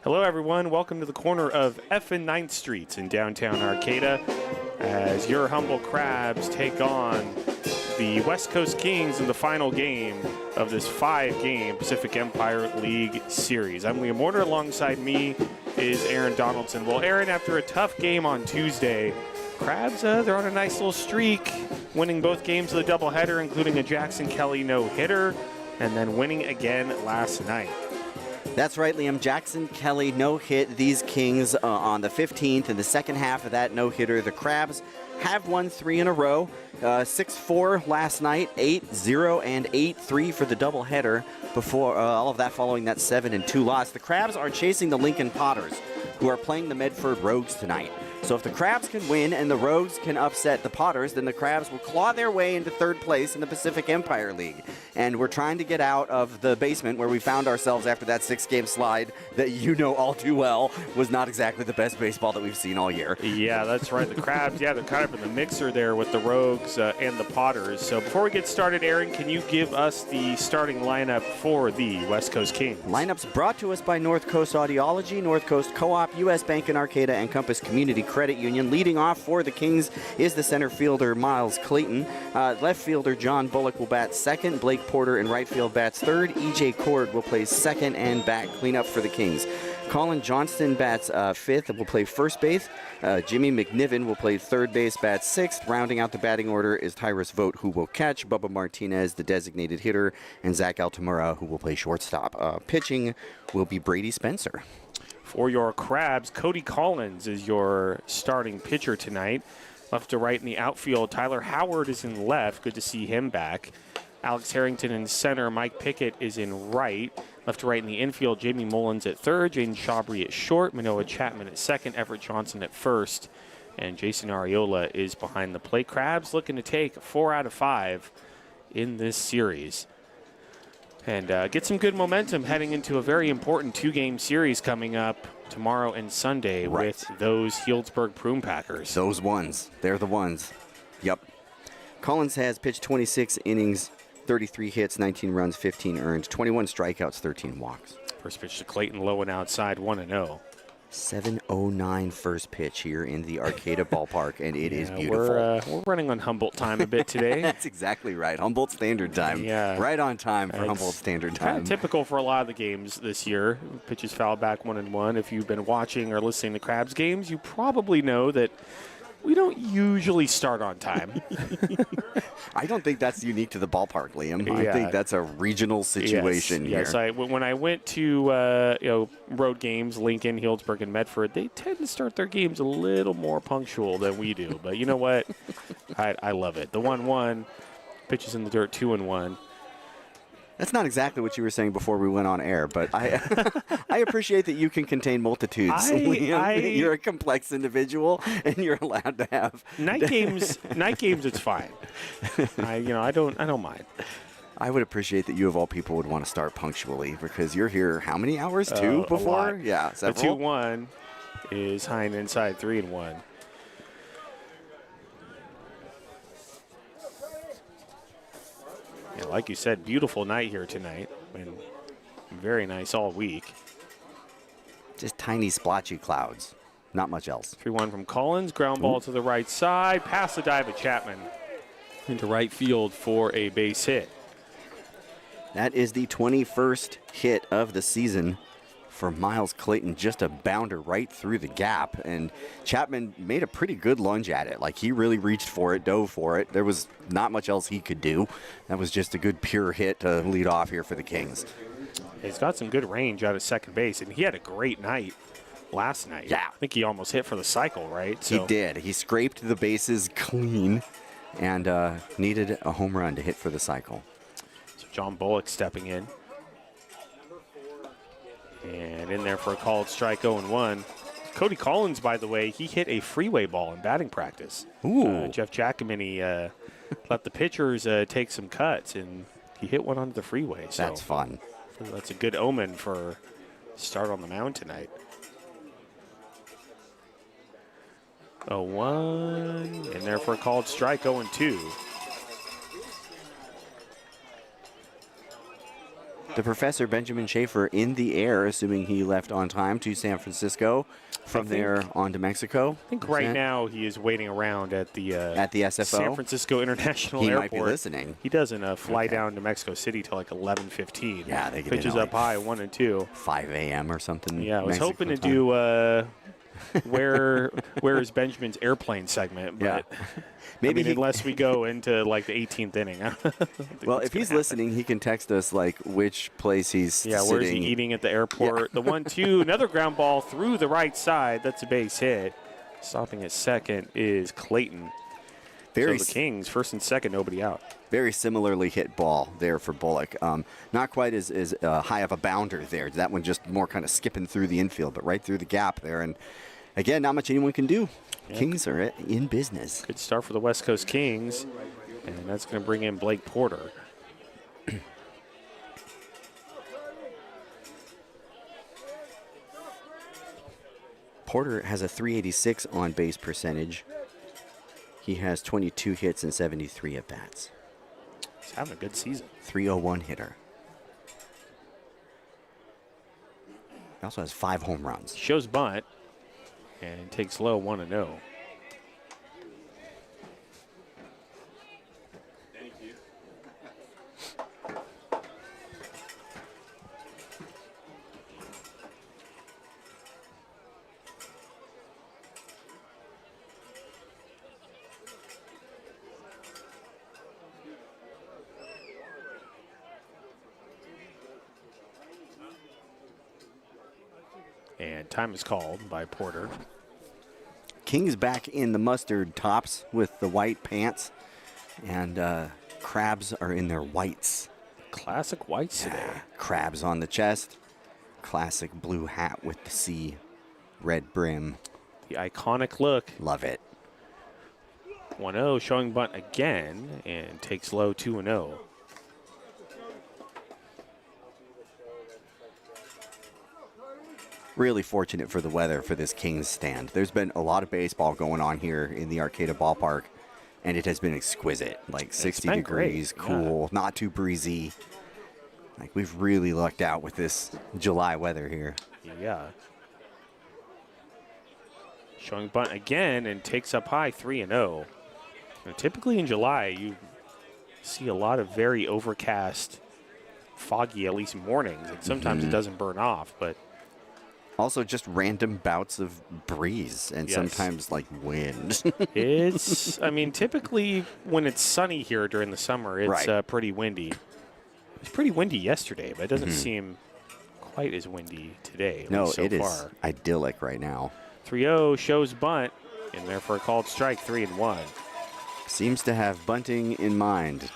Hello, everyone. Welcome to the corner of F and 9th Streets in downtown Arcata as your humble Crabs take on the West Coast Kings in the final game of this 5-game Pacific Empire League series. I'm Liam Warner. Alongside me is Aaron Donaldson. Well, Aaron, after a tough game on Tuesday, Crabs, they're on a nice little streak, winning both games of the doubleheader, including a Jackson Kelly no-hitter, and then winning again last night. That's right, Liam. Jackson Kelly no-hit these Kings on the 15th. In the second half of that no-hitter, the Crabs have won 3 in a row. 6-4 last night, 8-0 and 8-3 for the doubleheader before all of that following that 7-2 loss. The Crabs are chasing the Lincoln Potters, who are playing the Medford Rogues tonight. So if the Crabs can win and the Rogues can upset the Potters, then the Crabs will claw their way into 3rd place in the Pacific Empire League. And we're trying to get out of the basement where we found ourselves after that 6-game slide that you know all too well was not exactly the best baseball that we've seen all year. Yeah, that's right. The Crabs, they're kind of in the mixer there with the Rogues and the Potters. So before we get started, Aaron, can you give us the starting lineup for the West Coast Kings? Lineups brought to us by North Coast Audiology, North Coast Co-op, U.S. Bank in Arcata, and Compass Community Credit Union. Leading off for the Kings is the center fielder Miles Clayton. Left fielder John Bullock will bat second. Blake Porter in right field bats third. E.J. Cord will play second and bat cleanup for the Kings. Colin Johnston bats fifth and will play first base. Jimmy McNiven will play third base, bats sixth. Rounding out the batting order is Tyrus Vogt, who will catch. Bubba Martinez, the designated hitter, and Zach Altamura, who will play shortstop. Pitching will be Brady Spencer. For your Crabs, Cody Collins is your starting pitcher tonight. Left to right in the outfield, Tyler Howard is in left. Good to see him back. Alex Harrington in center. Mike Pickett is in right. Left to right in the infield, Jamie Mullins at third. Jaden Shabry at short. Manoah Chapman at second. Everett Johnson at first. And Jason Ariola is behind the plate. Crabs looking to take 4 out of 5 in this series. And get some good momentum heading into a very important 2-game series coming up tomorrow and Sunday with those Healdsburg Prune Packers. Those ones. They're the ones. Yep. Collins has pitched 26 innings, 33 hits, 19 runs, 15 earned, 21 strikeouts, 13 walks. First pitch to Clayton, low and outside, 1-0. 7:09 first pitch here in the Arcata ballpark, and it is beautiful. We're running on Humboldt time a bit today. That's exactly right. Humboldt Standard Time. Yeah. Right on time for Humboldt Standard Time. Kind of typical for a lot of the games this year. Pitches foul back 1-1. If you've been watching or listening to Crabs games, you probably know that we don't usually start on time. I don't think that's unique to the ballpark, Liam. Yeah. I think that's a regional situation here. Yes. When I went to road games, Lincoln, Healdsburg, and Medford, they tend to start their games a little more punctual than we do. But you know what? I love it. The 1-1 pitches in the dirt, 2-1. That's not exactly what you were saying before we went on air, but I appreciate that you can contain multitudes. You're a complex individual, and you're allowed to have night games. Night games, it's fine. I don't mind. I would appreciate that you of all people would want to start punctually because you're here how many hours? 2 before? Yeah, several. The 2-1 is high and inside, 3-1. Yeah, like you said, beautiful night here tonight. And very nice all week. Just tiny splotchy clouds. Not much else. 3-1 from Collins. Ground ball to the right side. Past the dive of Chapman into right field for a base hit. That is the 21st hit of the season for Miles Clayton. Just a bounder right through the gap. And Chapman made a pretty good lunge at it. Like, he really reached for it, dove for it. There was not much else he could do. That was just a good pure hit to lead off here for the Kings. He's got some good range out of second base, and he had a great night last night. Yeah. I think he almost hit for the cycle, right? So. He did. He scraped the bases clean and needed a home run to hit for the cycle. So John Bullock stepping in. And in there for a called strike, 0-1. Cody Collins, by the way, he hit a freeway ball in batting practice. Ooh. Jeff Giacomini let the pitchers take some cuts, and he hit one onto the freeway. So that's fun. That's a good omen for start on the mound tonight. 0-1. In there for a called strike, 0-2. the professor, Benjamin Schaefer, in the air, assuming he left on time to San Francisco. From there on to Mexico. I think right now he is waiting around at the SFO? San Francisco International He Airport. might be listening. He doesn't fly down to Mexico City till like 11:15. Yeah, they get pitches in at up high 1 and 2. 5 a.m. or something. Yeah, I was Mexico hoping to time. do where is Benjamin's airplane segment, but Maybe I mean, unless we go into like the 18th inning. Well, if he's listening, he can text us like which place he's sitting. Where's he eating at the airport? The 1-2, another ground ball through the right side. That's a base hit. Stopping at second is Clayton. So the Kings, first and second, nobody out. Very similarly hit ball there for Bullock. Not quite as high of a bounder there. That one just more kind of skipping through the infield, but right through the gap there. And again, not much anyone can do. Yep. Kings are in business. Good start for the West Coast Kings, and that's going to bring in Blake Porter. Porter has a .386 on base percentage. He has 22 hits and 73 at bats. He's having a good season. .301 hitter. He also has 5 home runs. Shows bunt and takes low 1-0. And time is called by Porter. Kings back in the mustard tops with the white pants, and Crabs are in their whites. Classic whites today. Crabs on the chest. Classic blue hat with the C red brim. The iconic look. Love it. 1-0, showing bunt again, and takes low 2-0. Really fortunate for the weather for this Kings stand. There's been a lot of baseball going on here in the Arcata ballpark, and it has been exquisite. Like 60 degrees, great. cool, not too breezy. Like, we've really lucked out with this July weather here. Yeah. Showing bunt again and takes up high 3-0. Now, typically in July, you see a lot of very overcast, foggy, at least mornings. And sometimes it doesn't burn off, but also just random bouts of breeze and Yes. sometimes like wind. it's, I mean, typically when it's sunny here during the summer, it's Right. pretty windy. It was pretty windy yesterday, but it doesn't seem quite as windy today. At No, least so it is far. idyllic right now. 3-0 shows bunt, and therefore a called strike, 3-1. Seems to have bunting in mind.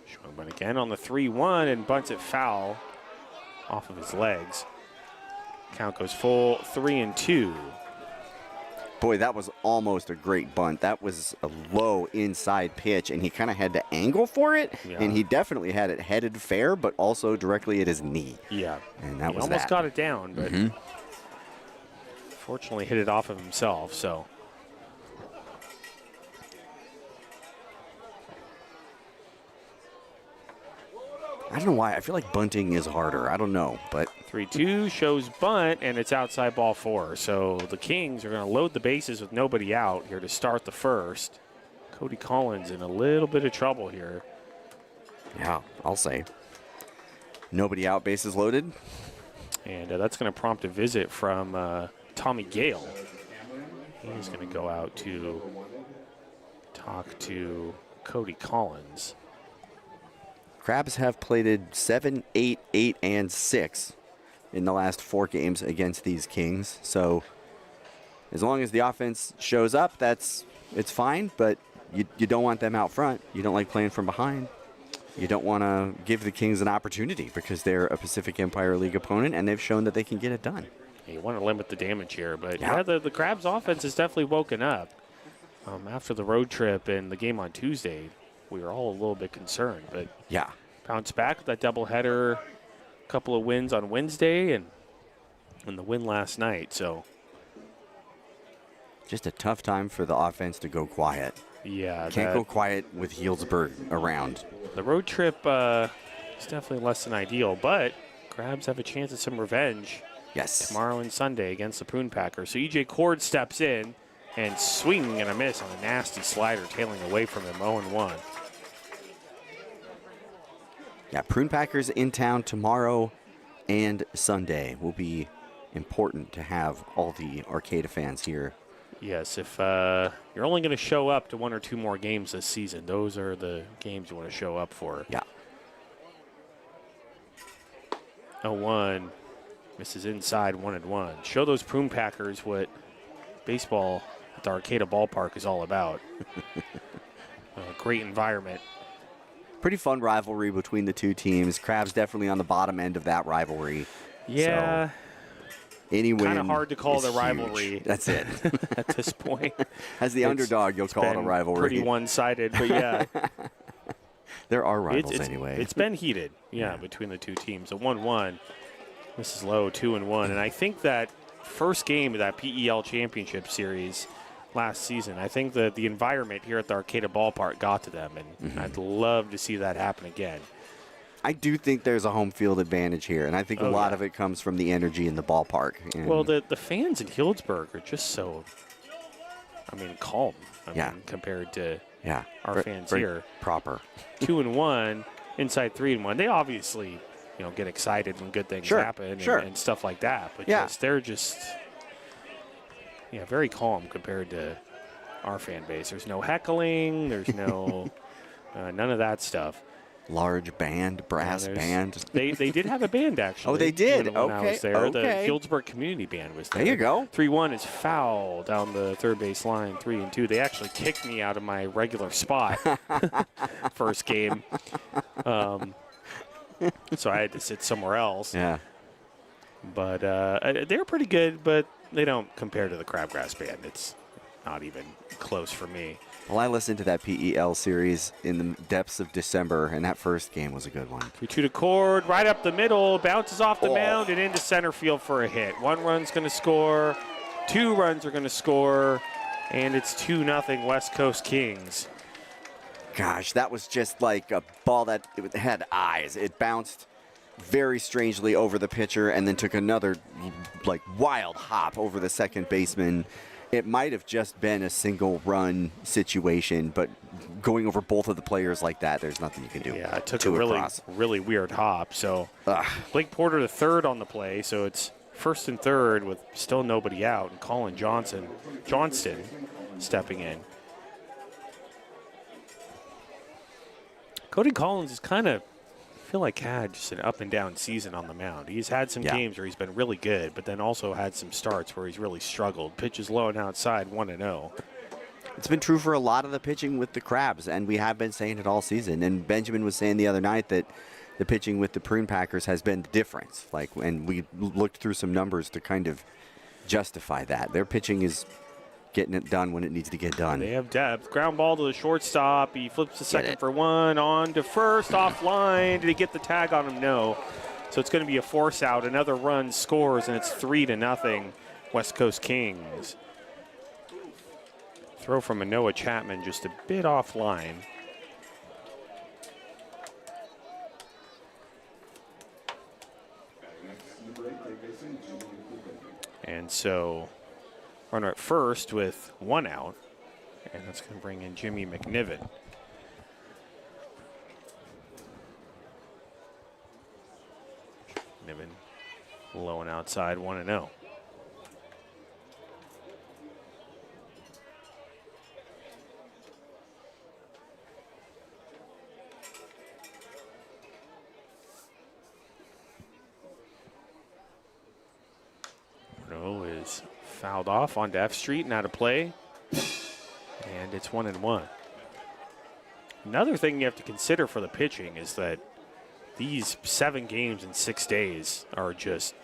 Showing bunt again on the 3-1 and bunts it foul off of his legs. Count goes full, 3-2. Boy, that was almost a great bunt. That was a low inside pitch, and he kind of had to angle for it, Yeah. and he definitely had it headed fair, but also directly at his knee. Yeah. And that He was almost that. got it down, but fortunately hit it off of himself, so. I don't know why. I feel like bunting is harder. I don't know, but 3-2 shows bunt, and it's outside ball 4. So the Kings are going to load the bases with nobody out here to start the first. Cody Collins in a little bit of trouble here. yeah, I'll say. Nobody out, bases loaded. And that's going to prompt a visit from Tommy Gale. He's going to go out to talk to Cody Collins. Crabs have plated 7, 8, 8, and 6 in the last 4 games against these Kings. So as long as the offense shows up, it's fine, but you don't want them out front. You don't like playing from behind. You don't want to give the Kings an opportunity because they're a Pacific Empire League opponent, and they've shown that they can get it done. You want to limit the damage here, but Yeah. the Crabs offense has definitely woken up after the road trip and the game on Tuesday. we were all a little bit concerned. But Yeah. bounced back with that doubleheader, a couple of wins on Wednesday, and the win last night. So, Just a tough time for the offense to go quiet. yeah. Can't go quiet with Healdsburg around. The road trip is definitely less than ideal, but Crabs have a chance at some revenge Yes. tomorrow and Sunday against the Prune Packers. So E.J. Cord steps in and swinging and a miss on a nasty slider, tailing away from him 0-1. Yeah, Prune Packers in town tomorrow and Sunday. Will be important to have all the Arcata fans here. Yes, if you're only going to show up to one or two more games this season, those are the games you want to show up for. Yeah. 0-1, misses inside 1-1. Show those Prune Packers what baseball at the Arcata Ballpark is all about. Great environment. Pretty fun rivalry between the two teams. Crabs definitely on the bottom end of that rivalry. Yeah. So any win Kind of hard to call is the huge. rivalry. That's it. At this point. As the underdog, you'll call it a Been rivalry. Pretty one-sided, but yeah. There are rivals anyway. It's been heated, yeah, between the two teams. A 1-1. This is low, 2-1. And I think that first game of that PEL Championship Series last season, I think that the environment here at the Arcata Ballpark got to them, and I'd love to see that happen again. I do think there's a home field advantage here, and I think a lot of it comes from the energy in the ballpark. And Well, the fans in Healdsburg are just so, calm. I mean, compared to our fans very here. proper. 2-1, inside 3-1. They obviously, get excited when good things happen and stuff like that. But they're just, very calm compared to our fan base. There's no heckling. There's no none of that stuff. Large band, brass band. They did have a band, actually. Oh, they did? When I was there. The Okay. Healdsburg Community Band was there. There you go. 3-1 is foul down the third base line, 3-2. They actually kicked me out of my regular spot first game. So I had to sit somewhere else. Yeah. But they're pretty good, but they don't compare to the Crabgrass Band. It's not even close for me. Well, I listened to that PEL series in the depths of December, and that first game was a good one. 3-2 to Cord, right up the middle, bounces off the mound and into center field for a hit. 1 run's going to score, 2 runs are going to score, and it's 2-0 West Coast Kings. Gosh, that was just like a ball that it had eyes. It bounced very strangely over the pitcher and then took another wild hop over the second baseman. It might have just been a single run situation, but going over both of the players like that, there's nothing you can do. Yeah, it took a really weird hop. So Blake Porter the third on the play, so it's first and third with still nobody out, and Colin Johnston stepping in. Cody Collins is kind of, I feel like, had just an up and down season on the mound. He's had some games where he's been really good, but then also had some starts where he's really struggled. Pitches low and outside, 1-0. It's been true for a lot of the pitching with the Crabs, and we have been saying it all season. And Benjamin was saying the other night that the pitching with the Prune Packers has been the difference. And we looked through some numbers to kind of justify that. Their pitching is getting it done when it needs to get done. They have depth. Ground ball to the shortstop. He flips to second for 1. On to first, offline. Did he get the tag on him? No. So it's going to be a force out. Another run scores, and it's 3-0 West Coast Kings. Throw from Manoah Chapman just a bit offline. And so runner at first with 1 out, and that's going to bring in Jimmy McNiven. Niven low and outside, 1-0. Bruno is fouled off onto F Street and out of play. And it's 1-1. Another thing you have to consider for the pitching is that these 7 games in 6 days are just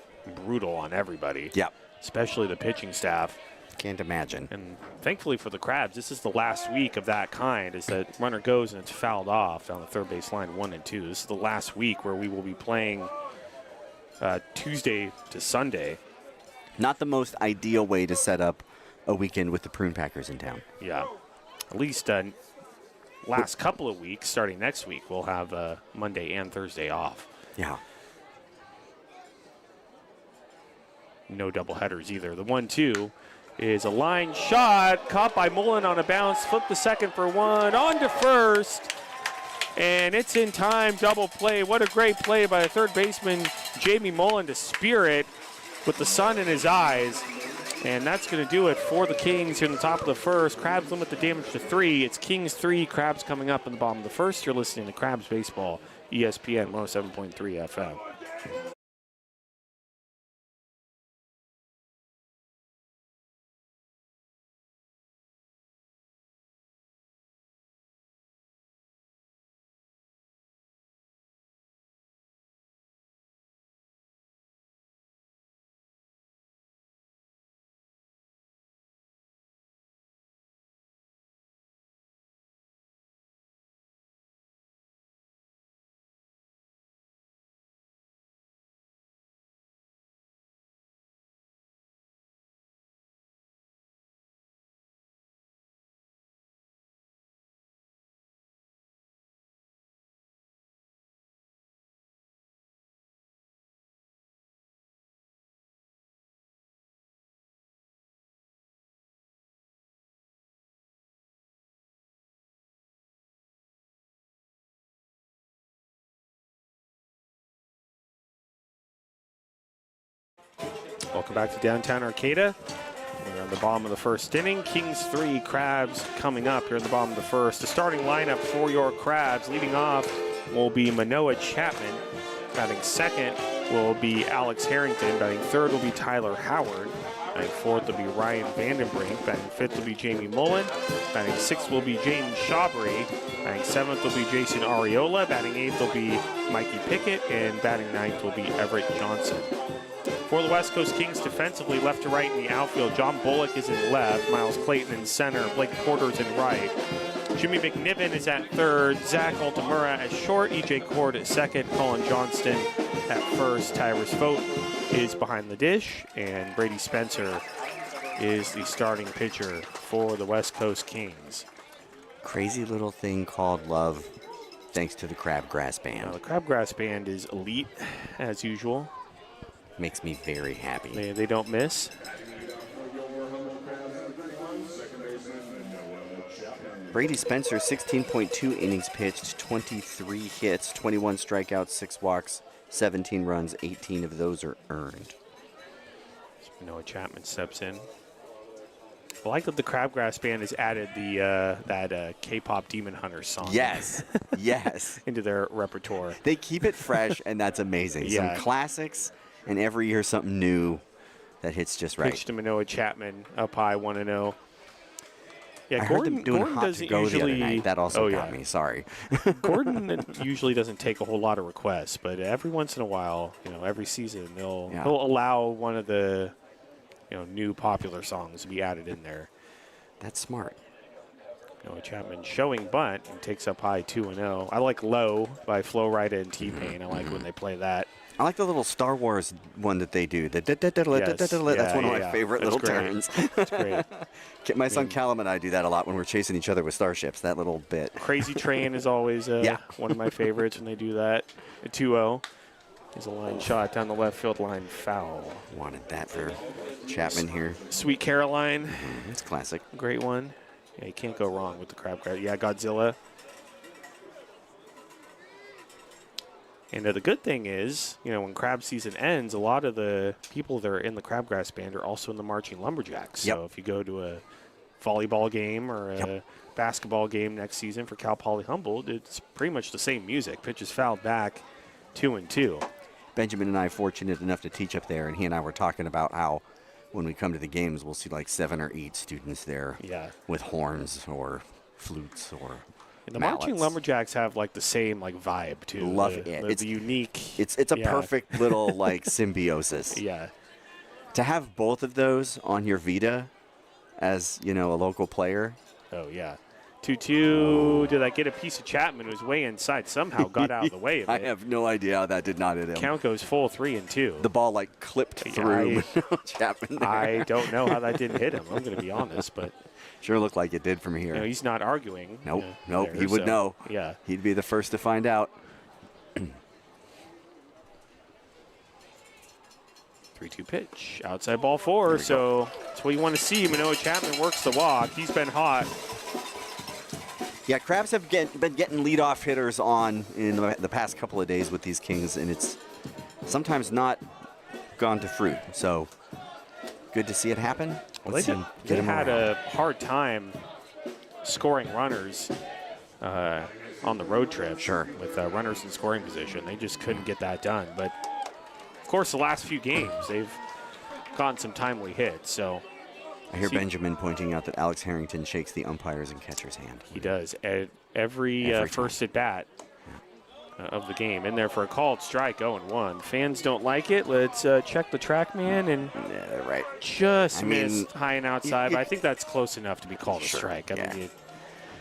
brutal on everybody. Yep. Especially the pitching staff. Can't imagine. And thankfully for the Crabs, this is the last week of that kind, is that runner goes and it's fouled off down the third base line, 1 and 2. This is the last week where we will be playing Tuesday to Sunday. Not the most ideal way to set up a weekend with the Prune Packers in town. Yeah. At least last couple of weeks, starting next week, we'll have Monday and Thursday off. Yeah. No doubleheaders either. The 1-2 is a line shot, caught by Mullen on a bounce, flip the second for one, on to first, and it's in time, double play. What a great play by the third baseman, Jamie Mullen, to spear it with the sun in his eyes. And that's going to do it for the Kings here in the top of the first. Crabs limit the damage to 3. It's Kings 3, Crabs coming up in the bottom of the first. You're listening to Crabs Baseball, ESPN 107.3 FM. Welcome back to downtown Arcata. We're on the bottom of the first inning. Kings 3, Crabs coming up here in the bottom of the first. The starting lineup for your Crabs, leading off will be Manoah Chapman. Batting second will be Alex Harrington. Batting third will be Tyler Howard. Batting fourth will be Ryan Vandenbrink. Batting fifth will be Jamie Mullen. Batting sixth will be James Shabry. Batting seventh will be Jason Ariola. Batting eighth will be Mikey Pickett. And batting ninth will be Everett Johnson. For the West Coast Kings defensively, left to right in the outfield, John Bullock is in left, Miles Clayton in center, Blake Porter's in right. Jimmy McNiven is at third, Zach Altamura at short, EJ Cord at second, Colin Johnston at first, Tyrus Vogt is behind the dish, and Brady Spencer is the starting pitcher for the West Coast Kings. Crazy little thing called love, thanks to the Crabgrass Band. Now, the Crabgrass Band is elite, as usual. Makes me very happy. They don't miss. Brady Spencer, 16.2 innings pitched, 23 hits, 21 strikeouts, 6 walks, 17 runs, 18 of those are earned. Noah Chapman steps in. I like that the Crabgrass Band has added that K-pop Demon Hunter song. Yes, yes. Into their repertoire. They keep it fresh, and that's amazing. Yeah. Some classics, and every year something new that hits just right. Pitch to Manoah Chapman, up high, 1-0. Yeah, I heard them doing Hot to Go the other night. That also got me. Sorry. Gordon usually doesn't take a whole lot of requests, but every once in a while, every season, he'll allow one of the new popular songs to be added in there. That's smart. Noah Chapman showing bunt and takes up high, 2-0. I like Low by Flo Rida and T-Pain. I like when they play that. I like the little Star Wars one that they do. That's one of my favorite little turns. That's great. My son Callum and I do that a lot when we're chasing each other with starships, that little bit. Crazy Train is always one of my favorites when they do that. A 2-0 is a line shot down the left field line, foul. Wanted that for Chapman here. Sweet Caroline. It's classic. Great one. Yeah, you can't go wrong with the Crabgrass. Yeah, Godzilla. And the good thing is, when crab season ends, a lot of the people that are in the Crabgrass Band are also in the Marching Lumberjacks. Yep. So if you go to a volleyball game or a basketball game next season for Cal Poly Humboldt, it's pretty much the same music. Pitches fouled back, 2-2. Benjamin and I fortunate enough to teach up there, and he and I were talking about how when we come to the games, we'll see like 7 or 8 students there with horns or flutes or the mallets. Marching Lumberjacks have like the same vibe too. Love it. It's the unique. It's a perfect little symbiosis. Yeah. To have both of those on your Vita as, you know, a local player. Oh, yeah. 2-2. Did I get a piece of Chapman? It was way inside. Somehow got out of the way of it. I have no idea how that did not hit him. Count goes full 3-2. The ball, like, clipped through Chapman there. I don't know how that didn't hit him. I'm going to be honest, but Sure looked like it did from here. you know, he's not arguing. Nope, there, he would so, know. Yeah. He'd be the first to find out. 3-2 pitch. Outside ball 4, so that's what you want to see. Manoah Chapman works the walk. He's been hot. Yeah, Crabs have been getting leadoff hitters on in the past couple of days with these Kings, and it's sometimes not gone to fruit. So good to see it happen. Well, Let's they had a hard time scoring runners on the road trip. Sure. With runners in scoring position. They just couldn't get that done. But, of course, the last few games, they've gotten some timely hits. So I hear Benjamin pointing out that Alex Harrington shakes the umpire's and catcher's hand. he does. At every first at-bat of the game. In there for a called strike, 0-1. Fans don't like it. Let's check the TrackMan, and Yeah, right. just missed high and outside. But I think that's close enough to be called a Sure, strike. I yeah. mean,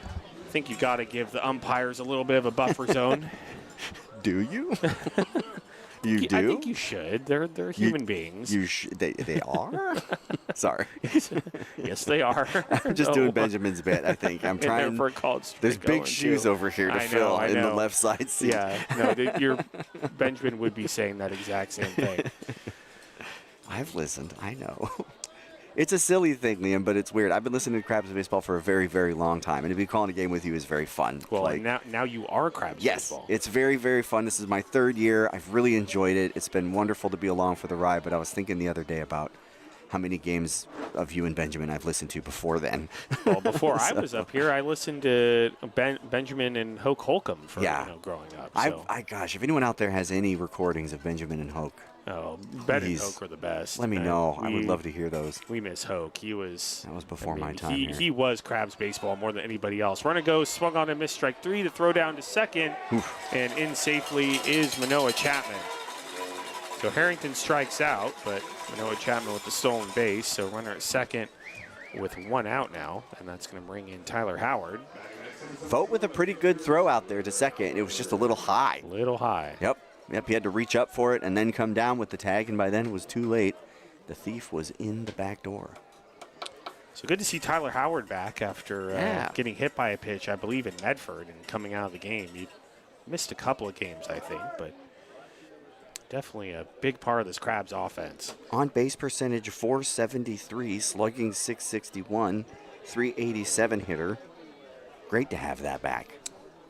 I think you've got to give the umpires a little bit of a buffer zone. Do you? You do? I think you should. They're human beings. They are? Sorry. Yes, they are. I'm just doing Benjamin's bit, I think. I'm In there trying. for a called strike. There's big 0-2. shoes over here to I fill know, I in the know. left side seat. Yeah, no, your Benjamin would be saying that exact same thing. I've listened. I know. It's a silly thing, Liam, but it's weird. I've been listening to Crabs Baseball for a very, very long time, and to be calling a game with you is very fun. Well, now you are Crabs Yes, Baseball. it's very, very fun. This is my 3rd year. I've really enjoyed it. It's been wonderful to be along for the ride, but I was thinking the other day about how many games of you and Benjamin I've listened to before then. Well, before I was up here, I listened to Benjamin and Hoke Holcomb for growing up. So. Gosh, if anyone out there has any recordings of Benjamin and Hoke, Oh, Ben and please Hoke were the best. let me know. I would love to hear those. We miss Hoke. That was before my time here. He was Crabs Baseball more than anybody else. Runner goes, swung on and missed strike 3 to throw down to second. And in safely is Manoah Chapman. So Harrington strikes out, but Manoah Chapman with the stolen base. So runner at second with 1 out now, and that's going to bring in Tyler Howard. Vogt with a pretty good throw out there to second. It was just a little high. Little high. Yep, he had to reach up for it and then come down with the tag, and by then it was too late. The thief was in the back door. So good to see Tyler Howard back after getting hit by a pitch, I believe, in Medford and coming out of the game. He missed a couple of games, I think, but definitely a big part of this Crabs offense. On base percentage 473, slugging 661, 387 hitter. Great to have that back.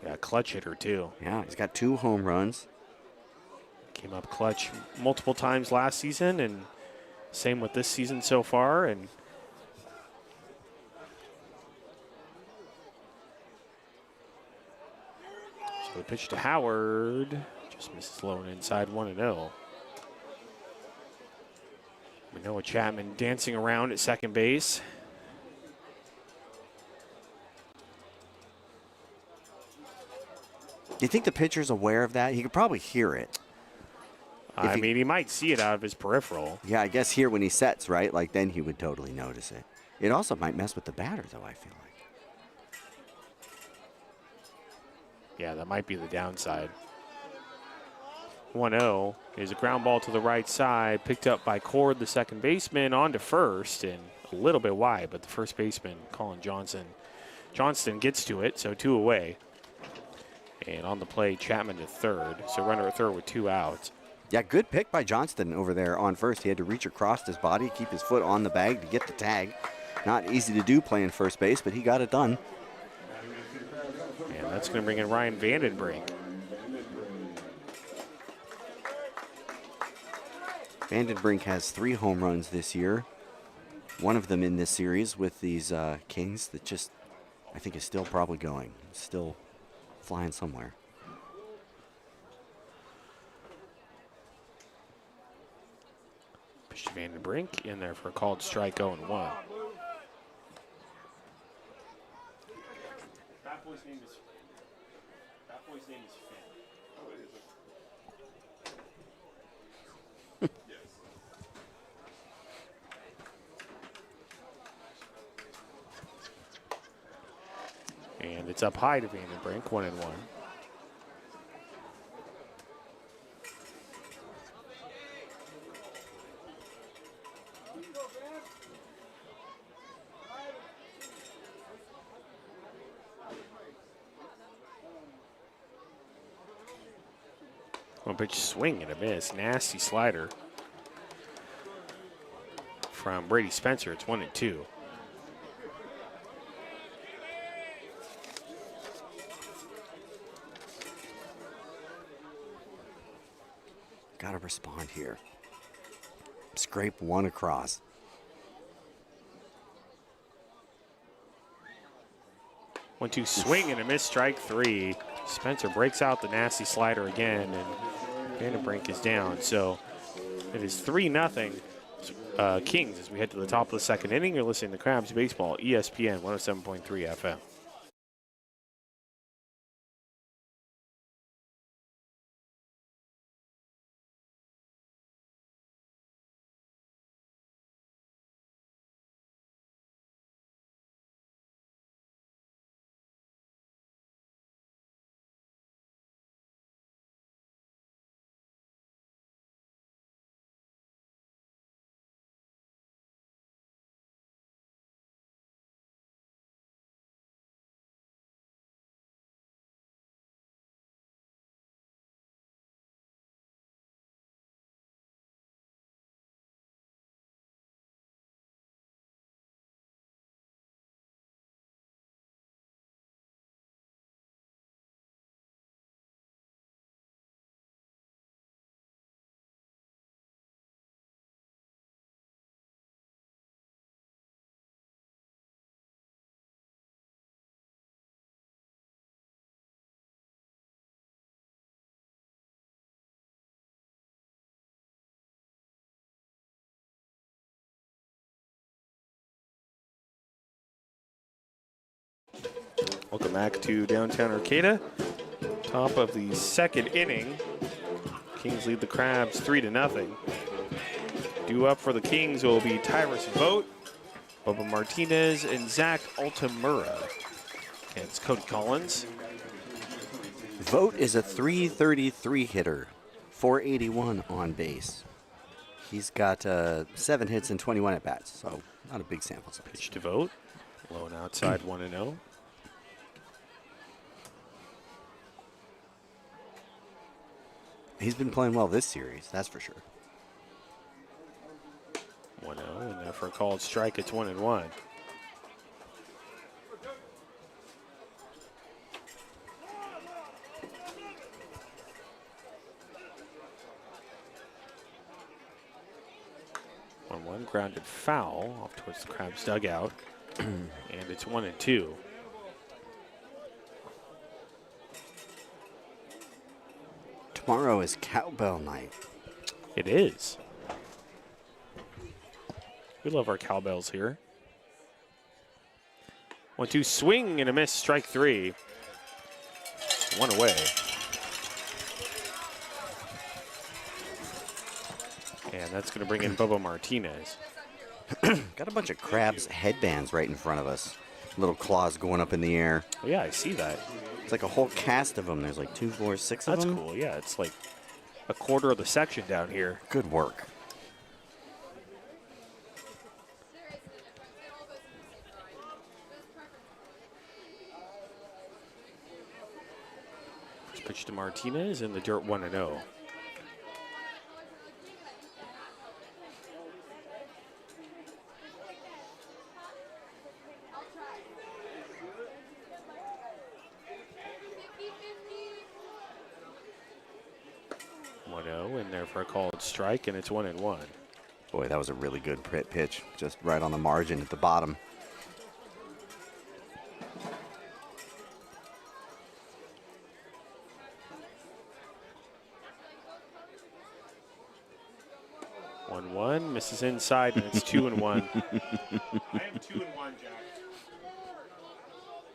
Yeah, clutch hitter, too. Yeah, he's got 2 home runs. Came up clutch multiple times last season, and same with this season so far. And so the pitch to Howard just misses low and inside 1-0. Manoah Chapman dancing around at second base. Do you think the pitcher's aware of that? He could probably hear it. I mean, he might see it out of his peripheral. Yeah, I guess here when he sets, right? Like, then he would totally notice it. It also might mess with the batter, though, I feel like. Yeah, that might be the downside. 1-0 is a ground ball to the right side, picked up by Cord, the second baseman, on to first, and a little bit wide, but the first baseman, Colin Johnston gets to it, so 2 away. And on the play, Chapman to third, so runner at third with 2 outs. Yeah, good pick by Johnston over there on first. He had to reach across his body, keep his foot on the bag to get the tag. Not easy to do playing first base, but he got it done. And that's going to bring in Ryan Vandenbrink. Vandenbrink has 3 home runs this year. One of them in this series with these Kings that just, I think, is still probably going. Still flying somewhere. Pitch to Vandenbrink in there for a called strike, 0-1. That boy's name is Finn. It's up high to Vandenbrink, 1-1. One pitch swing and a miss. Nasty slider from Brady Spencer. It's 1-2. Got to respond here. Scrape one across. One-two swing and a miss. Strike 3. Spencer breaks out the nasty slider again, and Vandenbrink is down. So it is 3-0 Kings as we head to the top of the second inning. You're listening to Crabs Baseball, ESPN 107.3 FM. Welcome back to downtown Arcata. Top of the second inning. Kings lead the Crabs 3-0. Due up for the Kings will be Tyrus Vogt, Bubba Martinez, and Zach Altamura. And it's Cody Collins. Vogt is a .333 hitter, .481 on base. He's got 7 hits and 21 at-bats, so not a big sample size. Pitch to Vogt. Low and outside, 1-0. He's been playing well this series, that's for sure. 1-0, and there for a called strike, it's 1-1. One grounded foul off towards the Crabs dugout, and it's 1-2. Tomorrow is cowbell night. It is. We love our cowbells here. 1-2 swing and a miss, strike 3. One away. And that's going to bring in Bubba Martinez. Got a bunch of Crabs headbands right in front of us. Little claws going up in the air. Oh, yeah, I see that. It's like a whole cast of them. There's like 2, 4, 6 of them. That's cool, yeah. It's like a quarter of the section down here. Good work. First pitch to Martinez in the dirt, 1-0. In there for a called strike, and it's 1-1. Boy, that was a really good pitch, just right on the margin at the bottom. One misses inside, and it's 2-1. I am 2-1, Jack.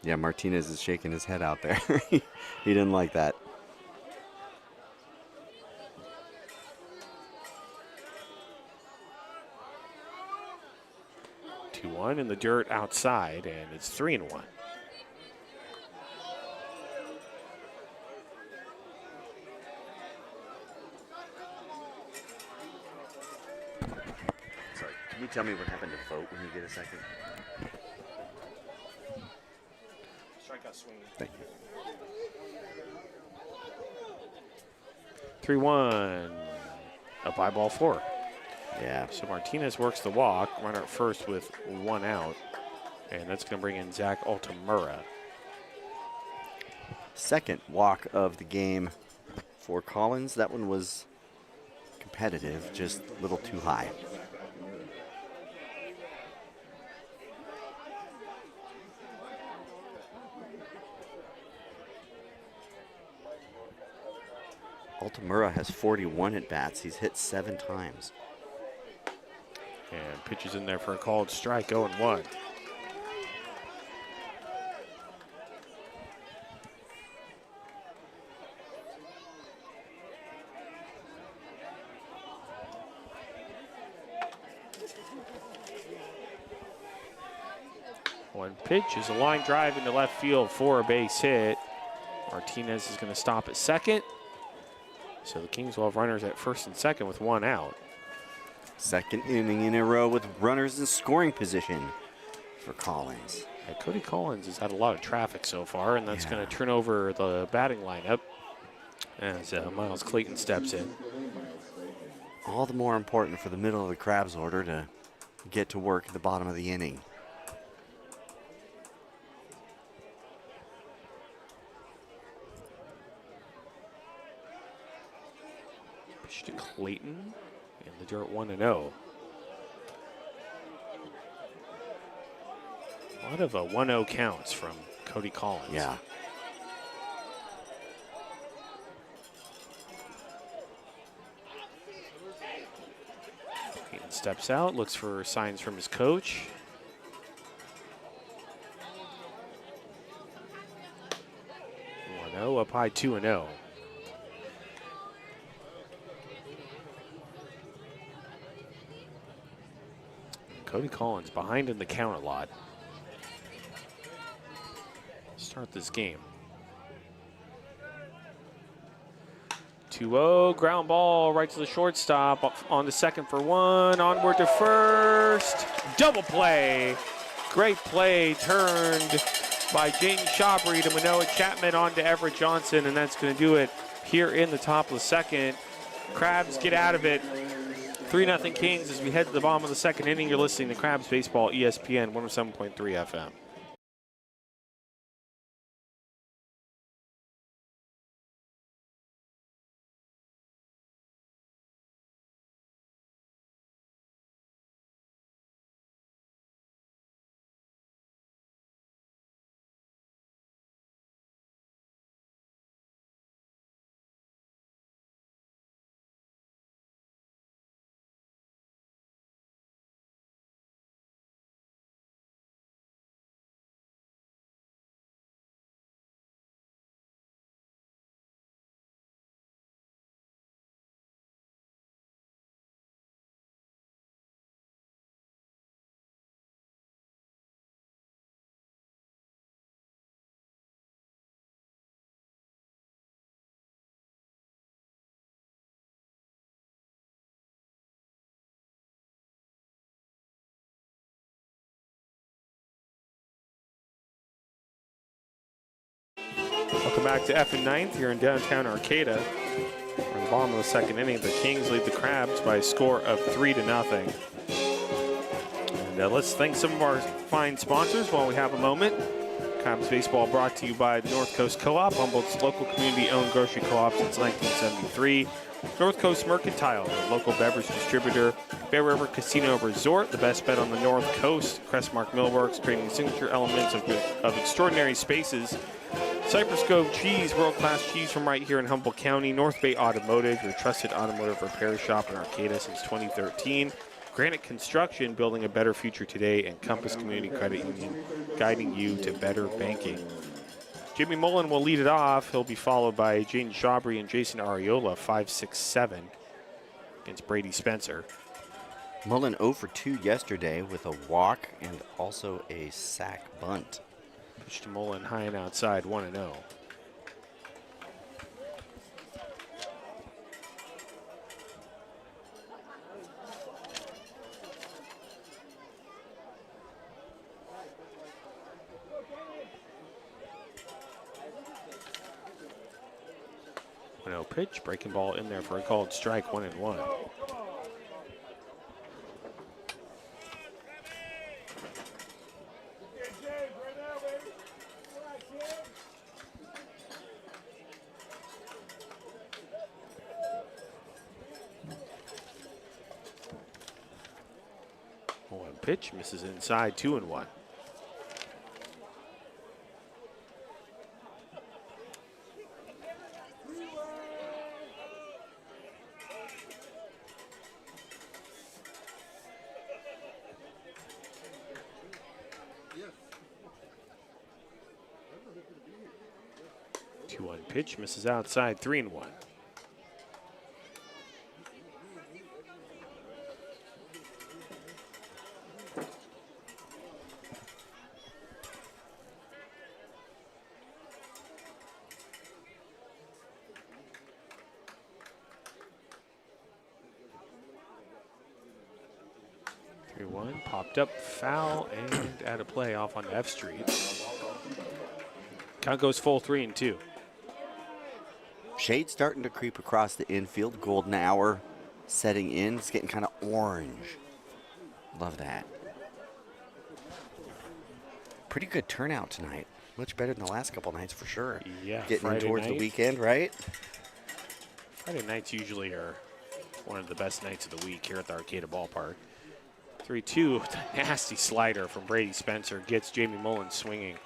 Yeah, Martinez is shaking his head out there. He didn't like that. 2-1 in the dirt outside, and it's 3-1. you tell me what happened to Vogt when you get a second? Strikeout swing. Thank you. 3-1. Up by ball 4. Yeah. So Martinez works the walk, runner at first with 1 out. And that's going to bring in Zach Altamura. Second walk of the game for Collins. That one was competitive, just a little too high. Altamura has 41 at-bats. He's hit 7 times. And pitches in there for a called strike, 0-1. One pitch is a line drive into left field for a base hit. Martinez is going to stop at second. So the Kings will have runners at first and second with 1 out. Second inning in a row with runners in scoring position for Collins. Yeah, Cody Collins has had a lot of traffic so far, and that's going to turn over the batting lineup as Miles Clayton steps in. All the more important for the middle of the Crabs order to get to work at the bottom of the inning. Pitch to Clayton, and the dirt 1-0. A lot of 1-0 counts from Cody Collins. Yeah. Clayton steps out, looks for signs from his coach. Up high, 2-0. Cody Collins behind in the count a lot. Start this game. 2-0, ground ball right to the shortstop, on to second for 1, onward to first. Double play. Great play turned by Jaden Shabry to Manoah Chapman on to Everett Johnson, and that's going to do it here in the top of the second. Crabs get out of it. 3-0 Kings as we head to the bottom of the second inning. You're listening to Crabs Baseball, ESPN 107.3 FM. Welcome back to F and Ninth here in downtown Arcata. We're in the bottom of the second inning. The Kings lead the Crabs by a score of 3-0. And let's thank some of our fine sponsors while we have a moment. Crabs Baseball brought to you by the North Coast Co-op, Humboldt's local community-owned grocery co-op since 1973. North Coast Mercantile, the local beverage distributor. Bear River Casino Resort, the best bet on the North Coast. Crestmark Millworks, creating signature elements of extraordinary spaces. Cypress Cove Cheese, world-class cheese from right here in Humboldt County. North Bay Automotive, your trusted automotive repair shop in Arcata since 2013. Granite Construction, building a better future today. And Compass Community Credit Union, guiding you to better banking. Jimmy Mullen will lead it off. He'll be followed by Jaden Shabry and Jason Arriola, 5-6-7 against Brady Spencer. Mullen 0 for 2 yesterday with a walk and also a sack bunt. Pitch to Mullen, high and outside, 1-0. 1-0 pitch, breaking ball in there for a called strike, 1-1. Pitch misses inside, 2-1. Two-one pitch misses outside, 3-1. 3-1, popped up, foul, and out of play off on F Street. Count goes full 3-2. Shade starting to creep across the infield. Golden hour setting in. It's getting kind of orange. Love that. Pretty good turnout tonight. Much better than the last couple nights for sure. Yeah, getting in Friday towards night. the weekend, right? Friday nights usually are one of the best nights of the week here at the Arcata Ballpark. 3-2, nasty slider from Brady Spencer gets Jamie Mullins swinging.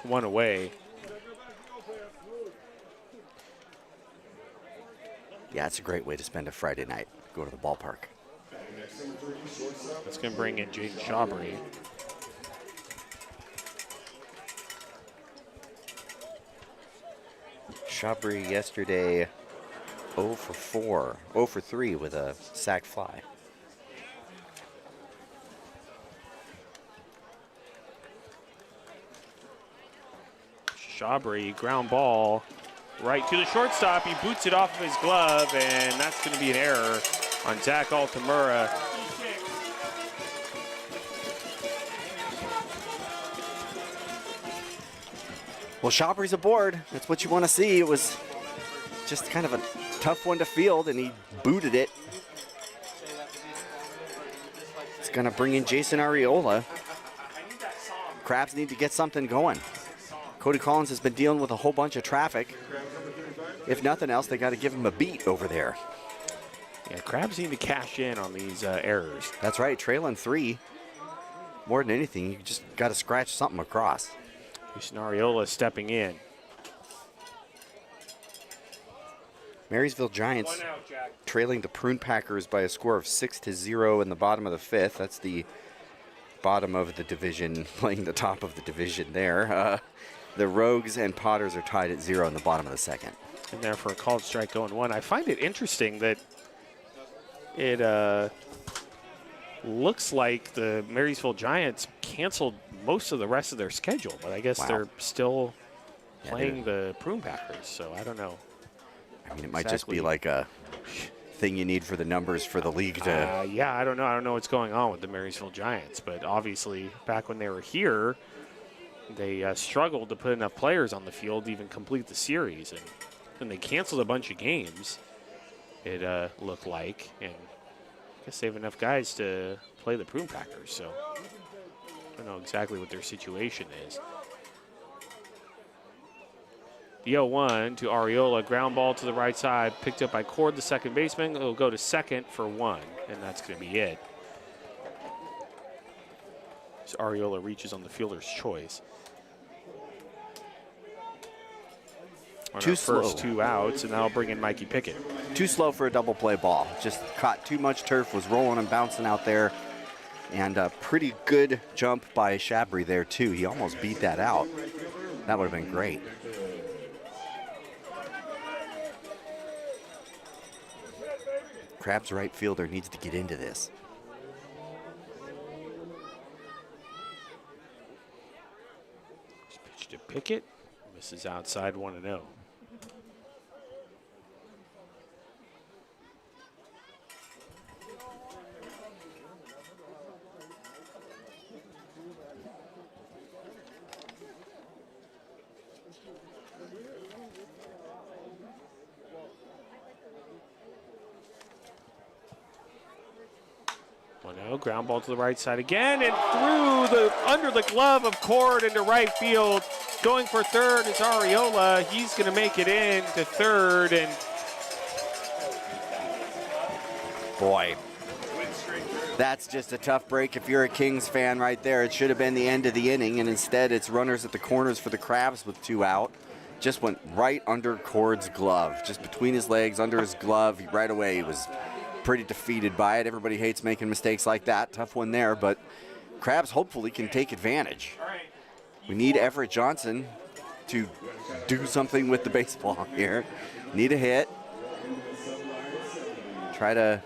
One away. Yeah, it's a great way to spend a Friday night. Go to the ballpark. That's going to bring in Jaden Shabry. Shabry yesterday 0 for 4, 0 for 3 with a sac fly. Shabry, ground ball right to the shortstop. He boots it off of his glove, and that's going to be an error on Zach Altamura. Well, Shabry's aboard. That's what you want to see. It was just kind of a tough one to field, and he booted it. It's going to bring in Jason Arriola. Crabs need to get something going. Cody Collins has been dealing with a whole bunch of traffic. If nothing else, they got to give him a beat over there. Yeah, Crabs need to cash in on these errors. That's right, trailing 3. More than anything, you just got to scratch something across. Jason Arriola stepping in. Marysville Giants trailing the Prune Packers by a score of 6-0 in the bottom of the 5th. That's the bottom of the division, playing the top of the division there. The Rogues and Potters are tied at 0 in the bottom of the 2nd. In there for a called strike going 1. I find it interesting that it looks like the Marysville Giants canceled most of the rest of their schedule, but I guess they're still playing the Prune Packers, so I don't know. I mean, it might just be like a thing you need for the numbers for the league to... Yeah, I don't know. I don't know what's going on with the Marysville Giants, but obviously back when they were here, they struggled to put enough players on the field to even complete the series, and then they canceled a bunch of games, it looked like, and I guess they have enough guys to play the Prune Packers, so I don't know exactly what their situation is. The 0-1 to Arriola, ground ball to the right side, picked up by Cord, the second baseman. It'll go to second for 1, and that's going to be it. So Arriola reaches on the fielder's choice. On Too our first slow. 2 outs, and that'll bring in Mikey Pickett. Too slow for a double play ball. Just caught too much turf, was rolling and bouncing out there. And a pretty good jump by Shabry there, too. He almost beat that out. That would have been great. Crab's right fielder needs to get into this. Pitch to Pickett. Misses outside 1-0. 1-0. Ground ball to the right side again, and under the glove of Cord into right field. Going for third is Ariola. He's going to make it in to third, and boy, that's just a tough break if you're a Kings fan right there. It should have been the end of the inning, and instead it's runners at the corners for the Crabs with 2 out. Just went right under Cord's glove, just between his legs, under his glove. Right away, he was pretty defeated by it. Everybody hates making mistakes like that. Tough one there, but Crabs hopefully can take advantage. We need Everett Johnson to do something with the baseball here. Need a hit. Try to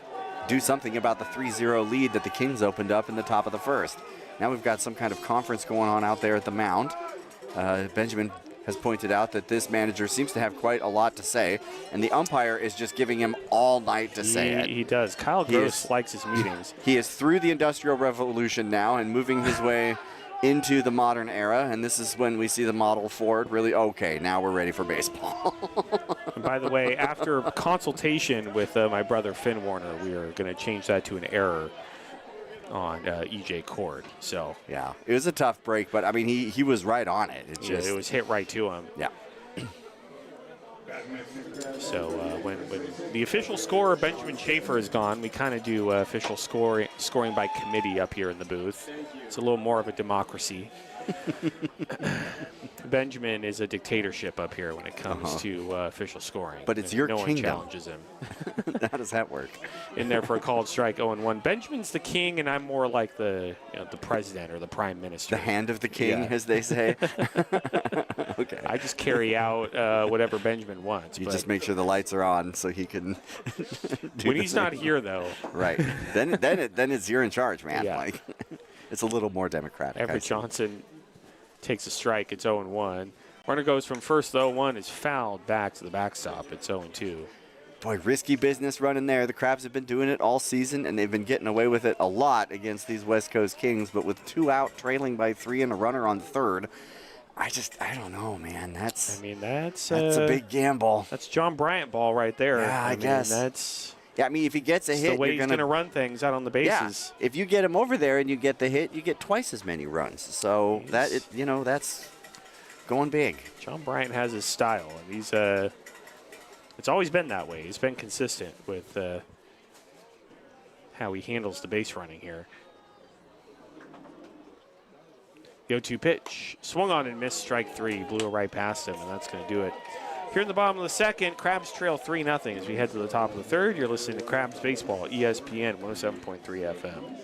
do something about the 3-0 lead that the Kings opened up in the top of the first. Now we've got some kind of conference going on out there at the mound. Benjamin has pointed out that this manager seems to have quite a lot to say, and the umpire is just giving him all night to say it. He does. Kyle Gross likes his meetings. He is through the Industrial Revolution now and moving his way into the modern era, and this is when we see the model Ford really, okay, now we're ready for baseball. And by the way, after consultation with my brother Finn Warner, we are going to change that to an error on EJ Cord. So yeah, it was a tough break, but I mean, he was right on it. It was hit right to him. Yeah. So when the official scorer, Benjamin Schaefer, is gone, we kind of do official scoring by committee up here in the booth. It's a little more of a democracy. Benjamin is a dictatorship up here when it comes to official scoring. But it's your no kingdom. one challenges him. How does that work? In there for a called strike, 0-1. Benjamin's the king, and I'm more like the president or the prime minister. The hand of the king, as they say. Okay. I just carry out whatever Benjamin wants. You just make sure the lights are on so he can. When he's not here, though. Right. Then it's you're in charge, man. Yeah. Like, it's a little more democratic. Everett Johnson takes a strike. It's 0-1. Runner goes from first to 0-1, is fouled back to the backstop. It's 0-2. Boy, risky business running there. The Crabs have been doing it all season, and they've been getting away with it a lot against these West Coast Kings. But with 2 out, trailing by 3 and a runner on third, I don't know, man. That's a big gamble. That's John Bryant ball right there. Yeah, I guess. Yeah, I mean, if he gets a hit, the way you're he's going to run things out on the bases. Yeah, if you get him over there and you get the hit, you get twice as many runs. So that's going big. John Bryant has his style, and he's it's always been that way. He's been consistent with how he handles the base running here. The 0-2 pitch, swung on and missed, strike 3, blew it right past him, and that's going to do it. Here in the bottom of the second, Crabs trail 3-0 as we head to the top of the third. You're listening to Crabs Baseball, ESPN 107.3 FM.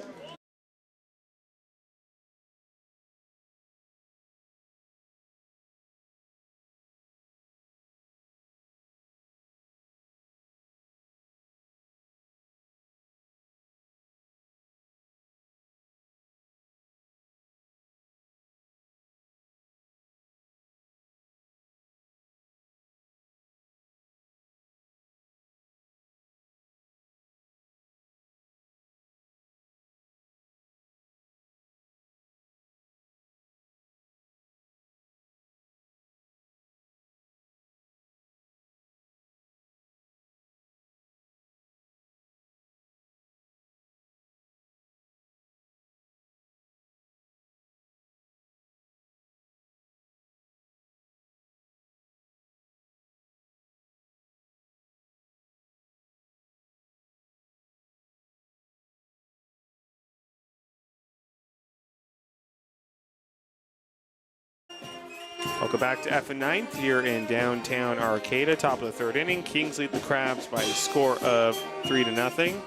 Welcome back to F and Ninth here in downtown Arcata. Top of the third inning. Kings lead the Crabs by a score of 3-0.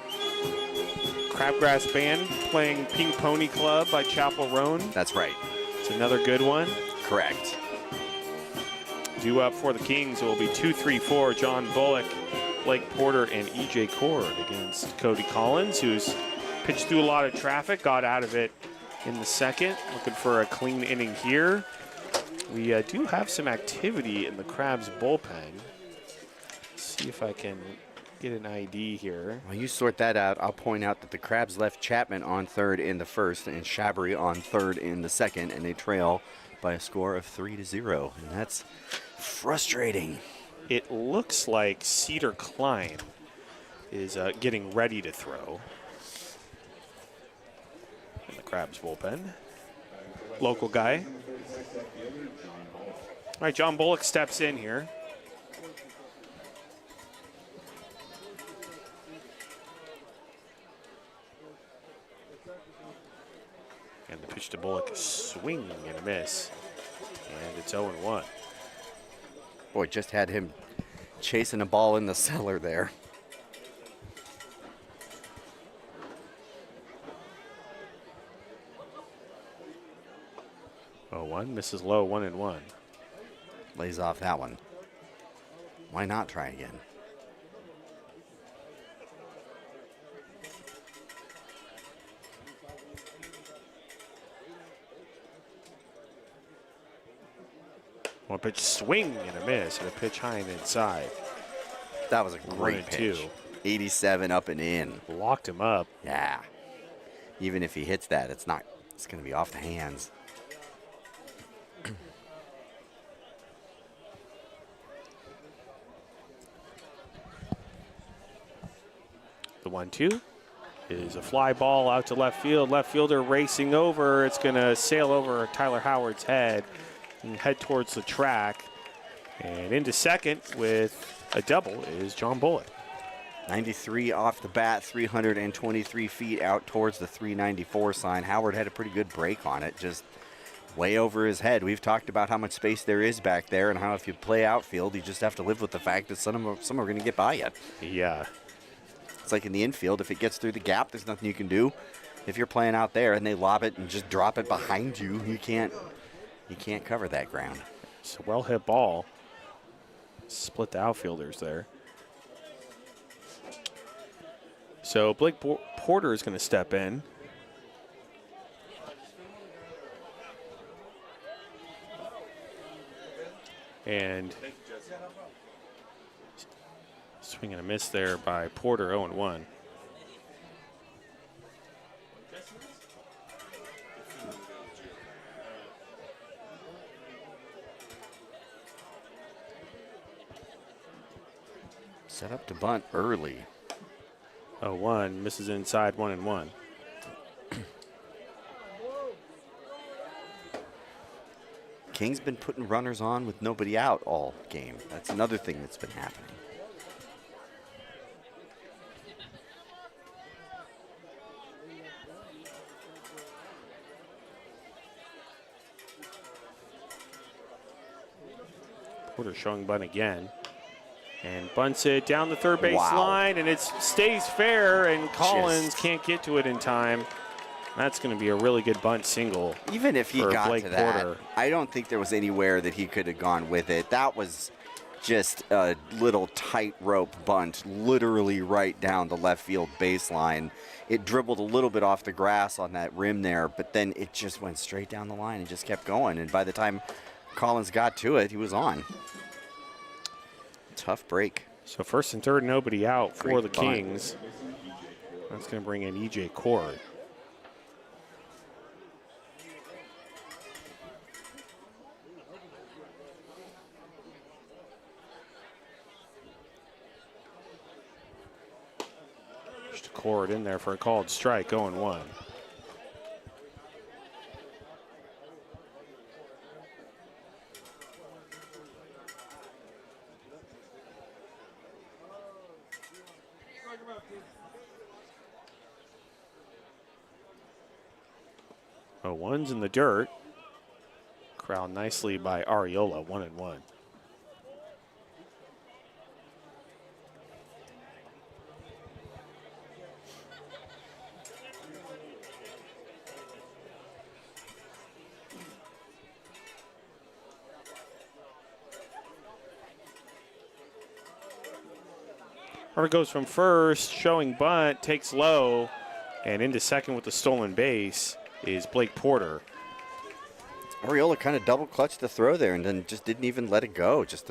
Crabgrass Band playing Pink Pony Club by Chapel Roan. That's right. It's another good one. Correct. Due up for the Kings, it will be 2-3-4. John Bullock, Blake Porter, and EJ Cord against Cody Collins, who's pitched through a lot of traffic, got out of it in the second. Looking for a clean inning here. We do have some activity in the Crabs bullpen. Let's see if I can get an ID here. While you sort that out, I'll point out that the Crabs left Chapman on third in the first and Shabry on third in the second, and they trail by a score of 3-0, and that's frustrating. It looks like Cedar Klein is getting ready to throw. Crabs bullpen. Local guy. All right, John Bullock steps in here. And the pitch to Bullock, a swing and a miss. And it's 0-1. Boy, just had him chasing a ball in the cellar there. One misses low, 1-1. Lays off that one. Why not try again? One pitch swing and a miss, and a pitch high and inside. That was a great pitch. 87 up and in. Locked him up. Yeah. Even if he hits that, it's going to be off the hands. The 1-2 is a fly ball out to left field. Left fielder racing over. It's going to sail over Tyler Howard's head and head towards the track. And into second with a double is John Bullock. 93 off the bat, 323 feet out towards the 394 sign. Howard had a pretty good break on it, just way over his head. We've talked about how much space there is back there and how if you play outfield, you just have to live with the fact that some are going to get by you. Yeah. It's like in the infield, if it gets through the gap, there's nothing you can do. If you're playing out there and they lob it and just drop it behind you, you can't cover that ground. It's a well-hit ball. Split the outfielders there. So Blake Porter is going to step in. And swing and a miss there by Porter, 0-1. Set up to bunt early. 0-1, misses inside, 1-1. King's been putting runners on with nobody out all game. That's another thing that's been happening. Porter showing bunt again. And bunts it down the third base Wow. line, and it stays fair, and Collins can't get to it in time. That's going to be a really good bunt single. Even if he for got Blake to that, Porter. I don't think there was anywhere that he could have gone with it. That was just a little tightrope bunt, literally right down the left field baseline. It dribbled a little bit off the grass on that rim there, but then it just went straight down the line and just kept going. And by the time Collins got to it, he was on. Tough break. So first and third, nobody out for Great the bunt. Kings. That's going to bring in E.J. Cord. Just Cord in there for a called strike, 0-1. One's in the dirt. Corralled nicely by Arriola, 1-1. Runner goes from first, showing bunt, takes low, and into second with the stolen base is Blake Porter. Arriola kind of double clutched the throw there and then just didn't even let it go. Just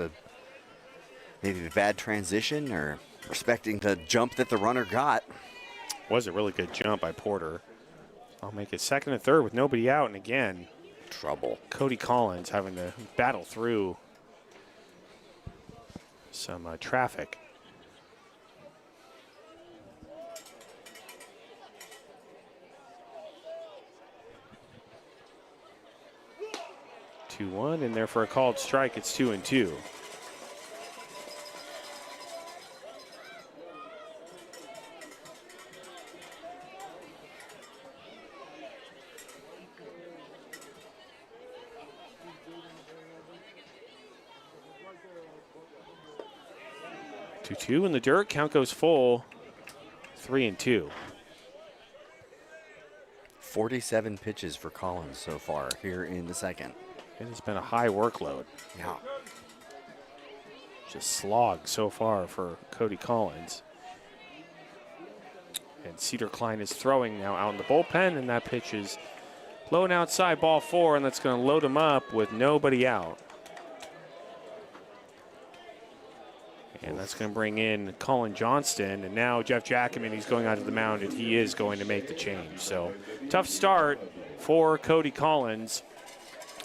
maybe a bad transition or respecting the jump that the runner got. Was a really good jump by Porter. I'll make it second and third with nobody out, and again, Trouble. Cody Collins having to battle through some traffic. 2-1, and there for a called strike. It's 2-2. Two in the dirt. Count goes full. 3-2. 47 pitches for Collins so far here in the second. It has been a high workload. Yeah. Just slog so far for Cody Collins. And Cedar Klein is throwing now out in the bullpen, and that pitch is low and outside, ball 4, and that's going to load him up with nobody out. And that's going to bring in Colin Johnston. And now Jeff Jackman, he's going onto the mound, and he is going to make the change. So tough start for Cody Collins.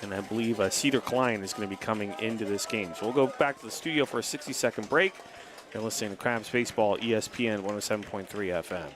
And I believe Cedar Klein is going to be coming into this game. So we'll go back to the studio for a 60-second break. You're listening to Crabs Baseball, ESPN 107.3 FM.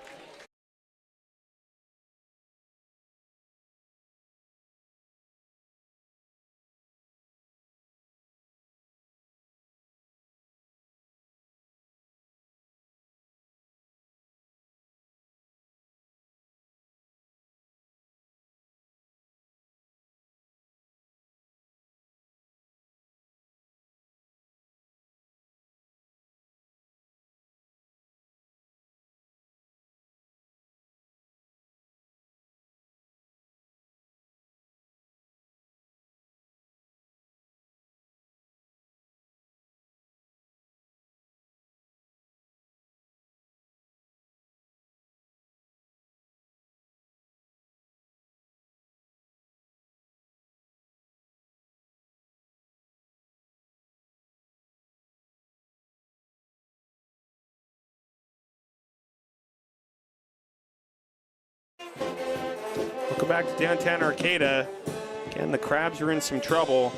Welcome back to downtown Arcata. Again, the Crabs are in some trouble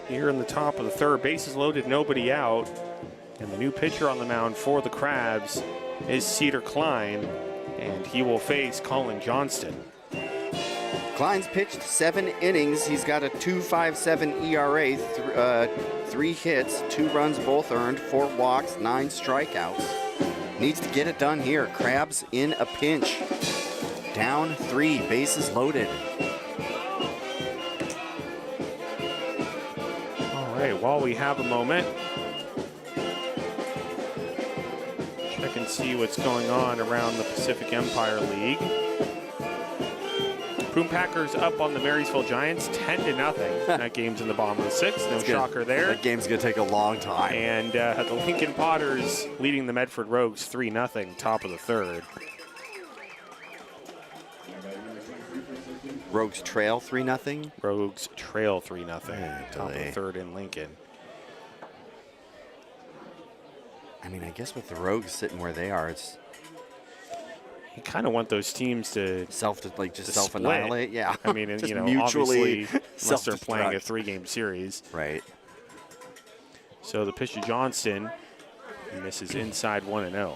here in the top of the third. Bases loaded, nobody out. And the new pitcher on the mound for the Crabs is Cedar Klein, and he will face Colin Johnston. Klein's pitched 7 innings. He's got a 2.57 ERA, 3 hits, 2 runs both earned, 4 walks, 9 strikeouts. Needs to get it done here. Crabs in a pinch. Down 3, bases loaded. All right, while we have a moment, check and see what's going on around the Pacific Empire League. Boom Packers up on the Marysville Giants 10-0. That game's in the bottom of the 6th. No shocker there. That game's going to take a long time. And the Lincoln Potters leading the Medford Rogues 3-0, top of the 3rd. Rogues trail 3-0. Rogues trail 3-0. Top of the 3rd in Lincoln. I mean, I guess with the Rogues sitting where they are, it's you kind of want those teams to self-annihilate. Yeah. I mean, just you know, mutually obviously, unless they're playing a 3-game series. Right. So the pitch to Johnston, he misses inside 1-0.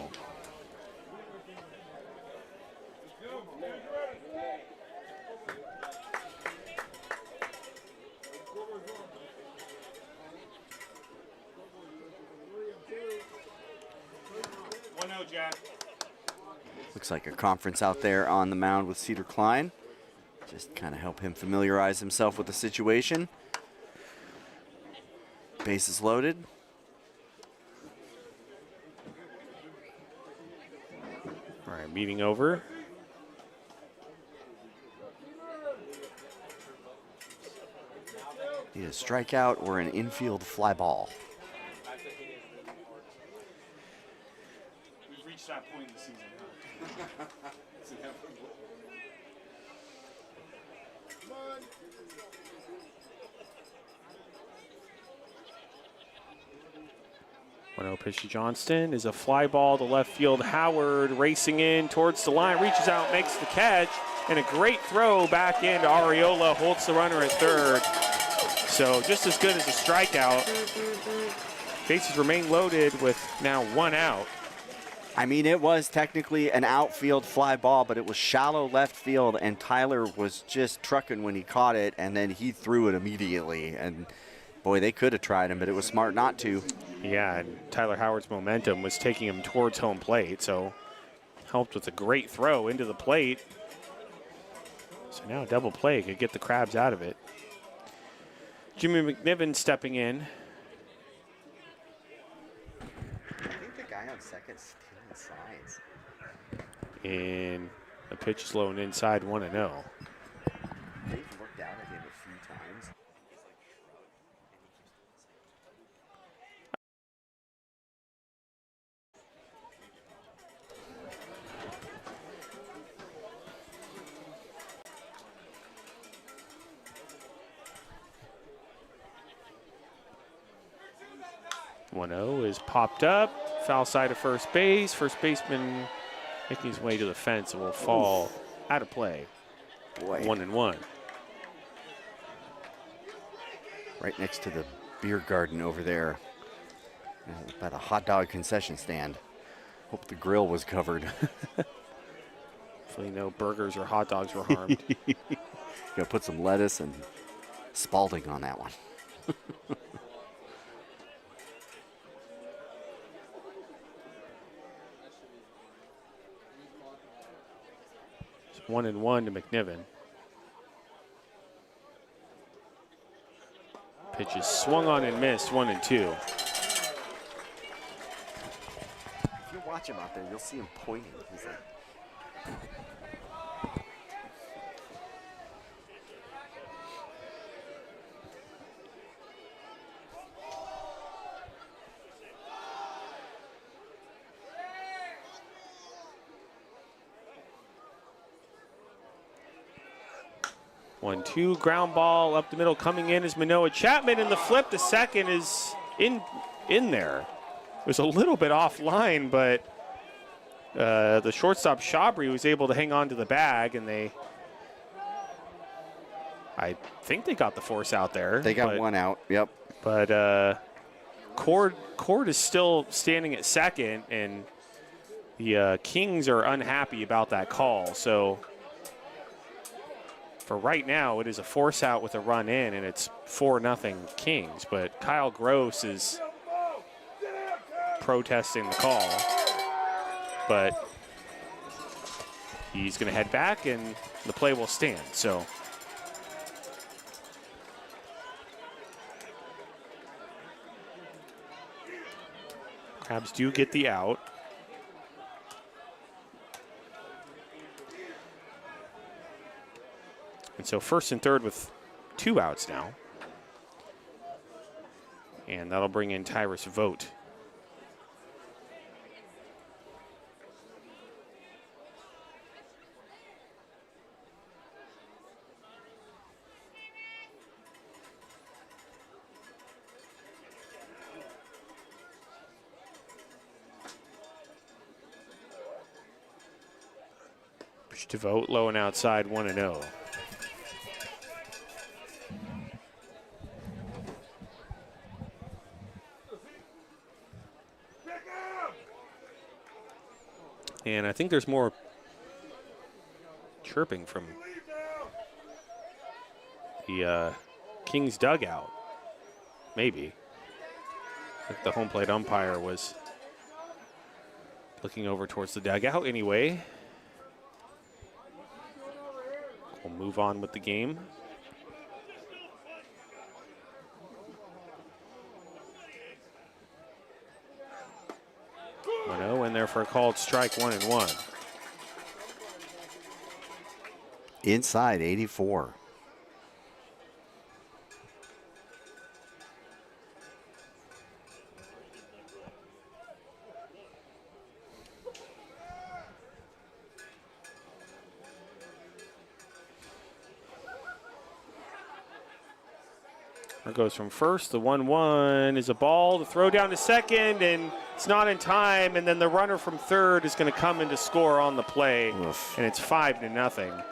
Looks like a conference out there on the mound with Cedar Klein. Just kind of help him familiarize himself with the situation. Bases loaded. All right, meeting over. Need a strikeout or an infield fly ball. We've reached that point in the season. Pitch to Johnston is a fly ball to left field. Howard racing in towards the line, reaches out, makes the catch, and a great throw back into Arreola, holds the runner at 3rd. So just as good as a strikeout. Bases remain loaded with now 1 out. I mean, it was technically an outfield fly ball, but it was shallow left field, and Tyler was just trucking when he caught it, and then he threw it immediately. And, boy, they could have tried him, but it was smart not to. Yeah, and Tyler Howard's momentum was taking him towards home plate, so helped with a great throw into the plate. So now double play could get the Crabs out of it. Jimmy McNiven stepping in. I think the guy on second stealing signs. And the pitch is low and inside 1-0. They've worked out at him a few times. 1-0 is popped up. Foul side of first base. First baseman making his way to the fence and will fall out of play. Boy. 1-1. Right next to the beer garden over there. About a hot dog concession stand. Hope the grill was covered. Hopefully no burgers or hot dogs were harmed. Gotta put some lettuce and Spalding on that one. 1-1 to McNiven. Pitch is swung on and missed, 1-2. If you watch him out there, you'll see him pointing. He's like, One, two, ground ball up the middle. Coming in is Manoah Chapman, and the flip to second is in there. It was a little bit offline, but the shortstop Shabri was able to hang on to the bag, and I think they got the force out there. they got one out, yep. But Cord is still standing at second, and the Kings are unhappy about that call. So for right now, it is a force out with a run in, and it's 4-0 Kings. But Kyle Gross is protesting the call, but he's going to head back, and the play will stand. So Crabs do get the out. And so first and third with 2 outs now. And that'll bring in Tyrus Vogt. Pitch to Vogt, low and outside, 1-0. And I think there's more chirping from the Kings dugout. Maybe. I think the home plate umpire was looking over towards the dugout. Anyway, we'll move on with the game. In there for a called strike, 1-1. Inside 84. There goes from first. The 1-1 is a ball to throw down to second, and it's not in time. And then the runner from third is going to come in to score on the play. Oof. And it's 5-0.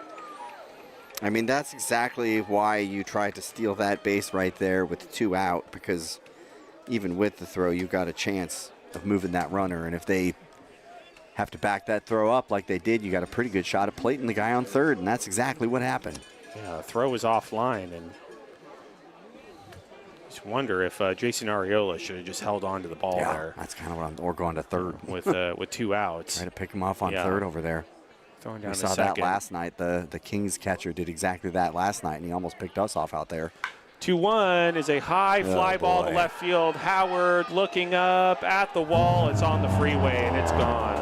I mean, that's exactly why you tried to steal that base right there with 2 out, because even with the throw, you got a chance of moving that runner. And if they have to back that throw up like they did. You got a pretty good shot at plating the guy on third, and that's exactly what happened. Yeah, throw was offline, and just wonder if Jason Arriola should have just held on to the ball there. That's kind of what or going to third with 2 outs. Try to pick him off on third over there. Throwing down we saw that last night. The Kings catcher did exactly that last night, and he almost picked us off out there. 2-1 is a high fly ball to left field. Howard looking up at the wall. It's on the freeway, and it's gone.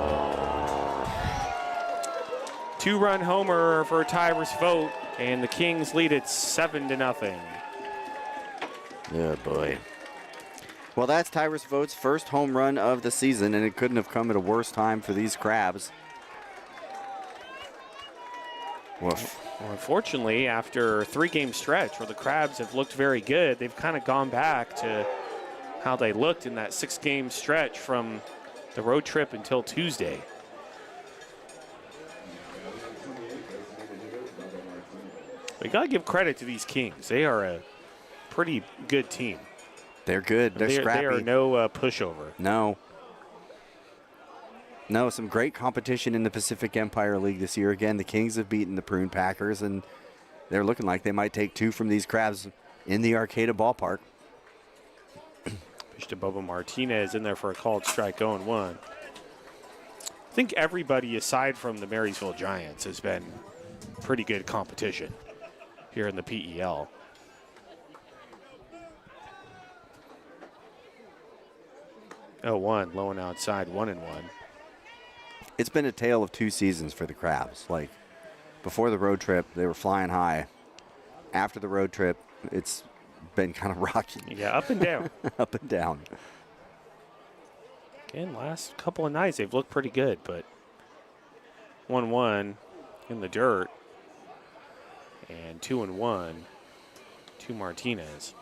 2-run homer for Tyrus Vogt, and the Kings lead it 7-0. Oh, boy. Well, that's Tyrus Vogt's first home run of the season, and it couldn't have come at a worse time for these Crabs. Woof. Well, unfortunately, after a 3-game stretch where the Crabs have looked very good, they've kind of gone back to how they looked in that 6-game stretch from the road trip until Tuesday. We got to give credit to these Kings. They are a pretty good team. They're good. They're scrappy. They are no pushover. No, some great competition in the Pacific Empire League this year. Again, the Kings have beaten the Prune Packers, and they're looking like they might take 2 from these Crabs in the Arcata ballpark. Pitch to Bubba Martinez in there for a called strike, 0-1. I think everybody aside from the Marysville Giants has been pretty good competition here in the PEL. Oh, 1 low and outside, 1-1. It's been a tale of 2 seasons for the Crabs. Like, before the road trip, they were flying high. After the road trip, it's been kind of rocky. Yeah, up and down. Up and down. Again, last couple of nights, they've looked pretty good, but 1-1 in the dirt and 2-1 to Martinez.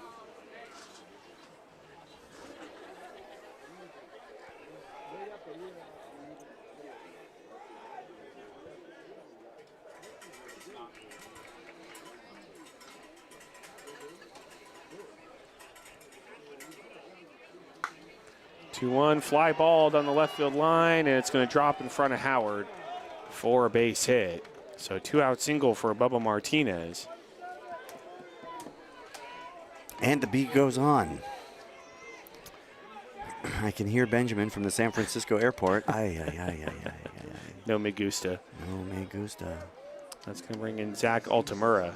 Fly ball down the left field line, and it's going to drop in front of Howard for a base hit. So 2-out single for Bubba Martinez. And the beat goes on. I can hear Benjamin from the San Francisco airport. No me gusta. No me gusta. That's going to bring in Zach Altamura.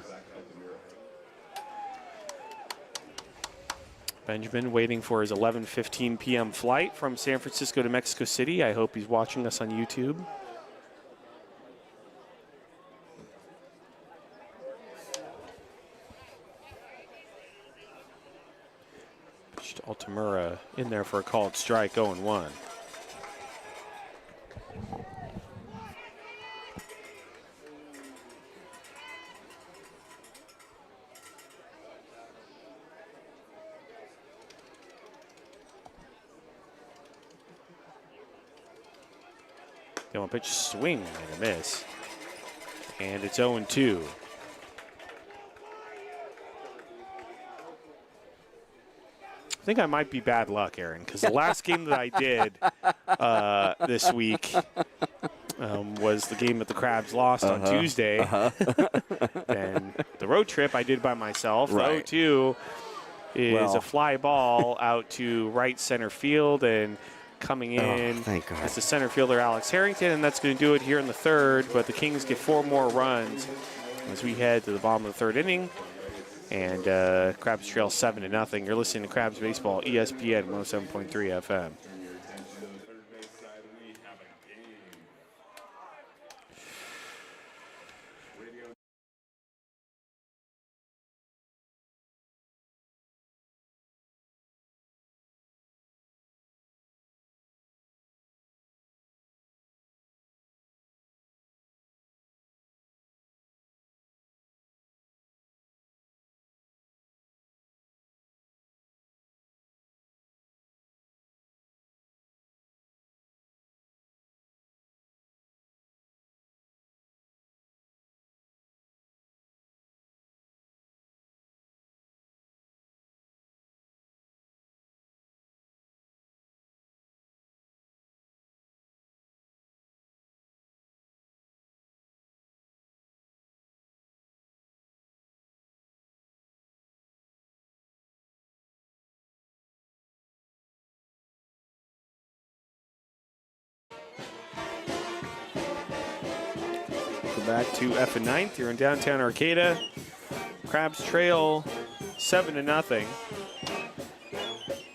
Benjamin waiting for his 11:15 p.m. flight from San Francisco to Mexico City. I hope he's watching us on YouTube. Pitched Altamura in there for a called strike, 0-1. The 1 pitch swing and a miss. And it's 0-2. I think I might be bad luck, Aaron, because the last game that I did this week was the game that the Crabs lost on Tuesday. And the road trip I did by myself. Right. 0-2 is a fly ball out to right center field, and coming in thank God. as the center fielder Alex Harrington, and that's going to do it here in the third. But the Kings get 4 more runs as we head to the bottom of the 3rd inning. And Crabs trail 7-0. You're listening to Crabs Baseball, ESPN 107.3 FM. back to F and ninth. You're in downtown Arcata. Crabs trail 7-0.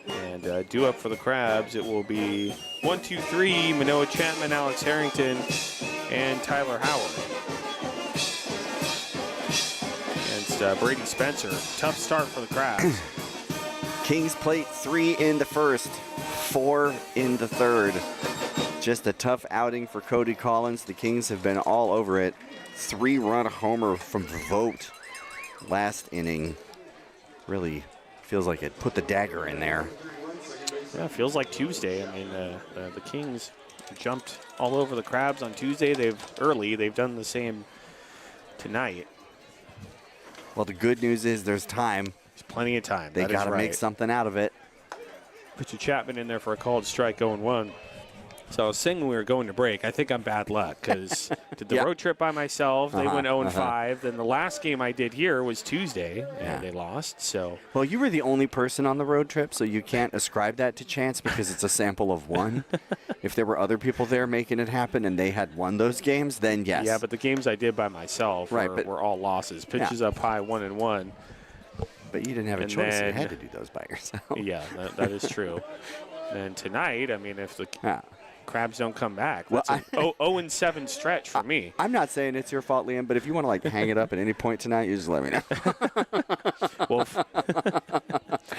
And due up for the Crabs, it will be 1, 2, 3, Manoah Chapman, Alex Harrington, and Tyler Howard. Against Brady Spencer. Tough start for the Crabs. Kings plate 3 in the first, 4 in the third. Just a tough outing for Cody Collins. The Kings have been all over it. 3-run homer from Vogt last inning. Really feels like it put the dagger in there. Yeah, it feels like Tuesday. I mean, the Kings jumped all over the Crabs on Tuesday. They've done the same tonight. Well, the good news is there's time. There's plenty of time. They got to make something out of it. Put your Chapman in there for a called strike 0-1. So I was saying when we were going to break, I think I'm bad luck because did the road trip by myself. They went 0-5. Then the last game I did here was Tuesday, and they lost. So well, you were the only person on the road trip, so you can't ascribe that to chance because it's a sample of one. If there were other people there making it happen and they had won those games, then yes. Yeah, but the games I did by myself were all losses. Pitches up high 1-1. But you didn't have a choice. You had to do those by yourself. Yeah, that is true. And tonight, I mean, if the Crabs don't come back, that's an 0-7 stretch for me. I'm not saying it's your fault, Liam, but if you want to like hang it up at any point tonight, you just let me know. Well,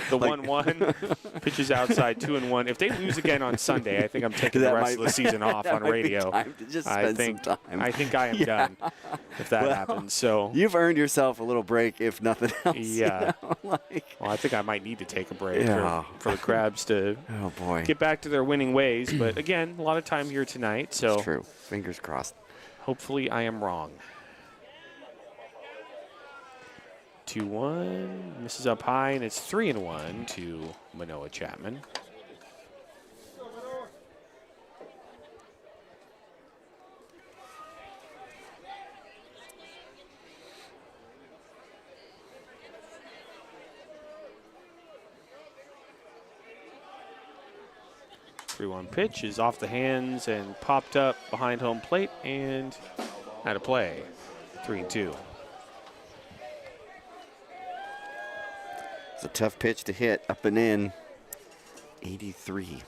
the 1-1 pitches outside 2-1. If they lose again on Sunday, I think I'm taking the rest of the season off on radio. I think I am done if that happens. So you've earned yourself a little break, if nothing else. Yeah. Well, I think I might need to take a break for the Crabs to get back to their winning ways. But again, a lot of time here tonight. So it's true. Fingers crossed. Hopefully I am wrong. 2-1, misses up high, and it's 3-1 to Manoah Chapman. Three-one pitch is off the hands and popped up behind home plate and out of play. 3-2. It's a tough pitch to hit, up and in. 83.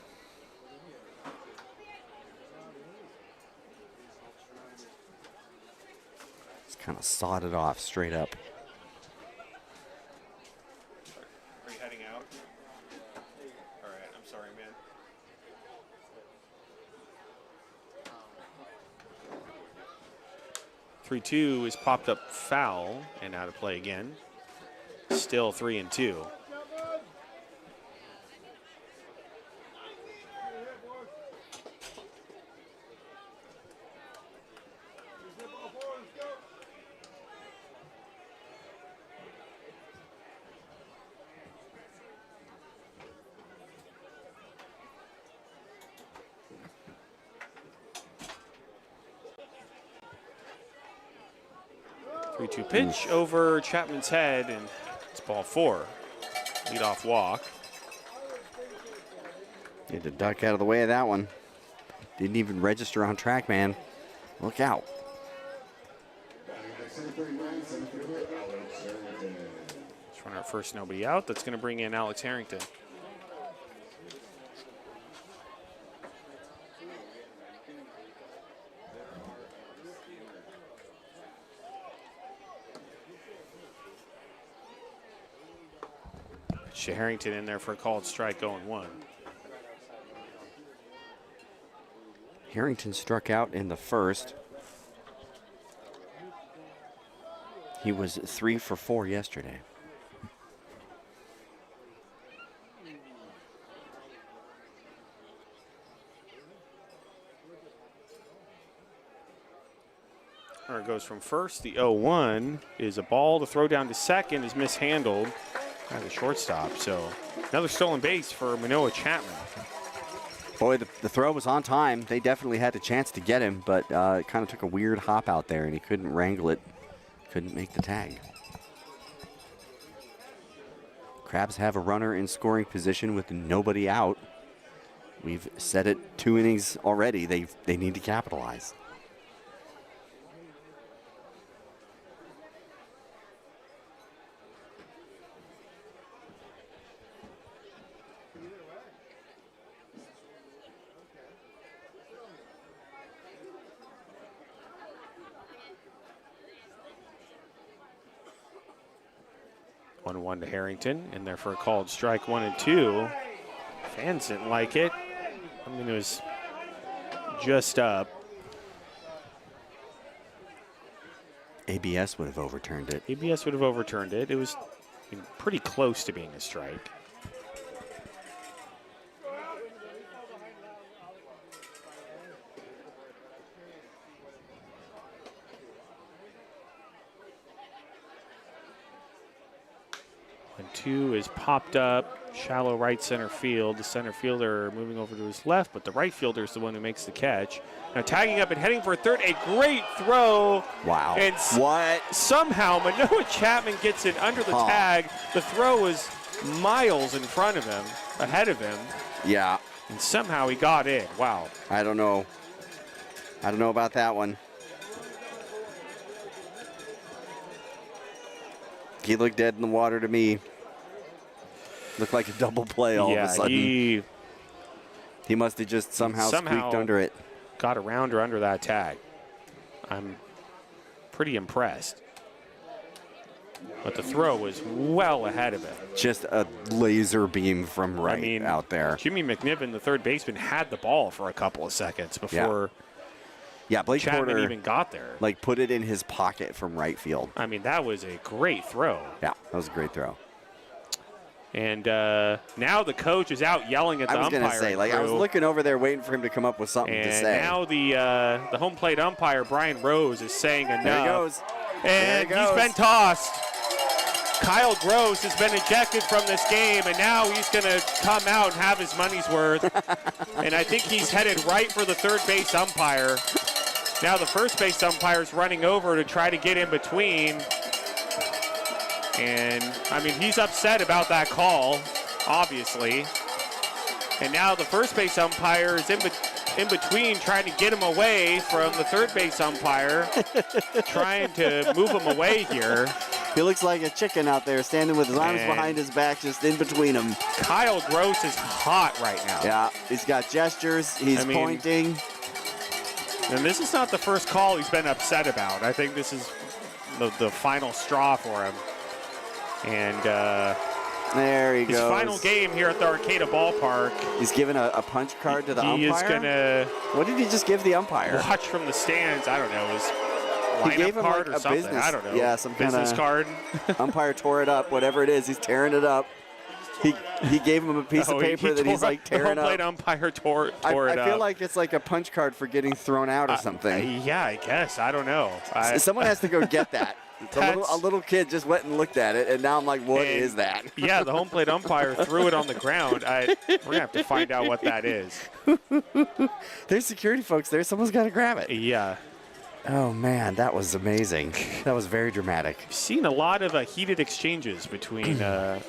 Just kind of sawed it off straight up. Are you heading out? All right, I'm sorry, man. 3-2 is popped up foul and out of play again. Still 3-2. Three-two pitch over Chapman's head, and it's ball 4. Leadoff walk. You had to duck out of the way of that one. Didn't even register on track, man. Look out. Just run our first nobody out. That's going to bring in Alex Harrington. Harrington in there for a called strike 0-1. Harrington struck out in the first. He was 3 for 4 yesterday. Runner goes from first. The 0-1 is a ball. The throw down to second is mishandled by the shortstop. So another stolen base for Manoah Chapman. Boy, the throw was on time. They definitely had a chance to get him, but it kind of took a weird hop out there, and he couldn't wrangle it. Couldn't make the tag. Crabs have a runner in scoring position with nobody out. We've said it 2 innings already. They need to capitalize. 1-1 to Harrington. In there for a called strike 1-2. Fans didn't like it. I mean, it was just up. ABS would have overturned it. ABS would have overturned it. It was pretty close to being a strike. And 2 is popped up, shallow right center field. The center fielder moving over to his left, but the right fielder is the one who makes the catch. Now tagging up and heading for third, a great throw. Wow. And what? Somehow Manoah Chapman gets it under the tag. The throw was miles in front of him, ahead of him. Yeah. And somehow he got in. Wow. I don't know. I don't know about that one. He looked dead in the water to me. Looked like a double play all of a sudden. He must have just somehow squeaked under it. Got around or under that tag. I'm pretty impressed. But the throw was well ahead of him. Just a laser beam from right out there. Jimmy McNiven, the third baseman, had the ball for a couple of seconds before Blake Chapman Porter even got there. Like put it in his pocket from right field. I mean, that was a great throw. Yeah, that was a great throw. And now the coach is out yelling at the umpire. I was going to say, like, I was looking over there waiting for him to come up with something to say. And now the home plate umpire, Brian Rose, is saying enough. There he goes. And he's been tossed. Kyle Gross has been ejected from this game, and now he's going to come out and have his money's worth. And I think he's headed right for the third base umpire. Now the first base umpire is running over to try to get in between. And, I mean, he's upset about that call, obviously. And now the first base umpire is in between trying to get him away from the third base umpire, trying to move him away here. He looks like a chicken out there standing with his arms behind his back, just in between them. Kyle Gross is hot right now. Yeah, he's got gestures. He's pointing. And this is not the first call he's been upset about. I think this is the final straw for him. And there he goes. His final game here at the Arcata Ballpark. He's given a punch card to the umpire. He is going to... What did he just give the umpire? Watch from the stands. I don't know. His lineup card or something. Business, I don't know. Yeah, some kind of business card. Umpire tore it up. Whatever it is, he's tearing it up. He gave him a piece of paper that he's like tearing up. The home plate umpire tore it up. I feel like it's like a punch card for getting thrown out or something. Yeah, I guess. I don't know. Someone has to go get that. A little kid just went and looked at it, and now I'm like, what is that? Yeah, the home plate umpire threw it on the ground. We're going to have to find out what that is. There's security folks there. Someone's got to grab it. Yeah. Oh, man, that was amazing. That was very dramatic. I've seen a lot of heated exchanges between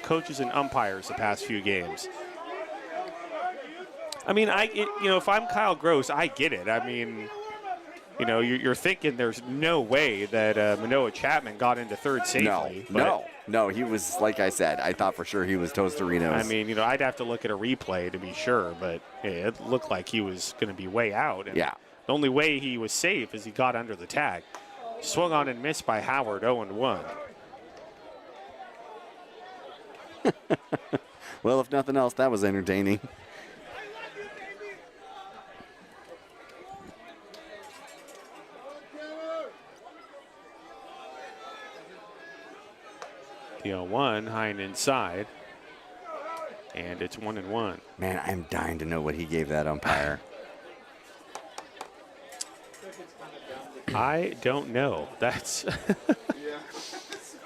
coaches and umpires the past few games. I mean, if I'm Kyle Gross, I get it. I mean, you're thinking there's no way that Manoah Chapman got into third safely. No, he was, like I said, I thought for sure he was Tostorinos. I mean, I'd have to look at a replay to be sure, but it looked like he was going to be way out. And the only way he was safe is he got under the tag. Swung on and missed by Howard, 0-1. Well, if nothing else, that was entertaining. The 0-1, high and inside. And it's 1-1. Man, I'm dying to know what he gave that umpire. I don't know. That's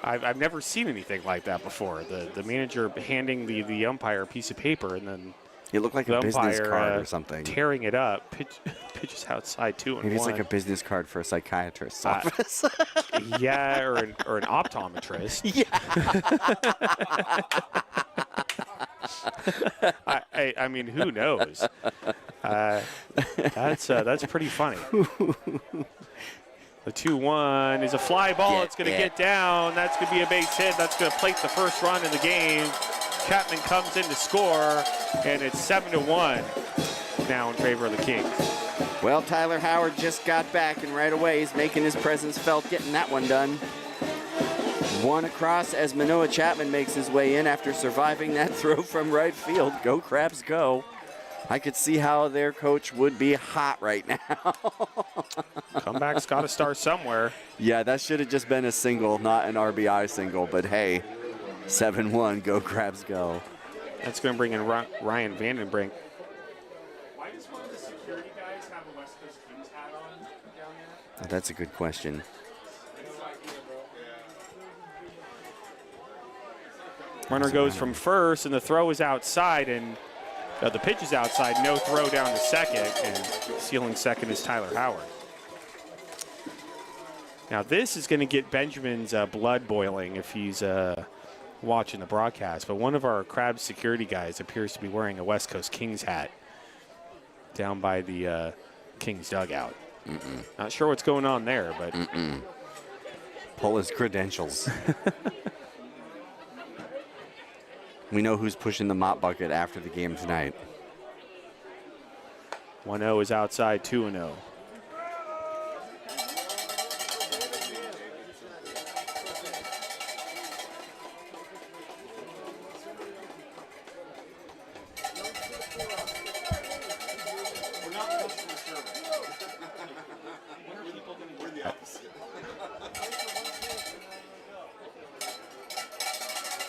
I've never seen anything like that before. The manager handing the umpire a piece of paper and then it looked like a business card or something. Tearing it up, pitches outside 2-1. Maybe it's like a business card for a psychiatrist's office. Yeah, or an optometrist. Yeah. I mean, who knows? That's pretty funny. The 2-1 is a fly ball. It's going to get down. That's going to be a base hit. That's going to plate the first run in the game. Chapman comes in to score, and it's 7-1 now in favor of the Kings. Well, Tyler Howard just got back, and right away he's making his presence felt, getting that one done. One across as Manoah Chapman makes his way in after surviving that throw from right field. Go Crabs, go. I could see how their coach would be hot right now. Comeback's got to start somewhere. Yeah, that should have just been a single, not an RBI single. But hey, 7-1, go Crabs, go. That's going to bring in Ryan Vandenbrink. Why does one of the security guys have a West Coast Kings hat on down there? That's a good question. Runner goes from first, and the throw is outside, and the pitch is outside. No throw down to second, and stealing second is Tyler Howard. Now this is going to get Benjamin's blood boiling if he's watching the broadcast. But one of our Crabs security guys appears to be wearing a West Coast Kings hat down by the Kings dugout. Not sure what's going on there, but Pull his credentials. We know who's pushing the mop bucket after the game tonight. 1-0 is outside, 2-0.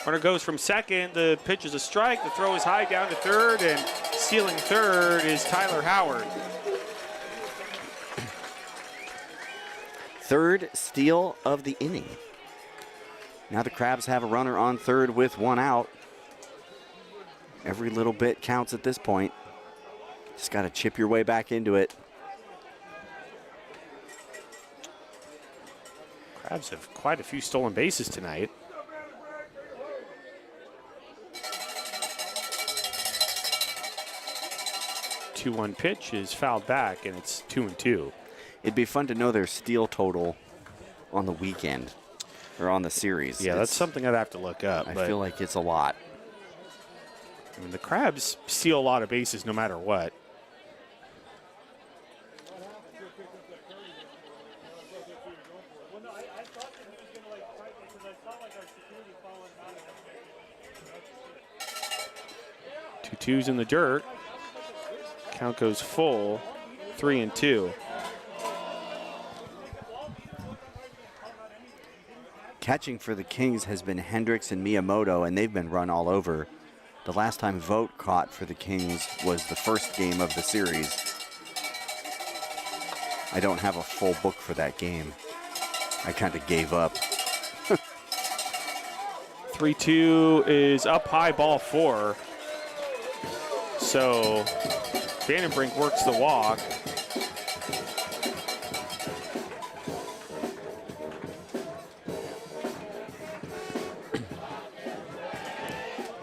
Runner goes from second. The pitch is a strike. The throw is high down to third, and stealing third is Tyler Howard. Third steal of the inning. Now the Crabs have a runner on third with one out. Every little bit counts at this point. Just got to chip your way back into it. Crabs have quite a few stolen bases tonight. The 2-1 pitch is fouled back, and it's 2-2. It'd be fun to know their steal total on the weekend or on the series. Yeah, that's something I'd have to look up. I feel like it's a lot. I mean, the Crabs steal a lot of bases no matter what. Two twos in the dirt. Count goes full, 3-2. Catching for the Kings has been Hendricks and Miyamoto, and they've been run all over. The last time Vogt caught for the Kings was the first game of the series. I don't have a full book for that game. I kind of gave up. 3-2 is up high, ball 4. So Vandenbrink works the walk.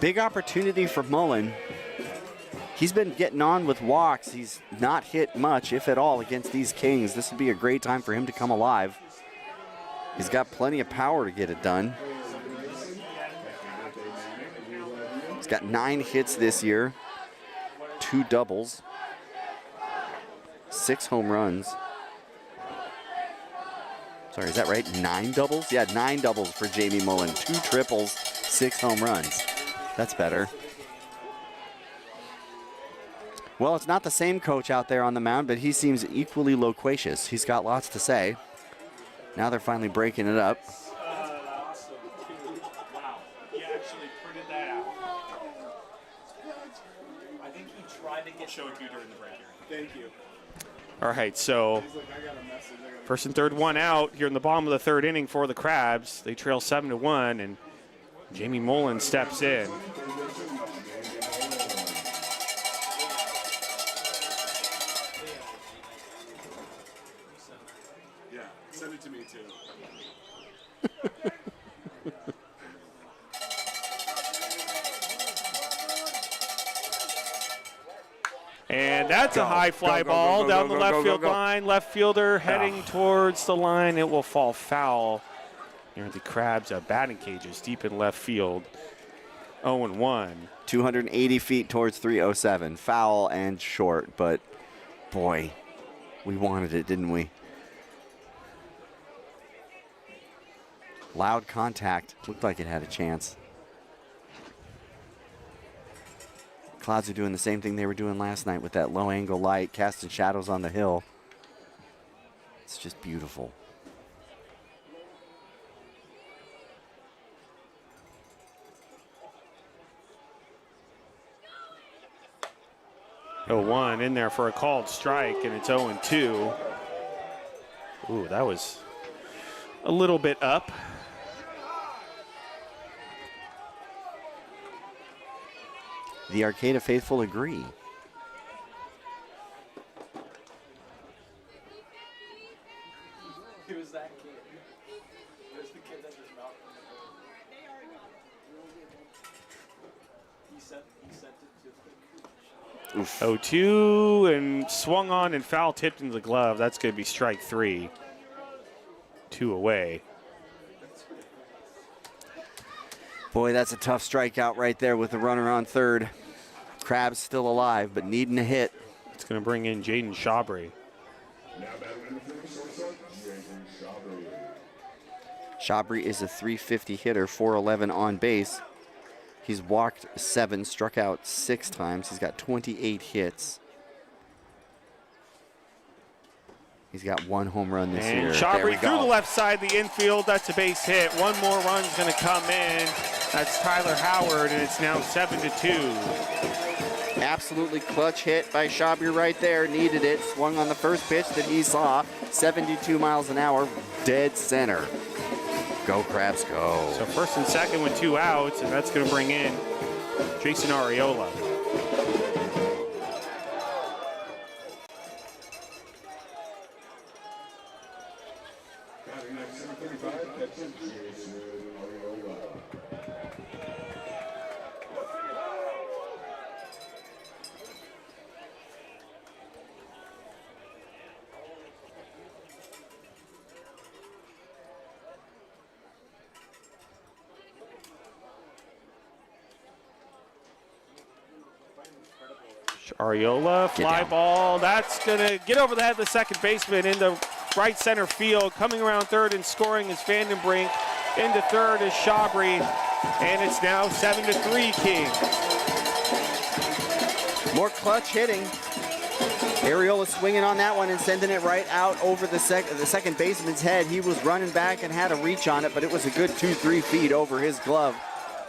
Big opportunity for Mullen. He's been getting on with walks. He's not hit much, if at all, against these Kings. This would be a great time for him to come alive. He's got plenty of power to get it done. He's got 9 hits this year, 2 doubles, 6 home runs. Sorry, is that right? 9 doubles? Yeah, 9 doubles for Jamie Mullen. 2 triples, 6 home runs. That's better. Well, it's not the same coach out there on the mound, but he seems equally loquacious. He's got lots to say. Now they're finally breaking it up. Awesome. Wow. He actually printed that out. I think he tried to show it to you during the break here. Thank you. All right, so first and third, one out here in the bottom of the third inning for the Crabs. They trail 7-1, and Jamie Mullen steps in. Yeah, send it to me too. And that's a high fly ball down the left field line. Left fielder heading towards the line. It will fall foul near the Crabs' batting cages deep in left field. 0-1. 280 feet towards 307. Foul and short, but boy, we wanted it, didn't we? Loud contact. Looked like it had a chance. Clouds are doing the same thing they were doing last night with that low angle light, casting shadows on the hill. It's just beautiful. Oh, 1 in there for a called strike, and it's 0-2. Ooh, that was a little bit up. The Arcata faithful agree. He was that kid. He was the kid that just knocked him. He sent it to the Oof. 0-2 and swung on and foul tipped into the glove. That's going to be strike 3. 2 away. Boy, that's a tough strikeout right there with the runner on third. Crab's still alive, but needing a hit. It's going to bring in Jaden Shabry. Shabry is a .350 hitter, .411 on base. He's walked 7, struck out 6 times. He's got 28 hits. He's got 1 home run this year. And There we Shabry through go. the left side, the infield. That's a base hit. 1 more run's going to come in. That's Tyler Howard, and it's now 7-2. Absolutely clutch hit by Shabry right there. Needed it. Swung on the first pitch that he saw. 72 miles an hour, dead center. Go Crabs, go. So first and second with 2 outs, and that's going to bring in Jason Arriola. Arriola, fly down. ball. That's going to get over the head of the second baseman into right center field. Coming around third and scoring is Vandenbrink. Into third is Shabry. And it's now 7-3 King. More clutch hitting. Arriola swinging on that one and sending it right out over the second baseman's head. He was running back and had a reach on it, but it was a good 2-3 feet over his glove.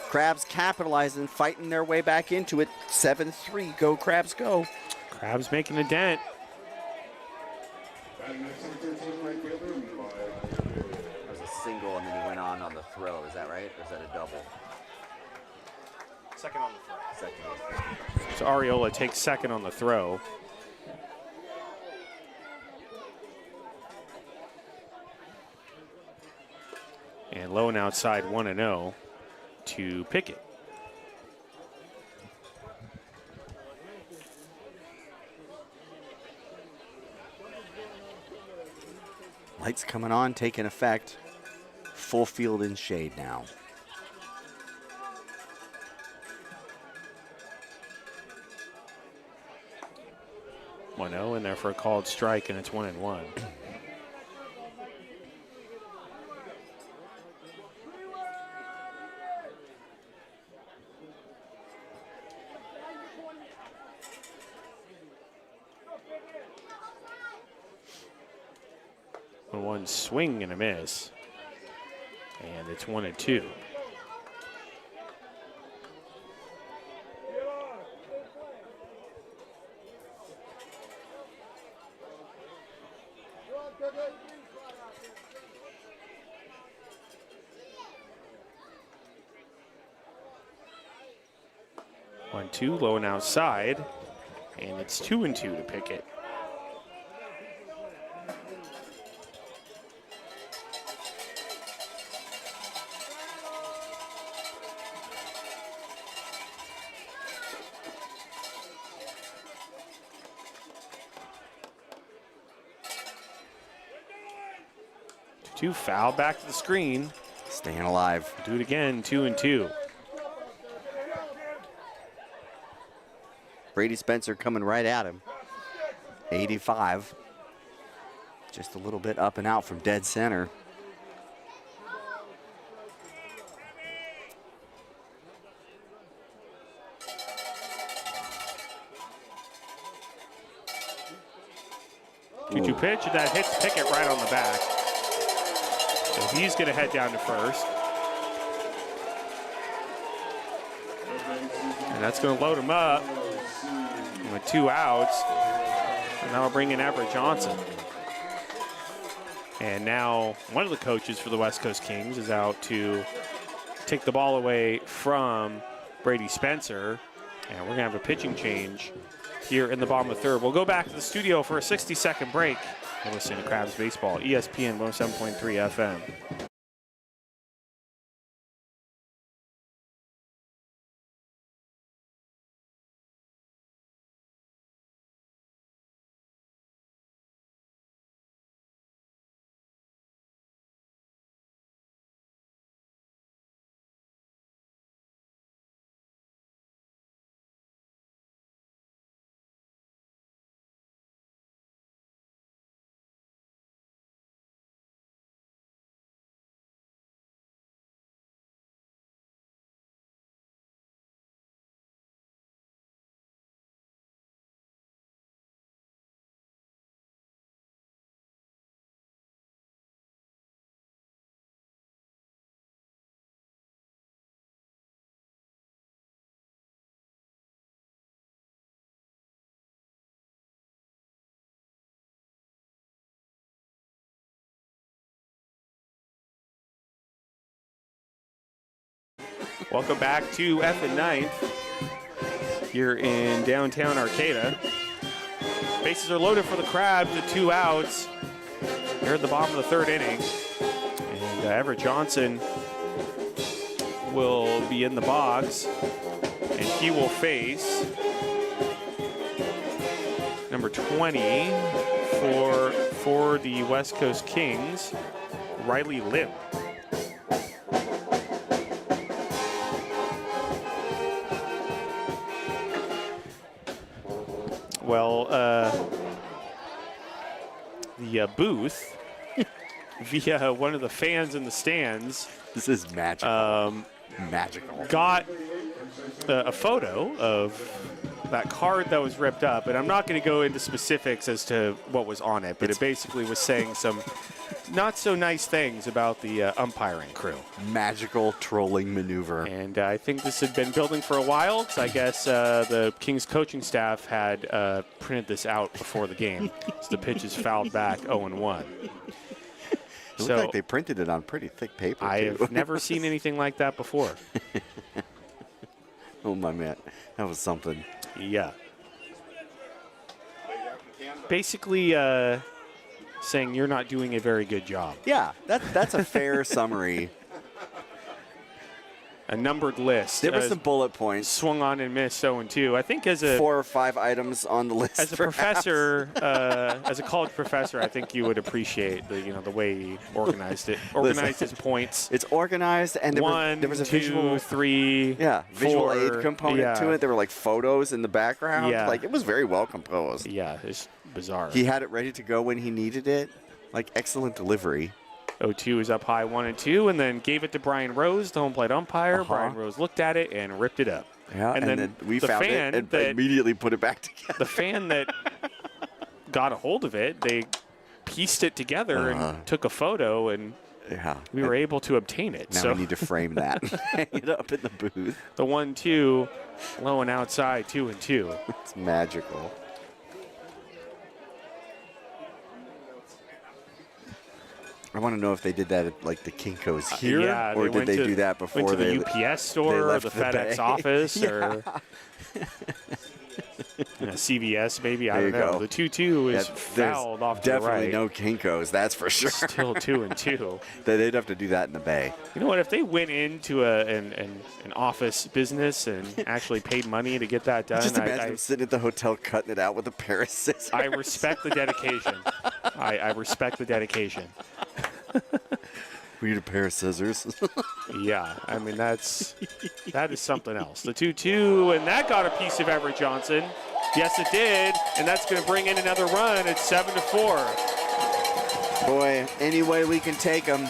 Crabs capitalizing, fighting their way back into it. 7-3, go Crabs, go. Crabs making a dent. That was a single and then he went on the throw. Is that right? Or is that a double? Second on the throw. Second. So Arriola takes second on the throw. And low and outside 1-0 to Pickett. Lights coming on, taking effect. Full field in shade now. One 0 in there for a called strike, and it's 1-1. One swing and a miss, and it's 1-2. One, two, low and outside, and it's 2-2 to Pickett. Two foul back to the screen. Staying alive. Do it again, 2-2. Brady Spencer coming right at him. 85. Just a little bit up and out from dead center. 2-2 pitch, and that hits Pickett right on the back. So he's going to head down to first. And that's going to load him up with 2 outs. And that'll bring in Everett Johnson. And now one of the coaches for the West Coast Kings is out to take the ball away from Brady Spencer. And we're going to have a pitching change here in the bottom of the third. We'll go back to the studio for a 60-second break. You're listening to Crabs Baseball, ESPN 107.3 FM. Welcome back to F and Ninth here in downtown Arcata. Bases are loaded for the Crabs with 2 outs. They're at the bottom of the third inning. And Everett Johnson will be in the box. And he will face number 20 for the West Coast Kings, Riley Lim. Well, the booth, via one of the fans in the stands. This is magical. Magical. Got a photo of that card that was ripped up, and I'm not going to go into specifics as to what was on it, but it basically was saying some not so nice things about the umpiring crew. Magical trolling maneuver. And I think this had been building for a while, because I guess the Kings coaching staff had printed this out before the game. So the pitch is fouled back 0-1. It looked like they printed it on pretty thick paper, I've never seen anything like that before. Oh, my man. That was something. Yeah. Basically saying you're not doing a very good job. Yeah, that's a fair summary. A numbered list. There were some bullet points. Swung on and missed 0-2. I think as a 4 or 5 items on the list. as a professor, as a college professor, I think you would appreciate the way he organized it. Organized his points. It's organized, and there was a visual 3, visual 4, aid component to it. There were like photos in the background. Yeah. Like it was very well composed. Yeah, it's bizarre. He had it ready to go when he needed it. Like excellent delivery. 0-2 is up high 1-2, and then gave it to Brian Rose, the home plate umpire. Brian Rose looked at it and ripped it up. Yeah, and then we found it and immediately put it back together. The fan that got a hold of it, they pieced it together and took a photo, and we were able to obtain it. Now so we need to frame that, hang it up in the booth. The 1-2, low and outside, 2-2. It's magical. I want to know if they did that at like the Kinko's here, or did they do that before went to they the UPS store or the FedEx office or CVS maybe? I don't know. The 2-2 is fouled off to the right. Definitely no Kinko's, that's for sure. Still 2-2. They'd have to do that in the Bay. You know what? If they went into an office business and actually paid money to get that done, Just imagine them sitting at the hotel cutting it out with a pair of scissors. I respect the dedication. I respect the dedication. We need a pair of scissors. Yeah, I mean that is something else. The 2-2, and that got a piece of Everett Johnson. Yes, it did, and that's going to bring in another run. It's 7-4. Boy, any way we can take them.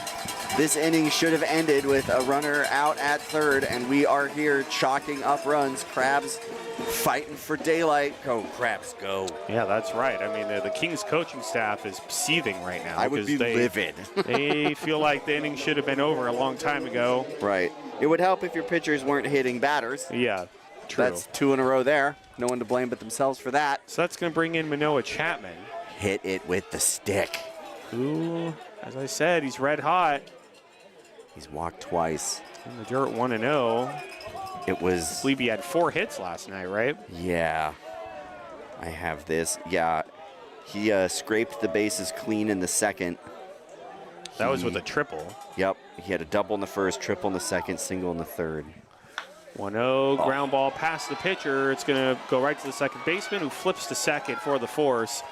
This inning should have ended with a runner out at third, and we are here chalking up runs. Crabs fighting for daylight. Go, Crabs, go. Yeah, that's right. I mean, the Kings coaching staff is seething right now. I would be livid. They feel like the inning should have been over a long time ago. Right. It would help if your pitchers weren't hitting batters. Yeah, true. That's 2 in a row there. No one to blame but themselves for that. So that's going to bring in Manoah Chapman, Hit it with the stick. who, as I said, he's red hot. He's walked twice. In the dirt, 1-0. It was... I believe he had 4 hits last night, right? Yeah. I have this. Yeah. He scraped the bases clean in the second. That was with a triple. Yep. He had a double in the first, triple in the second, single in the third. 1-0, ground ball past the pitcher. It's going to go right to the second baseman, who flips to second for the force.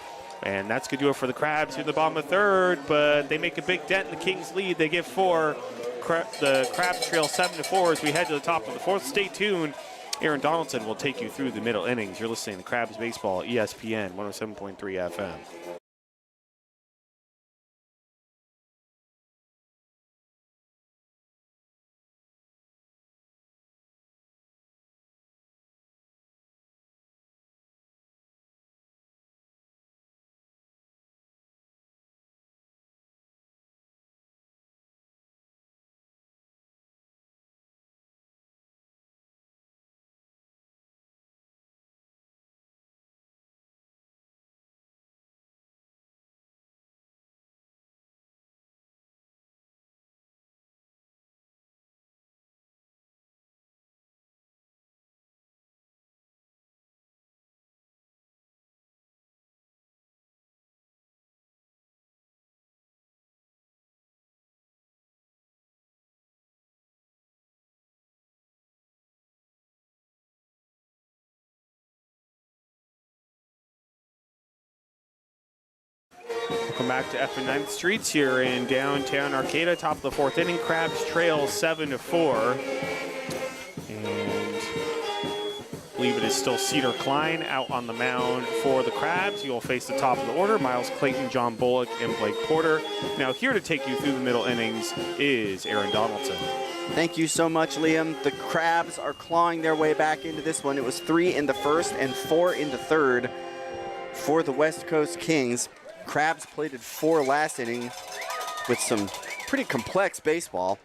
And that's going to do it for the Crabs here in the bottom of the third, but they make a big dent in the Kings' lead. They give 4. The Crabs trail 7-4 as we head to the top of the fourth. Stay tuned. Aaron Donaldson will take you through the middle innings. You're listening to Crabs Baseball, ESPN 107.3 FM. Welcome back to FM 9th Streets here in downtown Arcata. Top of the fourth inning, Crabs trail 7-4. And I believe it is still Cedar Klein out on the mound for the Crabs. He will face the top of the order, Miles Clayton, John Bullock, and Blake Porter. Now here to take you through the middle innings is Aaron Donaldson. Thank you so much, Liam. The Crabs are clawing their way back into this one. It was 3 in the first and 4 in the third for the West Coast Kings. Crabs plated 4 last inning with some pretty complex baseball.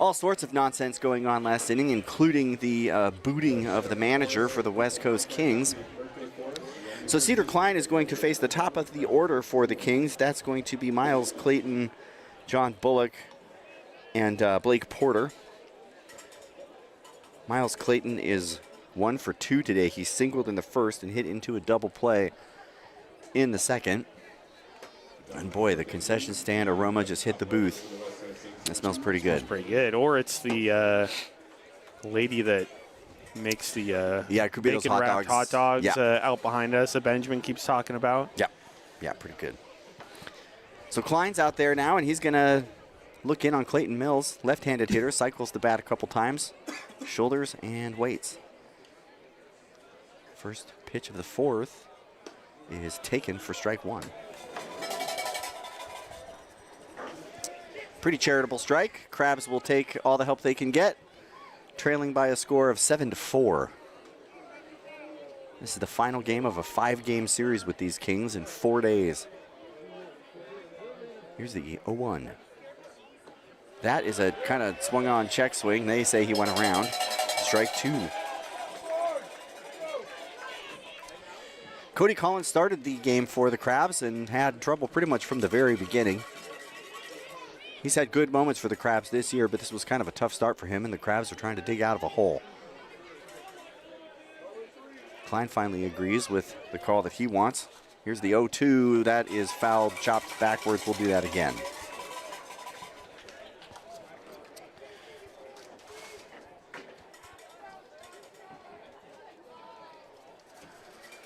All sorts of nonsense going on last inning, including the booting of the manager for the West Coast Kings. So Cedar Klein is going to face the top of the order for the Kings. That's going to be Miles Clayton, John Bullock, and Blake Porter. Miles Clayton is 1 for 2 today. He singled in the first and hit into a double play in the second. And boy, the concession stand aroma just hit the booth. That smells pretty good. That's pretty good. Or it's the lady that makes the it could be those bacon-wrapped hot dogs out behind us that Benjamin keeps talking about. Yeah, pretty good. So Klein's out there now, and he's going to look in on Clayton Mills. Left-handed hitter, cycles the bat a couple times. Shoulders and waits. First pitch of the fourth is taken for strike 1. Pretty charitable strike. Crabs will take all the help they can get, trailing by a score of 7-4. This is the final game of a 5-game series with these Kings in 4 days. Here's the 0-1. That is a kind of swung on check swing. They say he went around. Strike 2. Cody Collins started the game for the Crabs and had trouble pretty much from the very beginning. He's had good moments for the Crabs this year, but this was kind of a tough start for him, and the Crabs are trying to dig out of a hole. Klein finally agrees with the call that he wants. Here's the 0-2. That is fouled, chopped backwards. We'll do that again.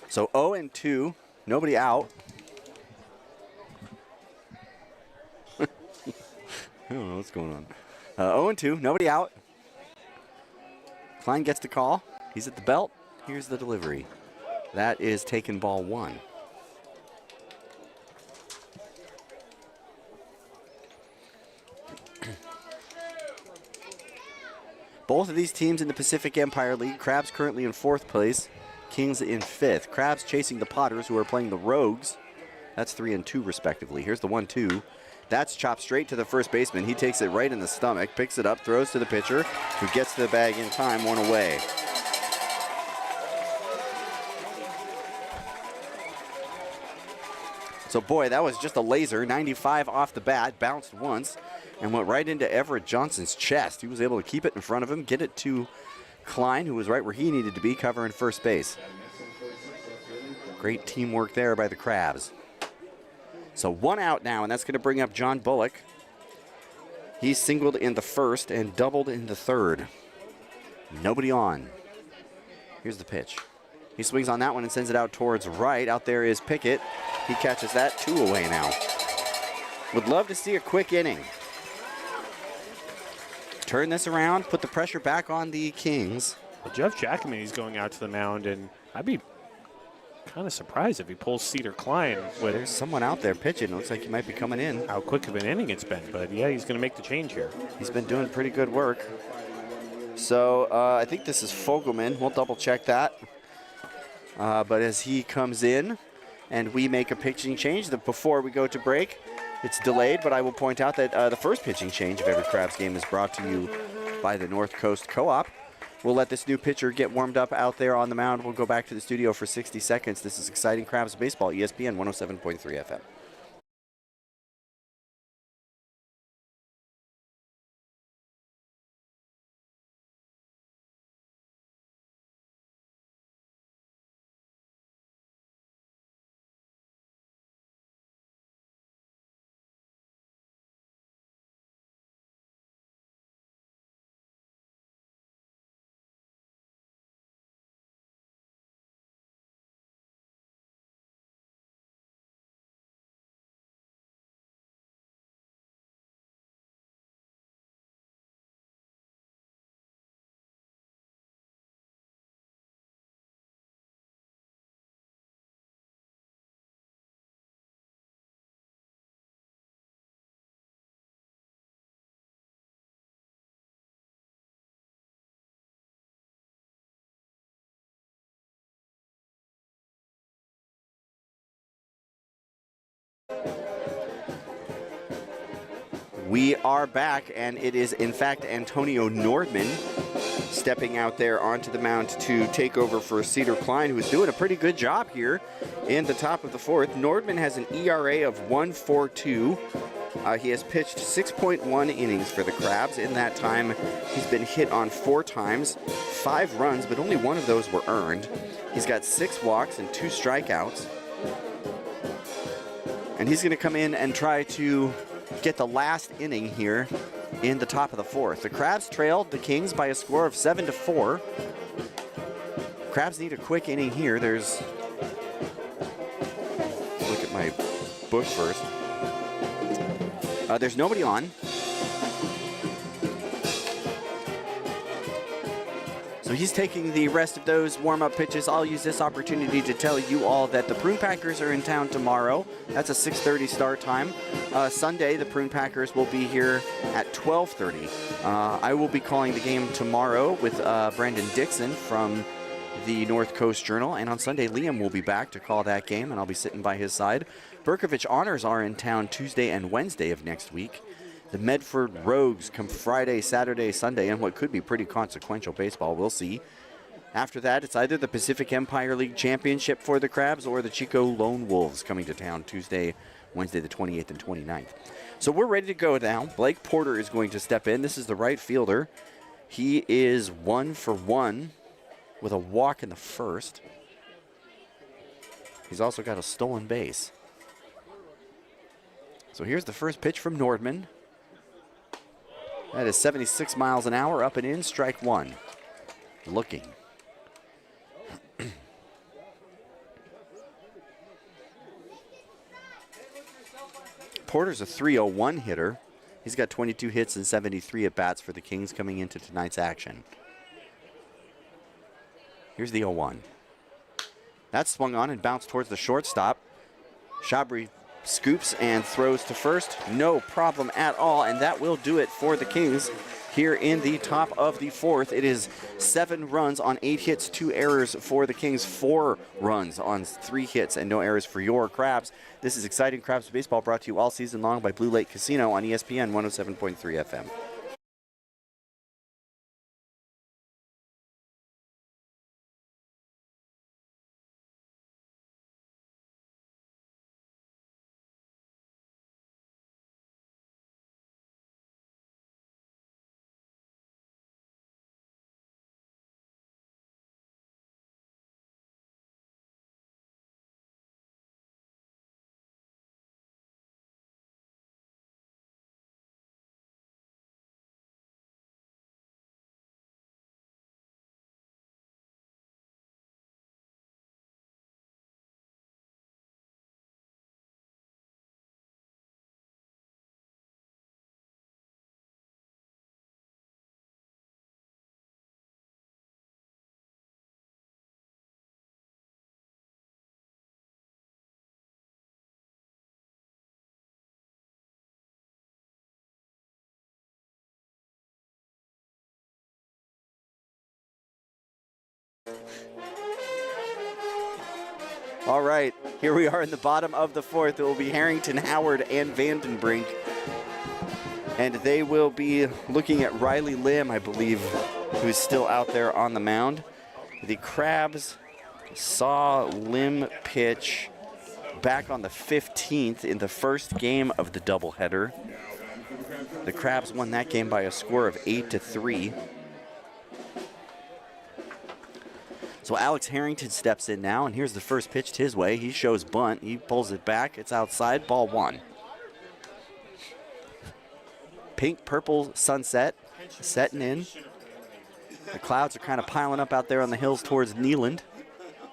So 0-2, nobody out. I don't know what's going on. 0-2, nobody out. Klein gets the call. He's at the belt. Here's the delivery. That is taken ball 1. Both of these teams in the Pacific Empire League. Crabs currently in 4th place. Kings in 5th. Crabs chasing the Potters, who are playing the Rogues. That's 3 and 2 respectively. Here's the 1-2. That's chopped straight to the first baseman. He takes it right in the stomach, picks it up, throws to the pitcher, who gets to the bag in time, 1 away. So boy, that was just a laser. 95 off the bat, bounced once, and went right into Everett Johnson's chest. He was able to keep it in front of him, get it to Klein, who was right where he needed to be, covering first base. Great teamwork there by the Crabs. So 1 out now, and that's going to bring up John Bullock. He singled in the 1st and doubled in the 3rd. Nobody on. Here's the pitch. He swings on that one and sends it out towards right. Out there is Pickett. He catches that, 2 away now. Would love to see a quick inning. Turn this around, put the pressure back on the Kings. Well, Jeff Jackman, he's going out to the mound, and I'd be kind of surprised if he pulls Cedar Klein. There's someone out there pitching. Looks like he might be coming in. How quick of an inning it's been, but yeah, he's going to make the change here. He's been doing pretty good work. So I think this is Fogelman. We'll double check that. But as he comes in and we make a pitching change, before we go to break, it's delayed, but I will point out that the first pitching change of every Crabs game is brought to you by the North Coast Co-op. We'll let this new pitcher get warmed up out there on the mound. We'll go back to the studio for 60 seconds. This is Exciting Crabs Baseball, ESPN 107.3 FM. We are back, and it is, in fact, Antonio Nordman stepping out there onto the mound to take over for Cedar Klein, who's doing a pretty good job here in the top of the 4th. Nordman has an ERA of 1.42. He has pitched 6.1 innings for the Crabs. In that time, he's been hit on 4 times, 5 runs, but only 1 of those were earned. He's got 6 walks and 2 strikeouts. And he's going to come in and try to get the last inning here in the top of the 4th. The Crabs trailed the Kings by a score of 7-4. Crabs need a quick inning here. Let's look at my book first. There's nobody on. So he's taking the rest of those warm-up pitches. I'll use this opportunity to tell you all that the Prune Packers are in town tomorrow. That's a 6:30 start time. Sunday, the Prune Packers will be here at 12:30. I will be calling the game tomorrow with Brandon Dixon from the North Coast Journal. And on Sunday, Liam will be back to call that game, and I'll be sitting by his side. Berkovich Honors are in town Tuesday and Wednesday of next week. The Medford Rogues come Friday, Saturday, Sunday, and what could be pretty consequential baseball. We'll see. After that, it's either the Pacific Empire League Championship for the Crabs or the Chico Lone Wolves coming to town Tuesday, Wednesday the 28th and 29th. So we're ready to go now. Blake Porter is going to step in. This is the right fielder. He is 1 for 1 with a walk in the 1st. He's also got a stolen base. So here's the first pitch from Nordman. That is 76 miles an hour, up and in, strike 1. Looking. Porter's a .301 hitter. He's got 22 hits and 73 at-bats for the Kings coming into tonight's action. Here's the 0-1. That swung on and bounced towards the shortstop. Chabry scoops and throws to first. No problem at all, and that will do it for the Kings. here in the top of the fourth. It is 7 runs on 8 hits, 2 errors for the Kings, 4 runs on 3 hits, and no errors for your Crabs. This is Exciting Crabs Baseball, brought to you all season long by Blue Lake Casino on ESPN 107.3 FM. All right, here we are in the bottom of the fourth. It will be Harrington, Howard, and Vandenbrink. And they will be looking at Riley Lim, I believe, who's still out there on the mound. The Crabs saw Lim pitch back on the 15th in the first game of the doubleheader. The Crabs won that game by a score of 8-3. So Alex Harrington steps in now, and here's the first pitch his way. He shows bunt. He pulls it back. It's outside. Ball 1. Pink, purple sunset setting in. The clouds are kind of piling up out there on the hills towards Neyland.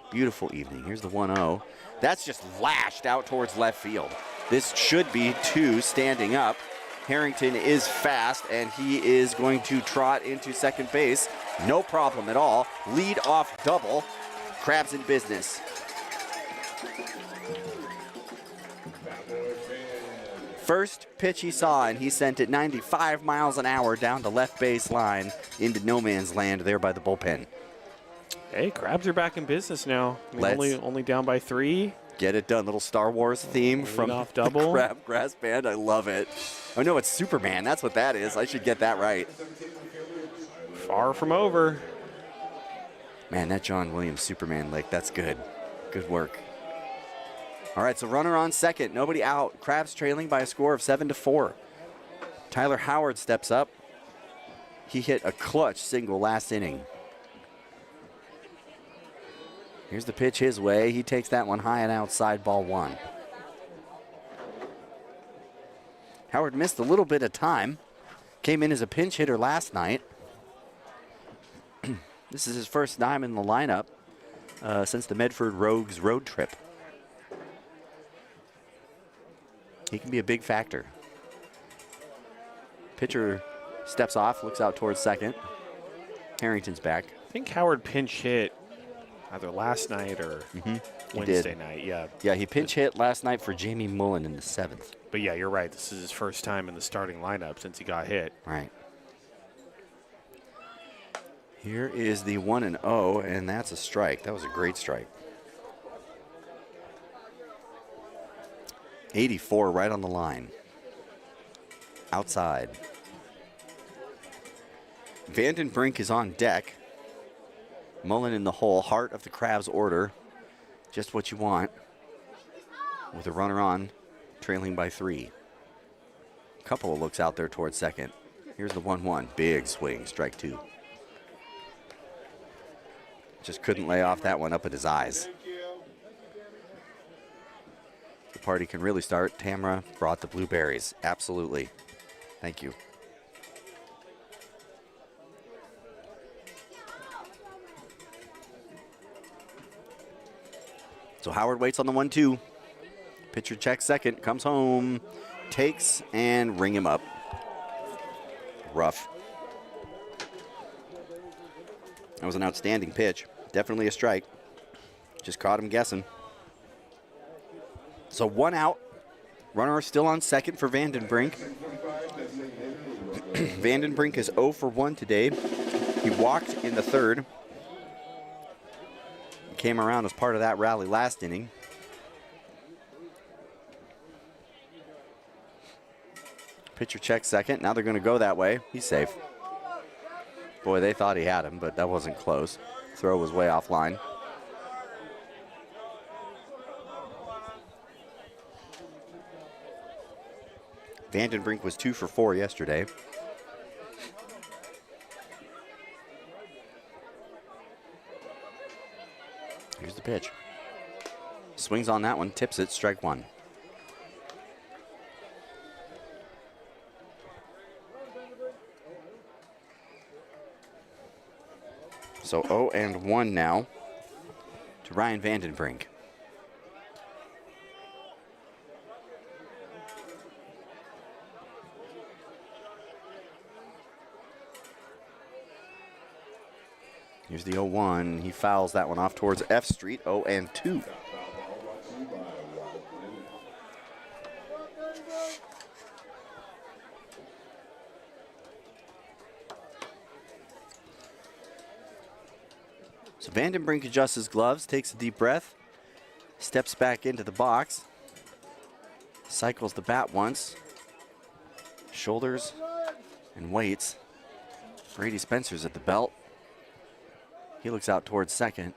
Beautiful evening. Here's the 1-0. That's just lashed out towards left field. This should be 2 standing up. Harrington is fast, and he is going to trot into second base. No problem at all. Lead off double. Crabs in business. First pitch he saw, and he sent it 95 miles an hour down the left base line into no man's land there by the bullpen. Hey, Crabs are back in business now. I mean, only down by 3. Get it done. Little Star Wars theme from off double. The Crab Grass Band. I love it. Oh, no, it's Superman. That's what that is. I should get that right. Far from over. Man, that John Williams Superman lick, that's good. Good work. All right, so runner on second. Nobody out. Crabs trailing by a score of 7-4. Tyler Howard steps up. He hit a clutch single last inning. Here's the pitch his way. He takes that one high and outside, ball 1. Howard missed a little bit of time. Came in as a pinch hitter last night. This is his first time in the lineup since the Medford Rogues road trip. He can be a big factor. Pitcher steps off, looks out towards second. Harrington's back. I think Howard pinch hit either last night or Wednesday night. Yeah. Yeah, he pinch hit last night for Jamie Mullen in the 7th. But yeah, you're right. This is his first time in the starting lineup since he got hit. Right. Here is the 1-0, and that's a strike. That was a great strike. 84 right on the line. Outside. Vandenbrink is on deck. Mullen in the hole, heart of the Crabs order. Just what you want. With a runner on, trailing by 3. Couple of looks out there towards second. Here's the 1-1. Big swing, strike 2. Just couldn't lay off that one up at his eyes. The party can really start. Tamara brought the blueberries. Absolutely. Thank you. So Howard waits on the 1-2. Pitcher checks second, comes home, takes, and ring him up. Rough. That was an outstanding pitch. Definitely a strike. Just caught him guessing. So 1 out. Runner still on second for Vandenbrink. Vandenbrink is 0 for 1 today. He walked in the third. Came around as part of that rally last inning. Pitcher checks second. Now they're going to go that way. He's safe. Boy, they thought he had him, but that wasn't close. Throw was way offline. Vandenbrink was 2 for 4 yesterday. Here's the pitch. Swings on that one, tips it, strike one. So 0-1 now to Ryan Vandenbrink. Here's the 0-1. He fouls that one off towards F Street. 0-2. So Vandenbrink adjusts his gloves, takes a deep breath, steps back into the box, cycles the bat once, shoulders, and waits. Brady Spencer's at the belt. He looks out towards second.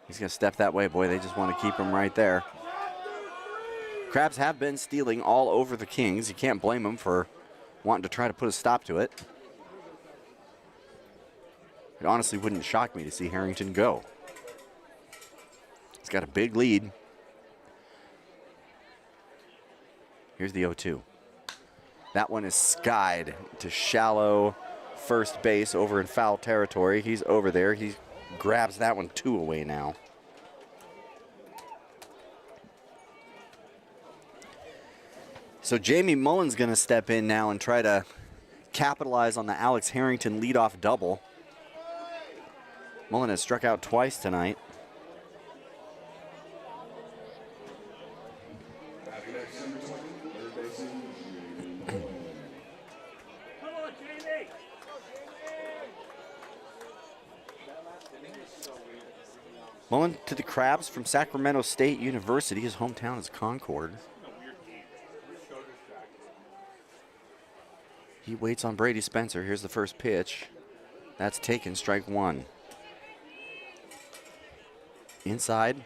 He's going to step that way. Boy, they just want to keep him right there. Crabs have been stealing all over the Kings. You can't blame them for wanting to try to put a stop to it. It honestly wouldn't shock me to see Harrington go. He's got a big lead. Here's the 0-2. That one is skied to shallow first base over in foul territory. He's over there. He grabs that one 2 away now. So Jamie Mullen's going to step in now and try to capitalize on the Alex Harrington leadoff double. Mullen has struck out twice tonight. Mullen to the Crabs from Sacramento State University. His hometown is Concord. He waits on Brady Spencer. Here's the first pitch. That's taken, strike one. Inside,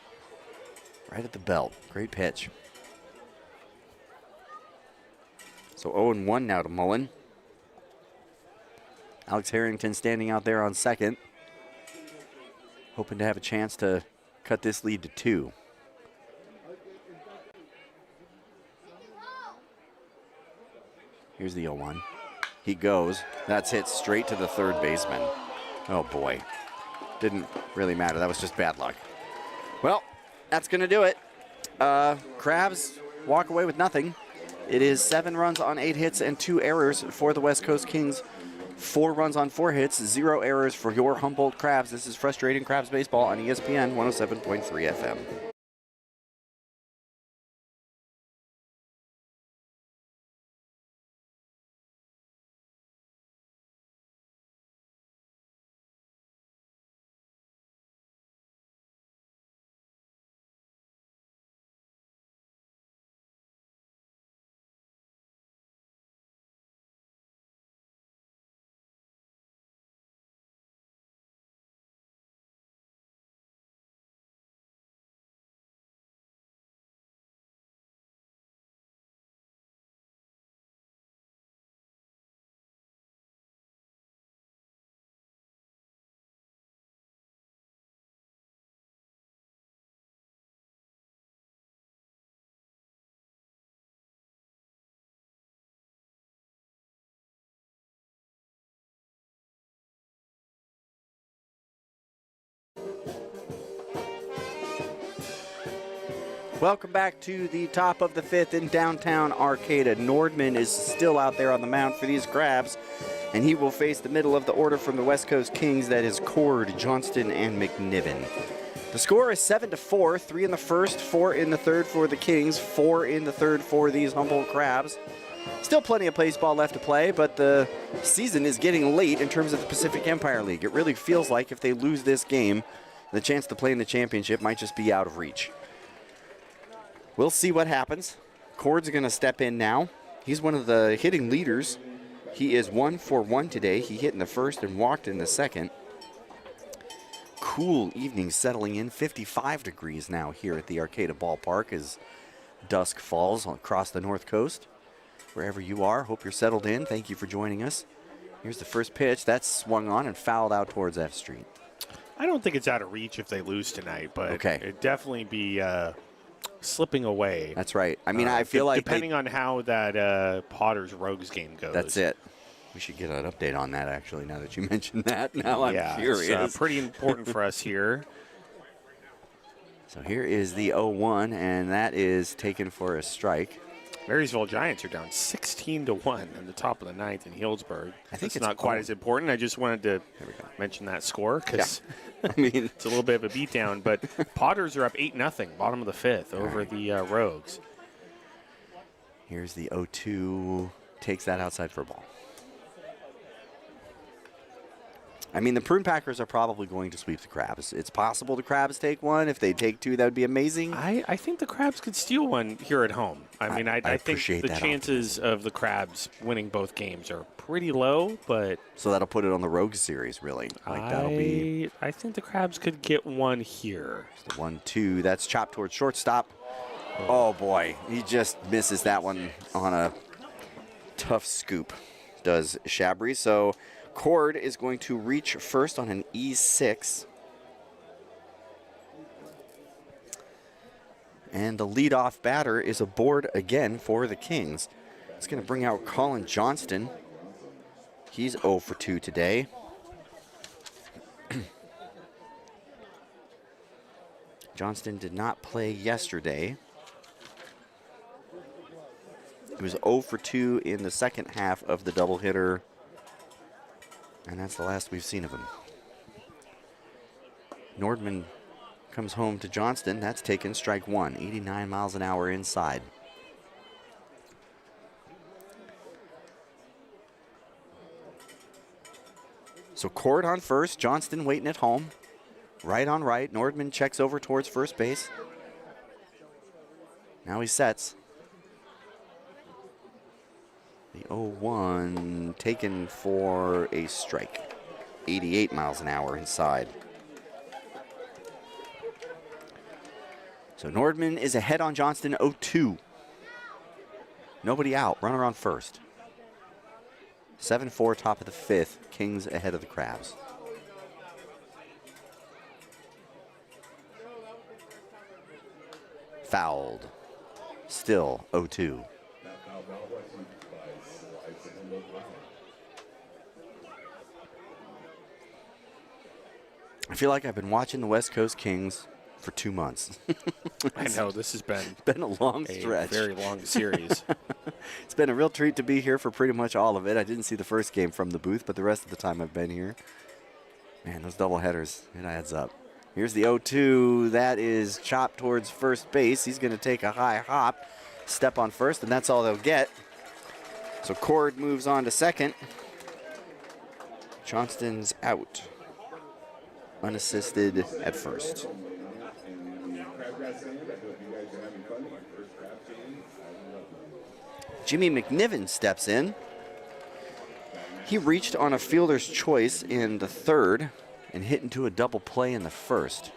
right at the belt. Great pitch. So 0-1 now to Mullen. Alex Harrington standing out there on second, hoping to have a chance to cut this lead to 2. Here's the 0-1. He goes. That's hit straight to the third baseman. Oh boy. Didn't really matter. That was just bad luck. Well, that's going to do it. Crabs walk away with nothing. It is 7 runs on 8 hits and 2 errors for the West Coast Kings. 4 runs on 4 hits, 0 errors for your Humboldt Crabs. This is Frustrating Crabs Baseball on ESPN 107.3 FM. Welcome back to the top of the 5th in downtown Arcata. Nordman is still out there on the mound for these Crabs, and he will face the middle of the order from the West Coast Kings. That is Cord, Johnston, and McNiven. The score is 7-4, 3 in the first, 4 in the third for the Kings, 4 in the third for these Humboldt Crabs. Still plenty of baseball left to play, but the season is getting late in terms of the Pacific Empire League. It really feels like if they lose this game, the chance to play in the championship might just be out of reach. We'll see what happens. Cord's going to step in now. He's one of the hitting leaders. He is 1 for 1 today. He hit in the first and walked in the second. Cool evening settling in. 55 degrees now here at the Arcata Ballpark as dusk falls across the North Coast. Wherever you are, hope you're settled in. Thank you for joining us. Here's the first pitch. That's swung on and fouled out towards F Street. I don't think it's out of reach if they lose tonight, but Okay. it'd definitely be slipping away. That's right. I mean, I feel like depending on how that Potters Rogues game goes. that's it. We should get an update on that, actually, now that you mentioned that. Now I'm curious. It's pretty important for us here. So here is the 0-1, and that is taken for a strike. Marysville Giants are down 16-1 in the top of the ninth in Healdsburg. I think it's not quite as important. I just wanted to mention that score because I mean, it's a little bit of a beatdown. But Potters are up 8-0, bottom of the fifth, over the Rogues. here's the 0-2, takes that outside for a ball. I mean, the Prune Packers are probably going to sweep the Crabs. It's possible the Crabs take one. If they take two, that would be amazing. I think the Crabs could steal one here at home. I mean, I think appreciate the that chances of the Crabs winning both games are pretty low, but So that'll put it on the Rogues series, really. That'll be I think the Crabs could get one here. the 1-2. That's chopped towards shortstop. Oh, boy. He just misses that one on a tough scoop, does Shabry. So Cord is going to reach first on an E6. And the leadoff batter is aboard again for the Kings. It's going to bring out Colin Johnston. He's 0 for 2 today. Johnston did not play yesterday. He was 0 for 2 in the second half of the doubleheader. And that's the last we've seen of him. Nordman comes home to Johnston. That's taken strike one, 89 miles an hour inside. So Cord on first, Johnston waiting at home. Right on right, Nordman checks over towards first base. Now he sets. The 0-1 taken for a strike. 88 miles an hour inside. So Nordman is ahead on Johnston, 0-2. Nobody out, runner on first. 7-4, top of the fifth. Kings ahead of the Crabs. Fouled. Still 0-2. I feel like I've been watching the West Coast Kings for 2 months. I know, this has been Been a long a stretch. very long series. It's been a real treat to be here for pretty much all of it. I didn't see the first game from the booth, but the rest of the time I've been here. Man, those double headers, it adds up. Here's the 0-2. That is chopped towards first base. He's going to take a high hop, step on first, and that's all they'll get. So Cord moves on to second. Johnston's out. Unassisted at first. Jimmy McNiven steps in. He reached on a fielder's choice in the third and hit into a double play in the first.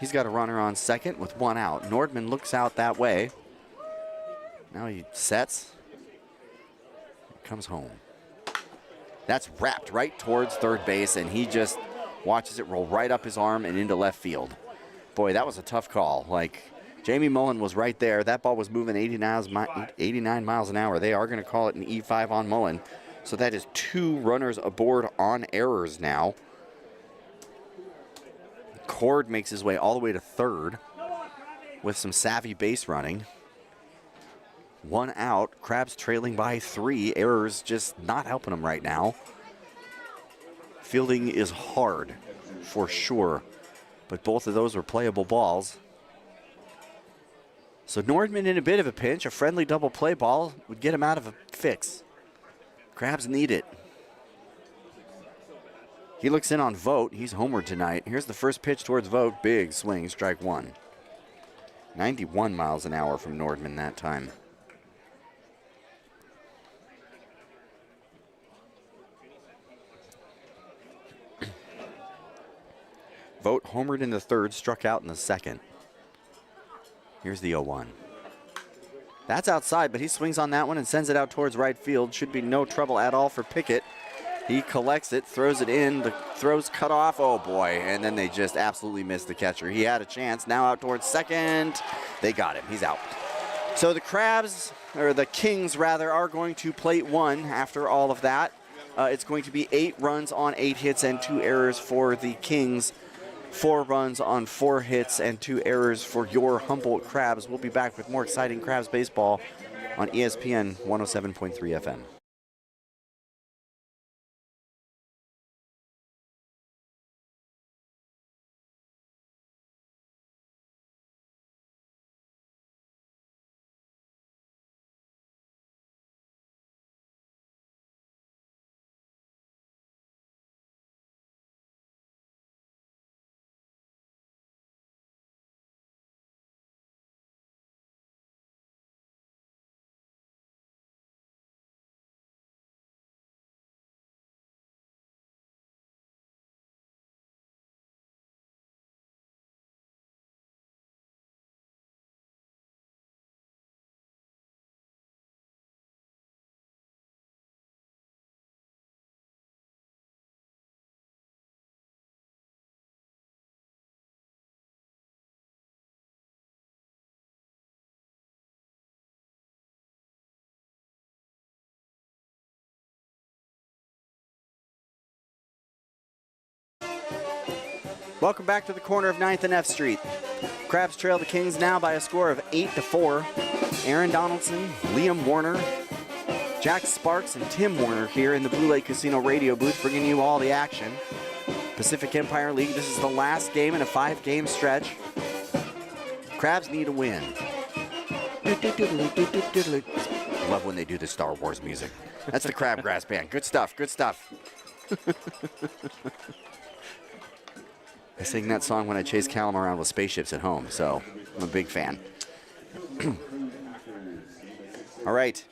He's got a runner on second with one out. Nordman looks out that way. Now he sets. Comes home. That's wrapped right towards third base, and he just watches it roll right up his arm and into left field. Boy, that was a tough call. Like, Jamie Mullen was right there. That ball was moving 89 miles an hour. They are going to call it an E5 on Mullen. So that is 2 runners aboard on errors now. Cord makes his way all the way to third with some savvy base running. 1 out. Crabs trailing by 3. Errors just not helping them right now. Fielding is hard for sure, but both of those were playable balls. So Nordman in a bit of a pinch. A friendly double play ball would get him out of a fix. Crabs need it. He looks in on Vogt. He's homered tonight. Here's the first pitch towards Vogt. Big swing, strike one. 91 miles an hour from Nordman that time. Vogt homered in the third, struck out in the second. Here's the 0-1. That's outside, but he swings on that one and sends it out towards right field. Should be no trouble at all for Pickett. He collects it, throws it in. The throw's cut off. Oh, boy. And then they just absolutely missed the catcher. He had a chance. Now out towards second. They got him. He's out. So the Crabs, or the Kings, rather, are going to plate one after all of that. It's going to be 8 runs on 8 hits and 2 errors for the Kings. 4 runs on 4 hits and 2 errors for your Humboldt Crabs. We'll be back with more exciting Crabs baseball on ESPN 107.3 FM. Welcome back to the corner of 9th and F Street. Crabs trail the Kings now by a score of 8-4. Aaron Donaldson, Liam Warner, Jack Sparks, and Tim Warner here in the Blue Lake Casino radio booth bringing you all the action. Pacific Empire League, this is the last game in a 5-game stretch. Crabs need a win. Love when they do the Star Wars music. That's the Crabgrass Band. Good stuff, good stuff. I sing that song when I chase Callum around with spaceships at home, so I'm a big fan. All right.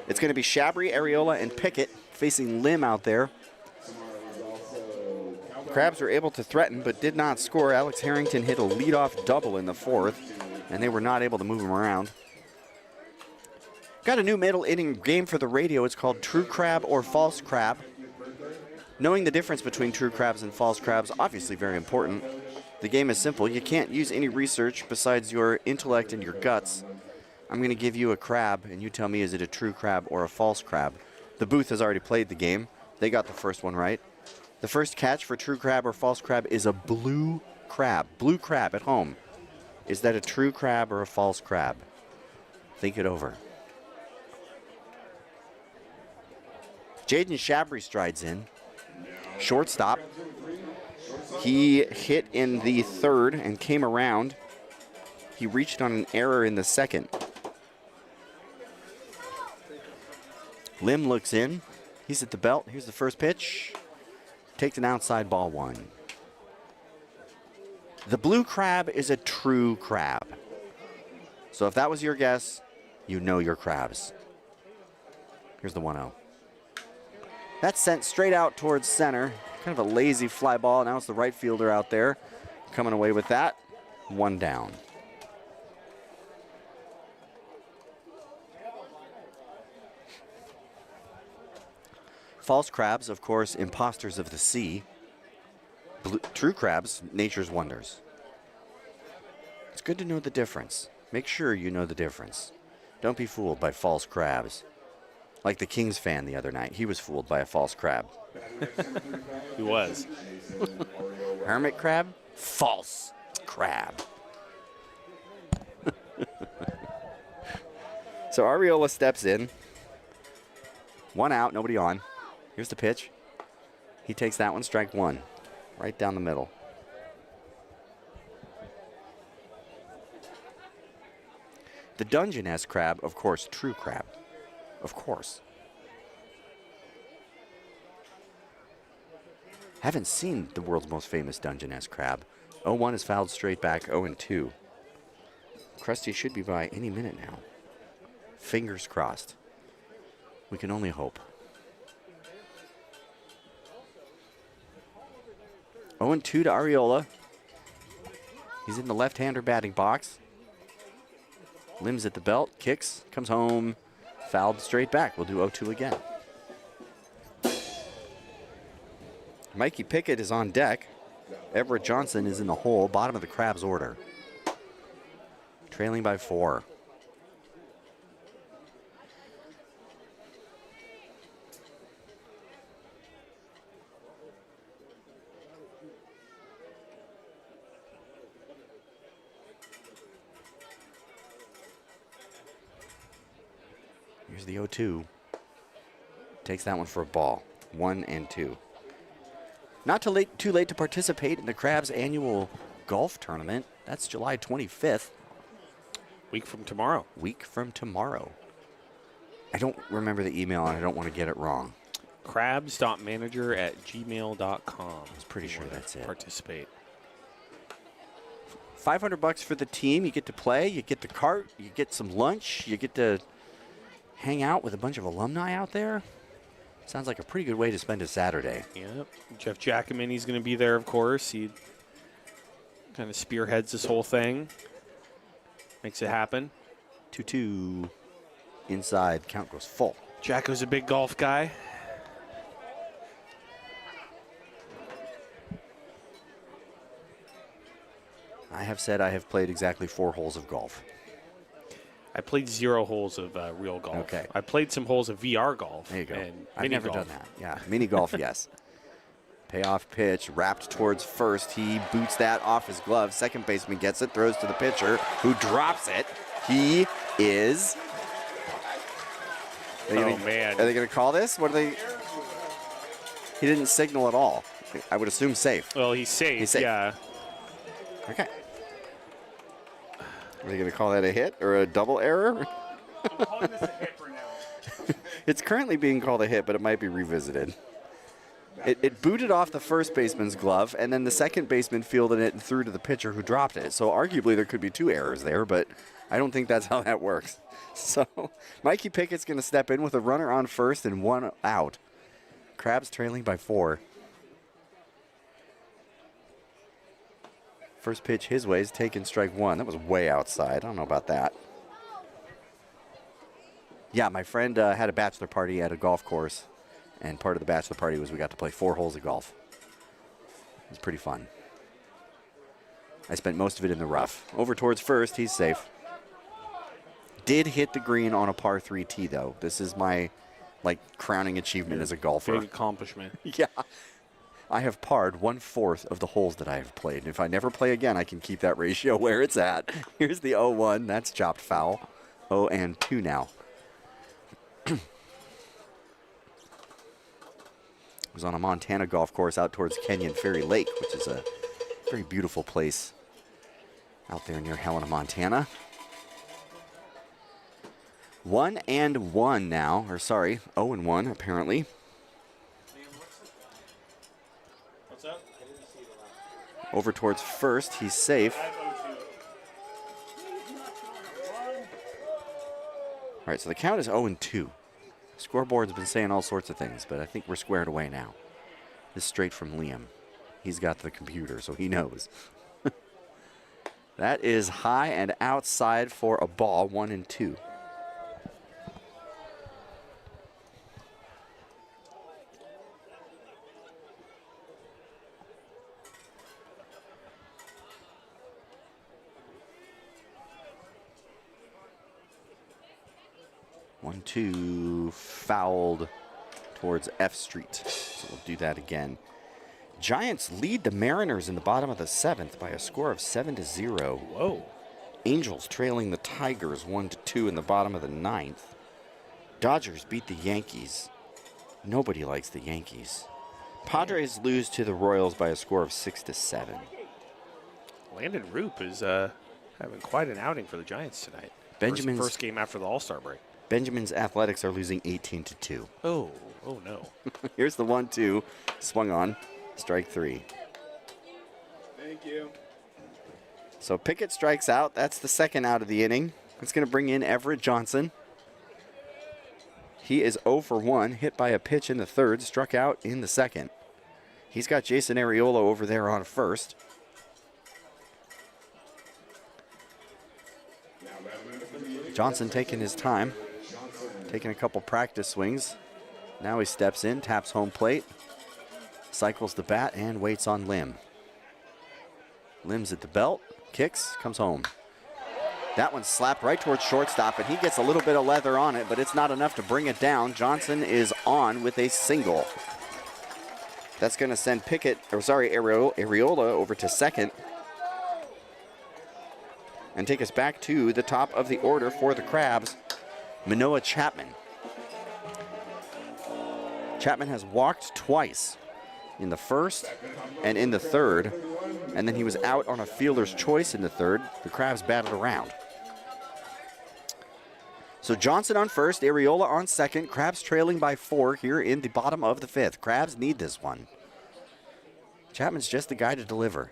It's going to be Shabry, Areola, and Pickett facing Lim out there. Crabs were able to threaten but did not score. Alex Harrington hit a leadoff double in the 4th, and they were not able to move him around. Got a new middle inning game for the radio. It's called True Crab or False Crab. Knowing the difference between true crabs and false crabs, obviously very important. The game is simple. You can't use any research besides your intellect and your guts. I'm going to give you a crab, and you tell me, is it a true crab or a false crab? The booth has already played the game. They got the first one right. The first catch for true crab or false crab is a blue crab. Blue crab at home. Is that a true crab or a false crab? Think it over. Jaden Shabry strides in. Shortstop. He hit in the 3rd and came around. He reached on an error in the 2nd. Lim looks in. He's at the belt. Here's the first pitch. Takes an outside ball 1. The blue crab is a true crab. So if that was your guess, you know your crabs. Here's the 1-0. That's sent straight out towards center. Kind of a lazy fly ball. Now it's the right fielder out there coming away with that. 1 down. False crabs, of course, imposters of the sea. True crabs, nature's wonders. It's good to know the difference. Make sure you know the difference. Don't be fooled by false crabs. Like the Kings fan the other night. He was fooled by a false crab. He was. Hermit crab? False crab. So Areola steps in. 1 out, nobody on. Here's the pitch. He takes that one, strike 1. Right down the middle. The Dungeness crab, of course, true crab. Of course. Haven't seen the world's most famous Dungeness crab. 0-1 is fouled straight back, 0-2. Krusty should be by any minute now. Fingers crossed. We can only hope. 0-2 to Arriola. He's in the left-hander batting box. Limbs at the belt, kicks, comes home, fouled straight back. We'll do 0-2 again. Mikey Pickett is on deck. Everett Johnson is in the hole, bottom of the Crabs order. Trailing by 4. Here's the 0-2. Takes that one for a ball. 1-2. Not too late to participate in the Crabs annual golf tournament. That's July 25th. Week from tomorrow. Week from tomorrow. I don't remember the email, and I don't want to get it wrong. Crabs.manager@gmail.com. I was pretty sure that's it. Participate. $500 for the team. You get to play. You get the cart. You get some lunch. You get to hang out with a bunch of alumni out there. Sounds like a pretty good way to spend a Saturday. Yep. Jeff Jackman, he's going to be there, of course. He kind of spearheads this whole thing. Makes it happen. 2-2. Inside. Count goes full. Jacko's a big golf guy. I have said I have played exactly 4 holes of golf. I played 0 holes of real golf. Okay. I played some holes of VR golf. There you go. And I've mini never golf. done that. Yeah, mini golf, yes. Payoff pitch, wrapped towards first. He boots that off his glove. Second baseman gets it, throws to the pitcher, who drops it. He is... Man. Are they going to call this? What are they... He didn't signal at all. I would assume safe. Well, he's safe. He's safe. Yeah. Okay. Are they going to call that a hit or a double error? I'm calling this a hit for now. It's currently being called a hit, but it might be revisited. It booted off the first baseman's glove, and then the second baseman fielded it and threw to the pitcher who dropped it. So arguably there could be 2 errors there, but I don't think that's how that works. So Mikey Pickett's going to step in with a runner on first and 1 out. Crabs trailing by 4. First pitch his way is taken strike 1. That was way outside. I don't know about that. Yeah, my friend had a bachelor party at a golf course, and part of the bachelor party was we got to play 4 holes of golf. It was pretty fun. I spent most of it in the rough. Over towards first, he's safe. Did hit the green on a par 3 tee, though. This is my, crowning achievement as a golfer. Big accomplishment. Yeah. I have parred 1/4 of the holes that I have played. And if I never play again, I can keep that ratio where it's at. Here's the 0-1. That's chopped foul. 0-2 now. It was on a Montana golf course out towards Kenyon Ferry Lake, which is a very beautiful place out there near Helena, Montana. 1-1 now. Or sorry, 0-1 apparently. What's up? Over towards first, he's safe. All right, so the count is 0-2. Scoreboard's been saying all sorts of things, but I think we're squared away now. This is straight from Liam. He's got the computer, so he knows. That is high and outside for a ball, 1-2. One, two, fouled towards F Street. So we'll do that again. Giants lead the Mariners in the bottom of the 7th by a score of 7-0. Whoa. Angels trailing the Tigers 1-2 in the bottom of the 9th. Dodgers beat the Yankees. Nobody likes the Yankees. Padres lose to the Royals by a score of 6-7. Landon Roop is having quite an outing for the Giants tonight. Benjamin's First game after the All-Star break. Benjamin's Athletics are losing 18-2. Oh no. Here's the 1-2. Swung on. Strike 3. Thank you. So Pickett strikes out. That's the second out of the inning. It's going to bring in Everett Johnson. He is 0 for 1, hit by a pitch in the third, struck out in the second. He's got Jason Arriola over there on first. Johnson taking his time, taking a couple practice swings. Now he steps in, taps home plate, cycles the bat, and waits on Lim. Lim's at the belt, kicks, comes home. That one's slapped right towards shortstop, and he gets a little bit of leather on it, but it's not enough to bring it down. Johnson is on with a single. That's going to send Arriola over to second and take us back to the top of the order for the Crabs, Manoah Chapman. Chapman has walked twice in the first and in the third, and then he was out on a fielder's choice in the third. The Crabs batted around. So Johnson on first, Arriola on second. Crabs trailing by 4 here in the bottom of the 5th. Crabs need this one. Chapman's just the guy to deliver.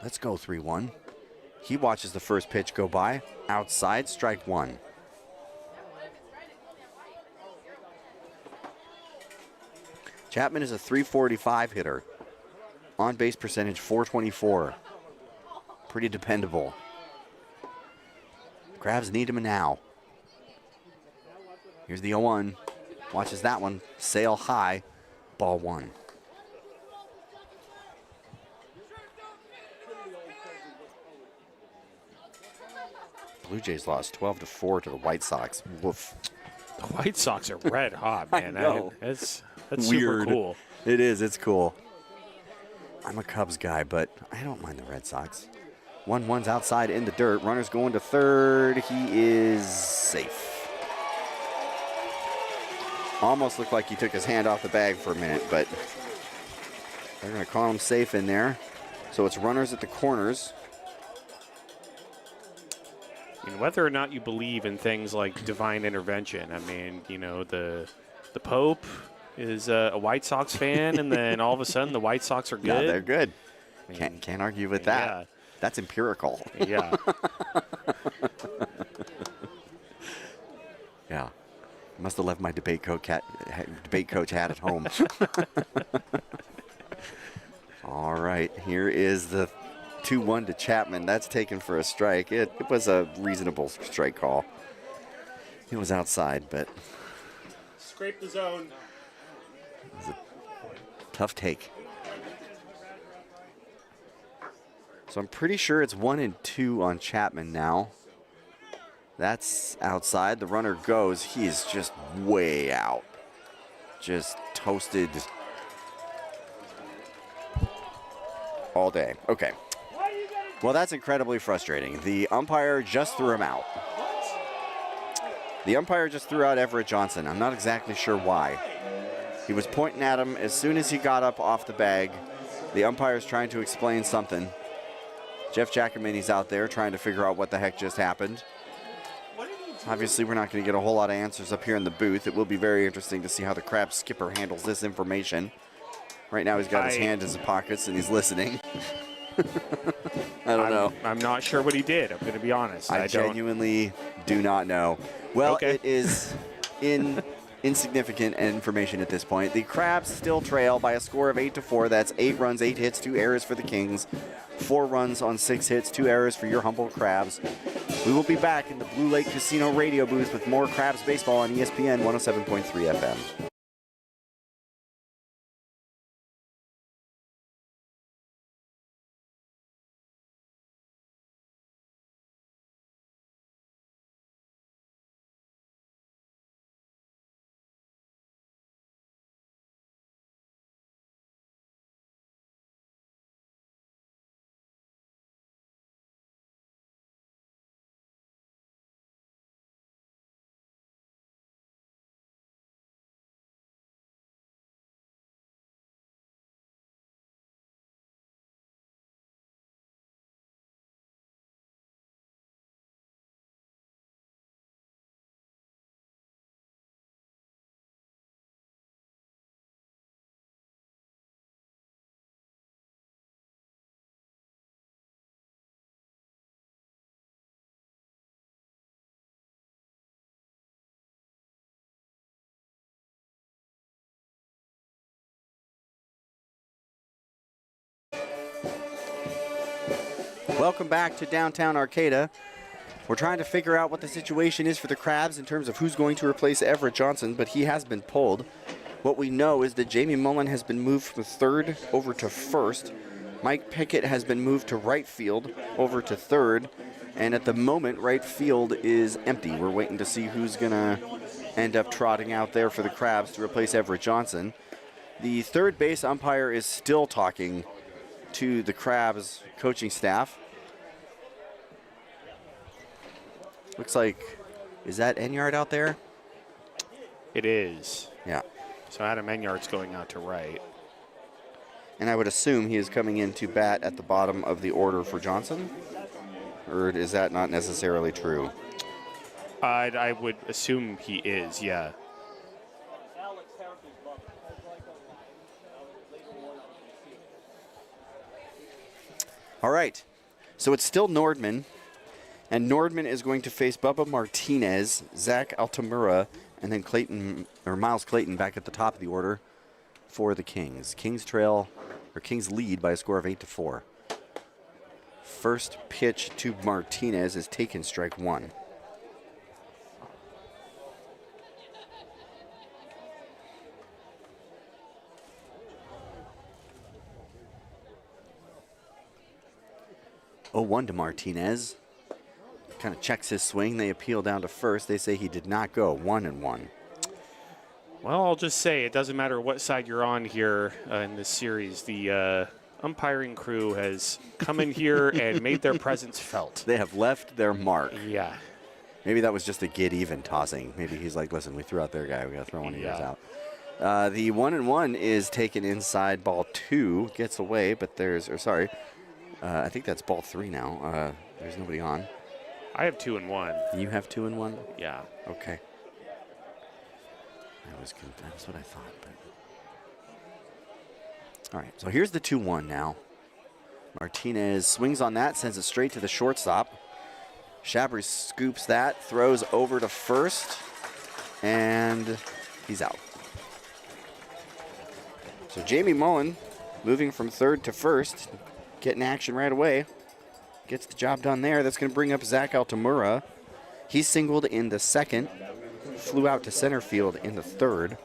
Let's go 3-1. He watches the first pitch go by. Outside, strike 1. Chapman is a .345 hitter. On base percentage, .424. Pretty dependable. Crabs need him now. Here's the 0-1. Watches that one sail high. Ball 1. Blue Jays lost 12-4 to the White Sox. Woof. The White Sox are red hot, I man. know. That's Weird. super cool. It is. It's cool. I'm a Cubs guy, but I don't mind the Red Sox. 1-1's outside in the dirt. Runner's going to third. He is safe. Almost looked like he took his hand off the bag for a minute, but they're going to call him safe in there. So it's runners at the corners. I mean, whether or not you believe in things like divine intervention, I mean, you know, the Pope is a White Sox fan, and then all of a sudden the White Sox are good. Yeah, they're good. I mean, Can't argue with that. Yeah. That's empirical. Yeah. Yeah. Must have left my debate coach hat at home. All right, here is the 2-1 to Chapman. That's taken for a strike. It was a reasonable strike call. It was outside, but Scrape the zone. it was a tough take. So I'm pretty sure it's 1-2 on Chapman now. That's outside. The runner goes. He is just way out. Just toasted all day. Okay. Well, that's incredibly frustrating. The umpire just threw him out. The umpire just threw out Everett Johnson. I'm not exactly sure why. He was pointing at him as soon as he got up off the bag. The umpire's trying to explain something. Jeff Giacomini's out there trying to figure out what the heck just happened. Obviously, we're not going to get a whole lot of answers up here in the booth. It will be very interesting to see how the Crabs skipper handles this information. Right now, he's got his hand in his pockets and he's listening. I don't know. I'm not sure what he did. I'm going to be honest. I genuinely do not know. Well, Okay. It is insignificant information at this point. The Crabs still trail by a score of 8-4. That's 8 runs, 8 hits, 2 errors for the Kings. 4 runs on 6 hits, 2 errors for your humble Crabs. We will be back in the Blue Lake Casino radio booth with more Crabs baseball on ESPN 107.3 FM. Welcome back to downtown Arcata. We're trying to figure out what the situation is for the Crabs in terms of who's going to replace Everett Johnson, but he has been pulled. What we know is that Jamie Mullen has been moved from third over to first. Mike Pickett has been moved to right field over to third. And at the moment, right field is empty. We're waiting to see who's going to end up trotting out there for the Crabs to replace Everett Johnson. The third base umpire is still talking to the Crabs coaching staff. Looks like, is that Enyard out there? It is. Yeah. So Adam Enyard's going out to right. And I would assume he is coming in to bat at the bottom of the order for Johnson? Or is that not necessarily true? I would assume he is, yeah. All right. So it's still Nordman. And Nordman is going to face Bubba Martinez, Zach Altamura, and then Miles Clayton back at the top of the order for the Kings. Kings lead by a score of 8-4. First pitch to Martinez is taken, strike one. Oh, 1 to Martinez. Kind of checks his swing. They appeal down to first. They say he did not go. 1-1. Well, I'll just say it doesn't matter what side you're on here in this series. The umpiring crew has come in here and made their presence felt. They have left their mark. Yeah. Maybe that was just a get even tossing. Maybe he's like, listen, we threw out their guy. We got to throw one of yours out. The 1-1 is taken inside. Ball 2 gets away, but I think that's ball 3 now. There's nobody on. I have 2-1. You have 2-1? Yeah. Okay. That's what I thought. But. All right, so here's the 2-1 now. Martinez swings on that, sends it straight to the shortstop. Shabry scoops that, throws over to first, and he's out. So Jamie Mullen moving from third to first, getting action right away. Gets the job done there. That's going to bring up Zach Altamura. He singled in the second, flew out to center field in the third.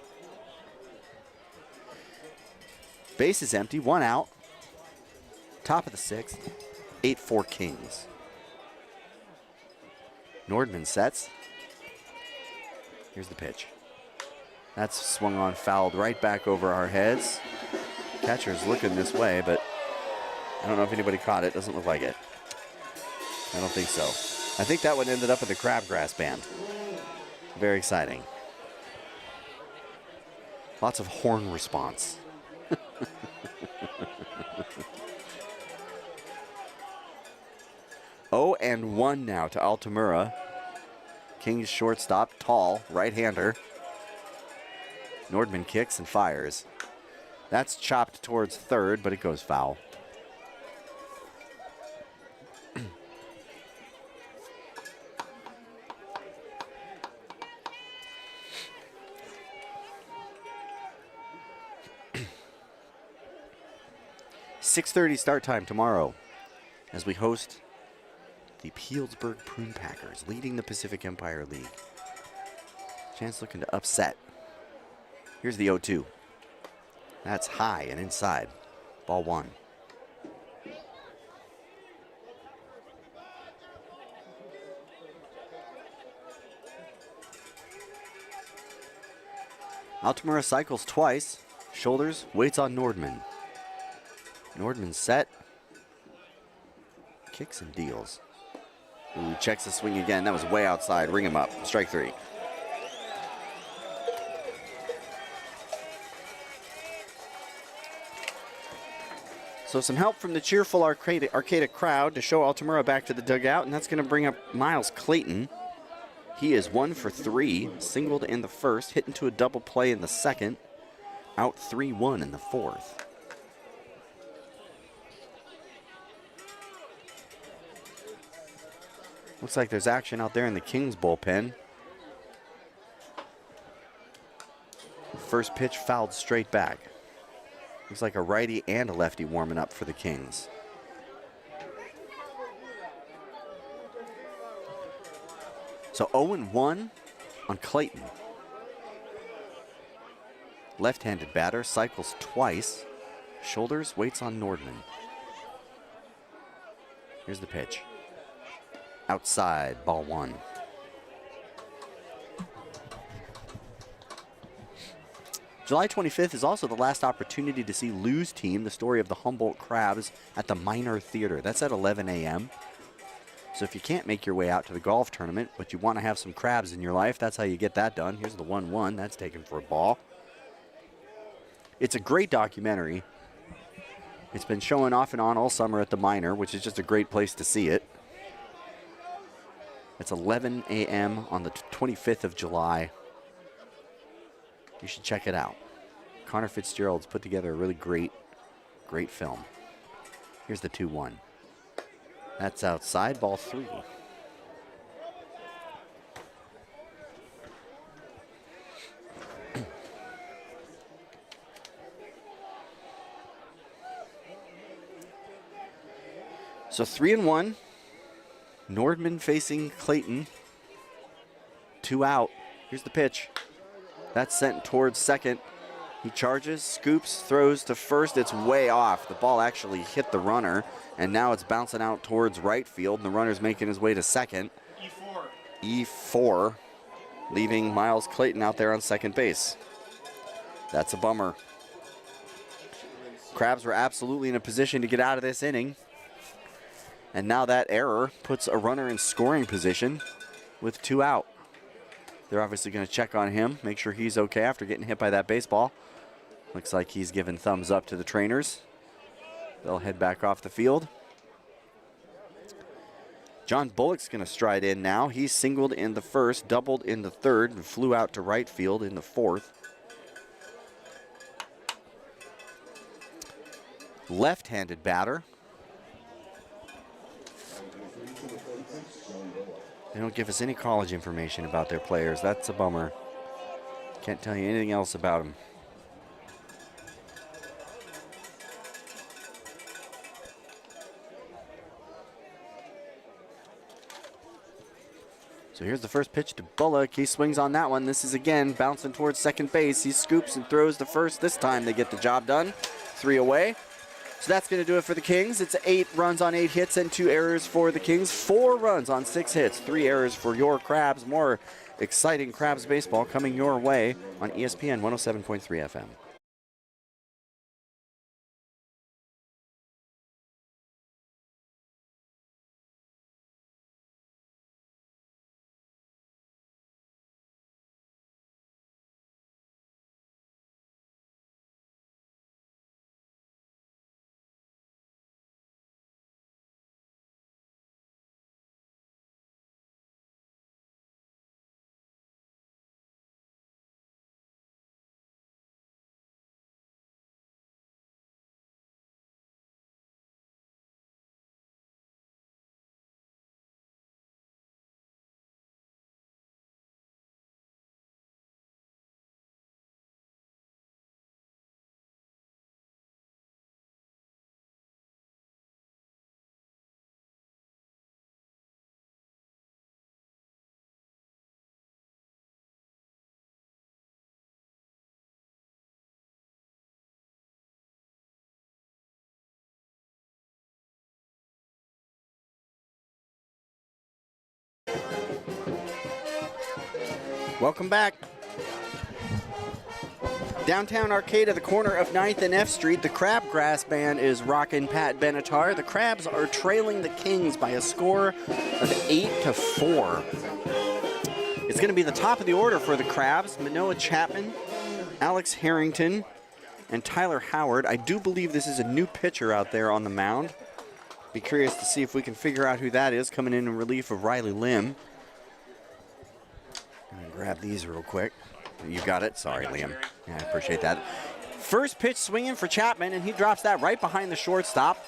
Base is empty, 1 out. Top of the 6th, 8-4 Kings. Nordman sets. Here's the pitch. That's swung on, fouled right back over our heads. Catcher's looking this way, but I don't know if anybody caught it. Doesn't look like it. I don't think so. I think that one ended up in the Crabgrass Band. Very exciting. Lots of horn response. 0-1 now to Altamura. Kings shortstop, tall, right-hander. Nordman kicks and fires. That's chopped towards third, but it goes foul. .6:30 start time tomorrow as we host the Peelsburg Prune Packers, leading the Pacific Empire League. Chance looking to upset. Here's the 0-2. That's high and inside. Ball 1. Altamura cycles twice. Shoulders, waits on Nordman. Nordman set. Kicks and deals. Ooh, checks the swing again. That was way outside. Ring him up. Strike 3. So some help from the cheerful Arcata crowd to show Altamura back to the dugout, and that's going to bring up Miles Clayton. He is 1 for 3, singled in the first, hit into a double play in the second, out 3-1 in the fourth. Looks like there's action out there in the Kings bullpen. First pitch fouled straight back. Looks like a righty and a lefty warming up for the Kings. So 0-1 on Clayton. Left-handed batter, cycles twice. Shoulders, waits on Nordman. Here's the pitch. Outside, ball 1. July 25th is also the last opportunity to see Lou's team, the story of the Humboldt Crabs, at the Minor Theater. That's at 11 a.m. So if you can't make your way out to the golf tournament, but you want to have some crabs in your life, that's how you get that done. Here's the 1-1. That's taken for a ball. It's a great documentary. It's been showing off and on all summer at the Minor, which is just a great place to see it. It's 11 a.m. on the 25th of July. You should check it out. Connor Fitzgerald's put together a really great film. Here's the 2-1. That's outside, ball 3. So 3-1. Nordman facing Clayton. 2 out. Here's the pitch. That's sent towards second. He charges, scoops, throws to first. It's way off. The ball actually hit the runner, and now it's bouncing out towards right field, and the runner's making his way to second. E4, leaving Miles Clayton out there on second base. That's a bummer. Crabs were absolutely in a position to get out of this inning, and now that error puts a runner in scoring position with 2 out. They're obviously going to check on him, make sure he's okay after getting hit by that baseball. Looks like he's given thumbs up to the trainers. They'll head back off the field. John Bullock's going to stride in now. He singled in the first, doubled in the third, and flew out to right field in the fourth. Left-handed batter. They don't give us any college information about their players. That's a bummer. Can't tell you anything else about them. So here's the first pitch to Bullock. He swings on that one. This is again bouncing towards second base. He scoops and throws to first. This time they get the job done. 3 away. So that's going to do it for the Kings. It's 8 runs on 8 hits and 2 errors for the Kings. 4 runs on 6 hits, 3 errors for your Crabs. More exciting Crabs baseball coming your way on ESPN 107.3 FM. Welcome back. Downtown Arcata, the corner of 9th and F Street, the Crabgrass Band is rocking Pat Benatar. The Crabs are trailing the Kings by a score of 8-4. It's going to be the top of the order for the Crabs. Manoah Chapman, Alex Harrington, and Tyler Howard. I do believe this is a new pitcher out there on the mound. Be curious to see if we can figure out who that is coming in relief of Riley Lim. I'm going to grab these real quick. You got it? Sorry, Liam. Yeah, I appreciate that. First pitch swinging for Chapman, and he drops that right behind the shortstop.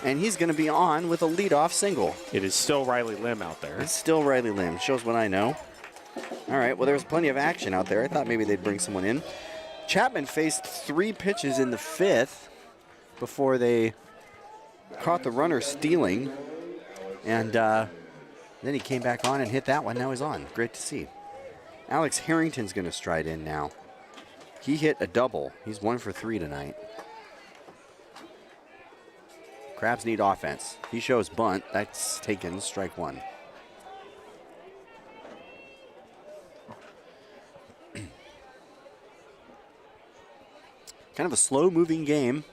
And he's going to be on with a leadoff single. It is still Riley Lim out there. It's still Riley Lim. Shows what I know. All right, well, there's plenty of action out there. I thought maybe they'd bring someone in. Chapman faced 3 pitches in the 5th before they caught the runner stealing. And Then he came back on and hit that one. Now he's on. Great to see. Alex Harrington's going to stride in now. He hit a double. He's 1 for 3 tonight. Crabs need offense. He shows bunt. That's taken. Strike 1. Kind of a slow-moving game.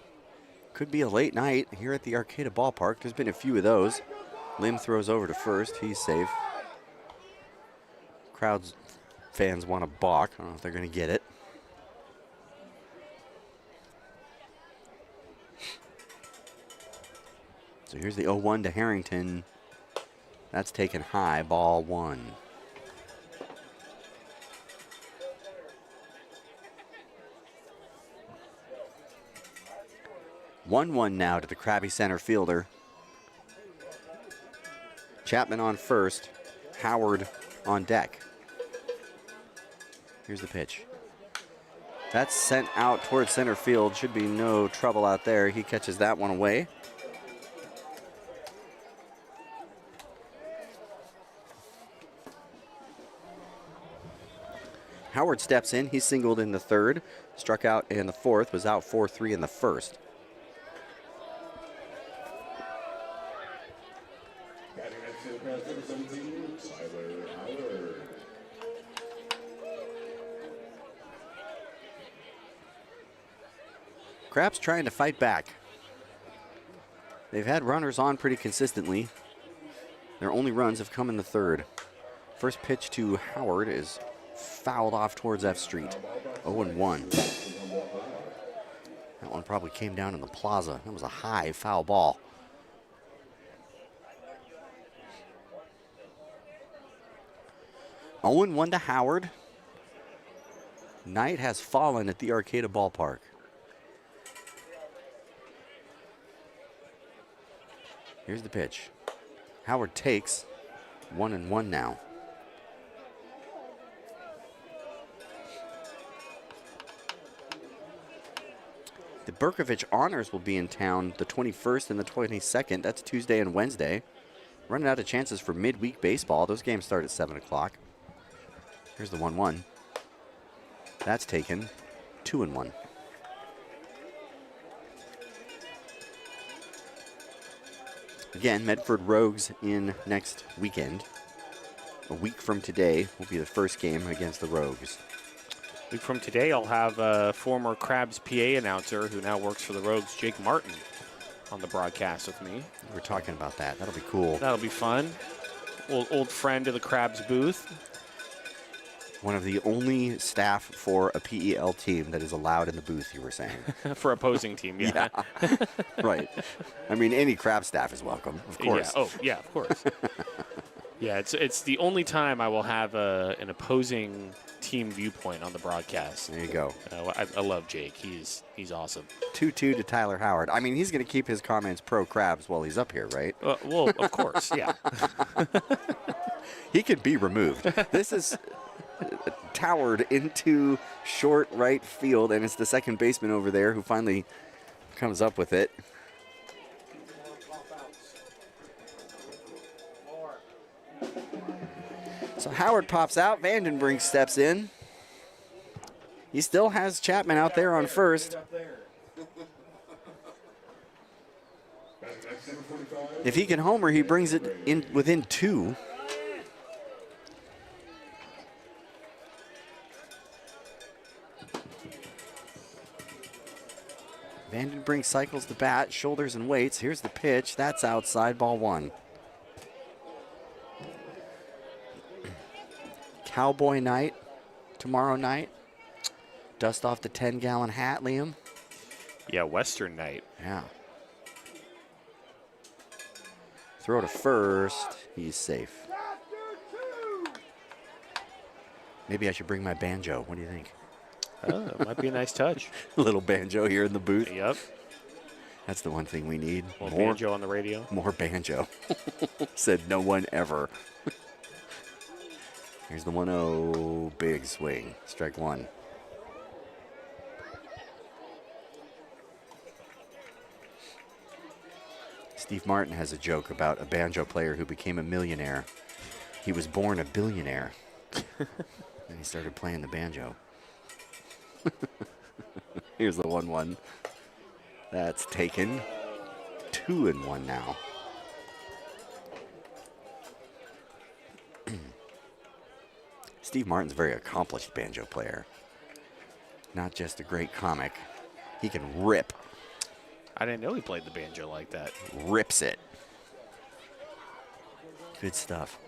Could be a late night here at the Arcata Ballpark. There's been a few of those. Lim throws over to first. He's safe. Crowd's fans want to balk. I don't know if they're going to get it. So here's the 0-1 to Harrington. That's taken high. Ball 1. 1-1 now to the crabby center fielder. Chapman on first. Howard on deck. Here's the pitch. That's sent out towards center field. Should be no trouble out there. He catches that one away. Howard steps in. He singled in the third. Struck out in the fourth. Was out 4-3 in the first. Crabs trying to fight back. They've had runners on pretty consistently. Their only runs have come in the third. First pitch to Howard is fouled off towards F Street. 0-1. That one probably came down in the plaza. That was a high foul ball. (0-1) to Howard. Night has fallen at the Arcata Ballpark. Here's the pitch. Howard takes. 1-1 now. The Berkovich Honors will be in town the 21st and the 22nd. That's Tuesday and Wednesday. Running out of chances for midweek baseball. Those games start at 7 o'clock. Here's the 1-1. That's taken. 2-1. Again, Medford Rogues in next weekend. A week from today will be the first game against the Rogues. A week from today, I'll have a former Crabs PA announcer who now works for the Rogues, Jake Martin, on the broadcast with me. We're talking about that. That'll be cool. That'll be fun. Old friend of the Crabs booth. One of the only staff for a PEL team that is allowed in the booth, you were saying. For opposing team, yeah. Right. I mean, any Crab staff is welcome, of course. Yeah. Oh, yeah, of course. Yeah, it's the only time I will have an opposing team viewpoint on the broadcast. There you go. I love Jake. He's awesome. 2-2 to Tyler Howard. I mean, he's going to keep his comments pro Crabs while he's up here, right? Well, of course, yeah. He could be removed. This is towered into short right field, and it's the second baseman over there who finally comes up with it. So Howard pops out. Vandenbrink steps in. He still has Chapman out there on first. If he can homer, he brings it in within 2. Vandenbrink cycles the bat, shoulders and waits. Here's the pitch. That's outside, ball 1. Cowboy night tomorrow night. Dust off the 10-gallon hat, Liam. Yeah, Western night. Yeah. Throw to first. He's safe. Maybe I should bring my banjo. What do you think? Oh, it might be a nice touch. A little banjo here in the booth. Yep. That's the one thing we need. More banjo on the radio. More banjo. Said no one ever. Here's the 1-0. Big swing. Strike 1. Steve Martin has a joke about a banjo player who became a millionaire He was born a billionaire. And he started playing the banjo. Here's the 1-1. That's taken. 2-1 now. Steve Martin's a very accomplished banjo player. Not just a great comic. He can rip. I didn't know he played the banjo like that. Rips it. Good stuff.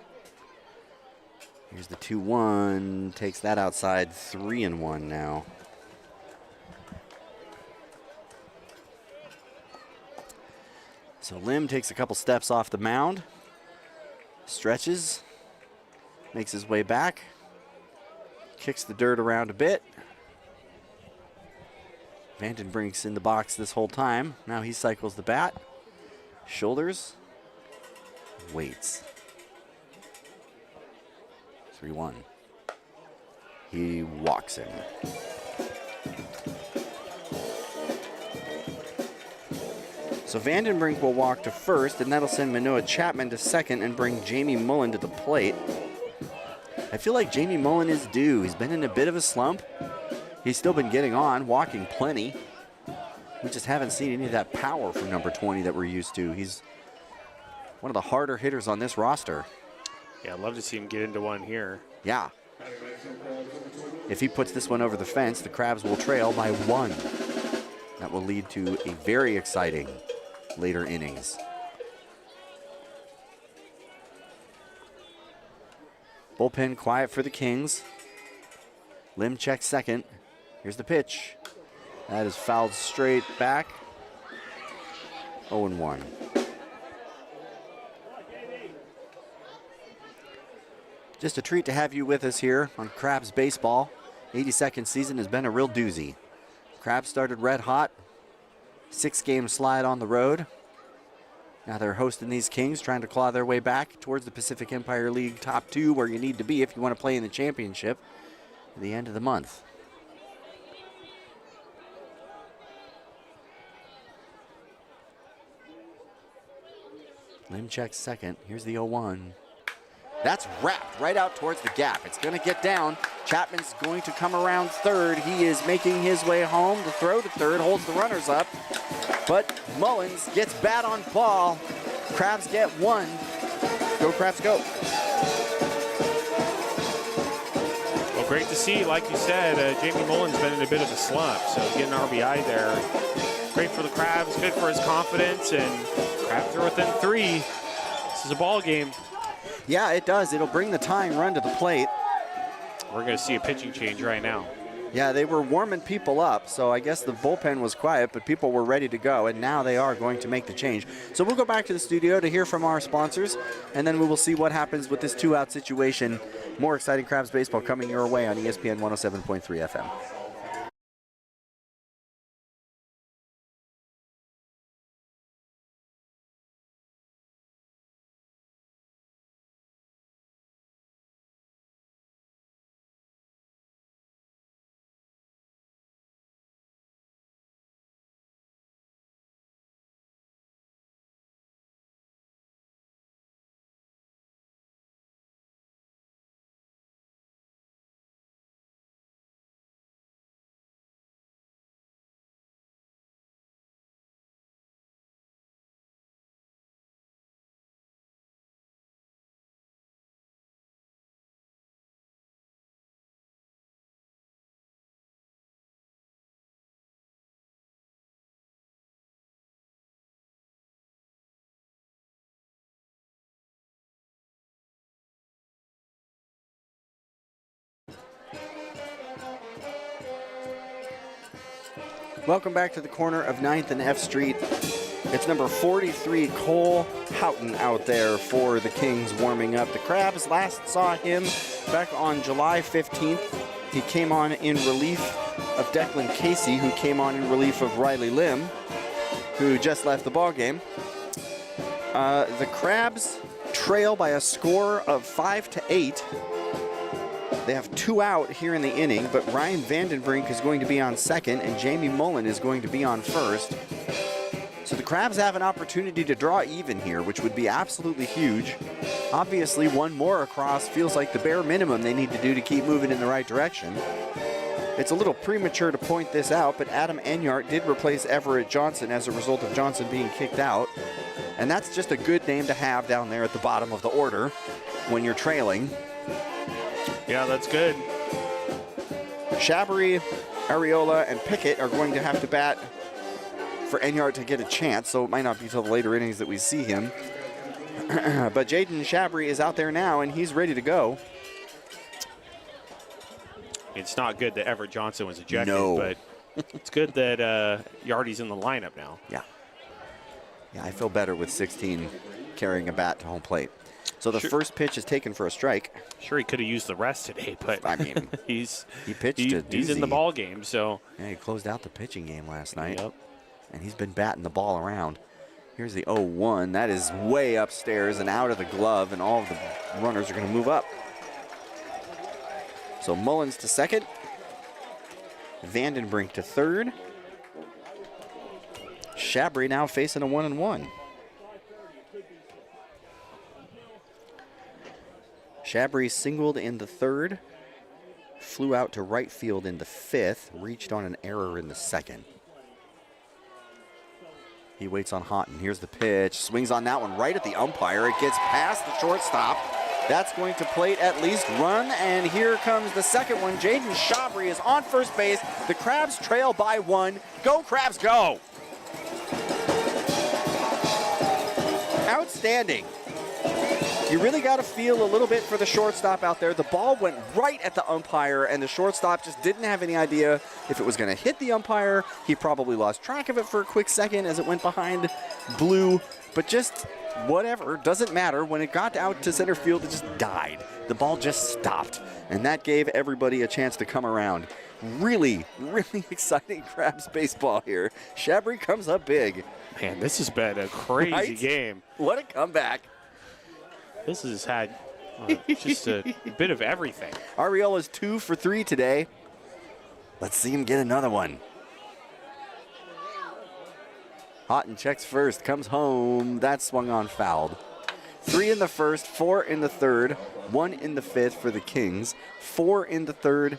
Here's the 2-1. Takes that outside. 3-1 now. So Lim takes a couple steps off the mound. Stretches. Makes his way back. Kicks the dirt around a bit. Vandenbrink's in the box this whole time. Now he cycles the bat. Shoulders. Waits. 3-1. He walks him. So Vandenbrink will walk to first, and that'll send Manoah Chapman to second and bring Jamie Mullen to the plate. I feel like Jamie Mullen is due. He's been in a bit of a slump. He's still been getting on, walking plenty. We just haven't seen any of that power from number 20 that we're used to. He's one of the harder hitters on this roster. Yeah, I'd love to see him get into one here. Yeah. If he puts this one over the fence, the Crabs will trail by 1. That will lead to a very exciting later innings. Bullpen quiet for the Kings. Lim checks second. Here's the pitch. That is fouled straight back. 0-1. Just a treat to have you with us here on Crabs Baseball. 82nd season has been a real doozy. Crabs started red hot. 6-game slide on the road. Now they're hosting these Kings, trying to claw their way back towards the Pacific Empire League top 2, where you need to be if you want to play in the championship at the end of the month. Lim checks second. Here's the 0-1. That's wrapped right out towards the gap. It's going to get down. Chapman's going to come around third. He is making his way home. The throw to third holds the runners up. But Mullins gets bat on ball. Crabs get 1. Go Crabs, go. Well, great to see. Like you said, Jamie Mullen's been in a bit of a slump, so getting an RBI there. Great for the Crabs, good for his confidence, and Crabs are within 3. This is a ball game. Yeah, it does. It'll bring the tying run to the plate. We're going to see a pitching change right now. Yeah, they were warming people up, so I guess the bullpen was quiet, but people were ready to go, and now they are going to make the change. So we'll go back to the studio to hear from our sponsors, and then we will see what happens with this 2-out situation. More exciting Crabs baseball coming your way on ESPN 107.3 FM. Welcome back to the corner of 9th and F Street. It's number 43, Cole Houghton, out there for the Kings warming up. The Crabs last saw him back on July 15th. He came on in relief of Declan Casey, who came on in relief of Riley Lim, who just left the ballgame. The Crabs trail by a score of 5-8. They have 2 out here in the inning, but Ryan Vandenbrink is going to be on second, and Jamie Mullen is going to be on first. So the Crabs have an opportunity to draw even here, which would be absolutely huge. Obviously, one more across feels like the bare minimum they need to do to keep moving in the right direction. It's a little premature to point this out, but Adam Enyart did replace Everett Johnson as a result of Johnson being kicked out. And that's just a good name to have down there at the bottom of the order when you're trailing. Yeah, that's good. Shabry, Arriola, and Pickett are going to have to bat for Enyart to get a chance, so it might not be till the later innings that we see him. But Jaden Shabry is out there now, and he's ready to go. It's not good that Everett Johnson was ejected, No. but it's good that Yardy's in the lineup now. Yeah. Yeah, I feel better with 16 carrying a bat to home plate. So the first pitch is taken for a strike. Sure, he could have used the rest today, but I mean, he pitched a he's in the doozy. ball game, so. Yeah, he closed out the pitching game last night. Yep. And he's been batting the ball around. Here's the 0-1. That is way upstairs and out of the glove, and all of the runners are going to move up. So Mullins to second. Vandenbrink to third. Shabry now facing a 1-1. Shabry singled in the third, flew out to right field in the fifth, reached on an error in the second. He waits on Houghton. Here's the pitch. Swings on that one right at the umpire. It gets past the shortstop. That's going to plate at least run. And here comes the second one. Jaden Shabry is on first base. The Crabs trail by 1. Go Crabs, go! Outstanding. You really got to feel a little bit for the shortstop out there. The ball went right at the umpire, and the shortstop just didn't have any idea if it was going to hit the umpire. He probably lost track of it for a quick second as it went behind blue, but just whatever, doesn't matter. When it got out to center field, it just died. The ball just stopped, and that gave everybody a chance to come around. Really, really exciting Crabs baseball here. Shabry comes up big. Man, this has been a crazy Right? game. What a comeback. This has had just a bit of everything. Arriola's 2 for 3 today. Let's see him get another one. Houghton checks first, comes home. That swung on, fouled. 3 in the first, 4 in the third, 1 in the fifth for the Kings, 4 in the third,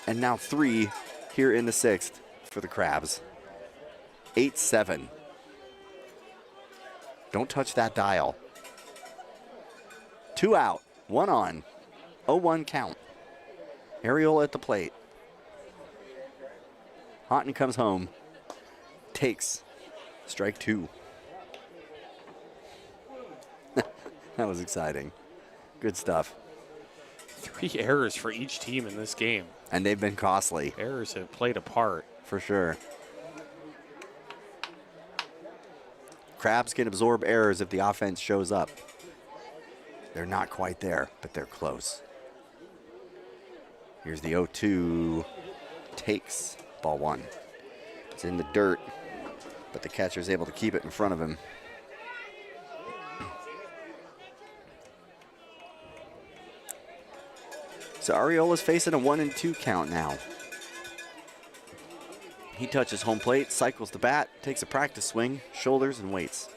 and now 3 here in the sixth for the Crabs. 8-7. Don't touch that dial. 2 out, 1 on, 0-1 count. Arriola at the plate. Houghton comes home, takes strike 2. That was exciting. Good stuff. 3 errors for each team in this game. And they've been costly, Errors have played a part. for sure. Crabs can absorb errors if the offense shows up. They're not quite there, but they're close. Here's the 0-2. Takes ball 1. It's in the dirt, but the catcher's able to keep it in front of him. So Arriola's facing a 1-2 count now. He touches home plate, cycles the bat, takes a practice swing, shoulders, and waits.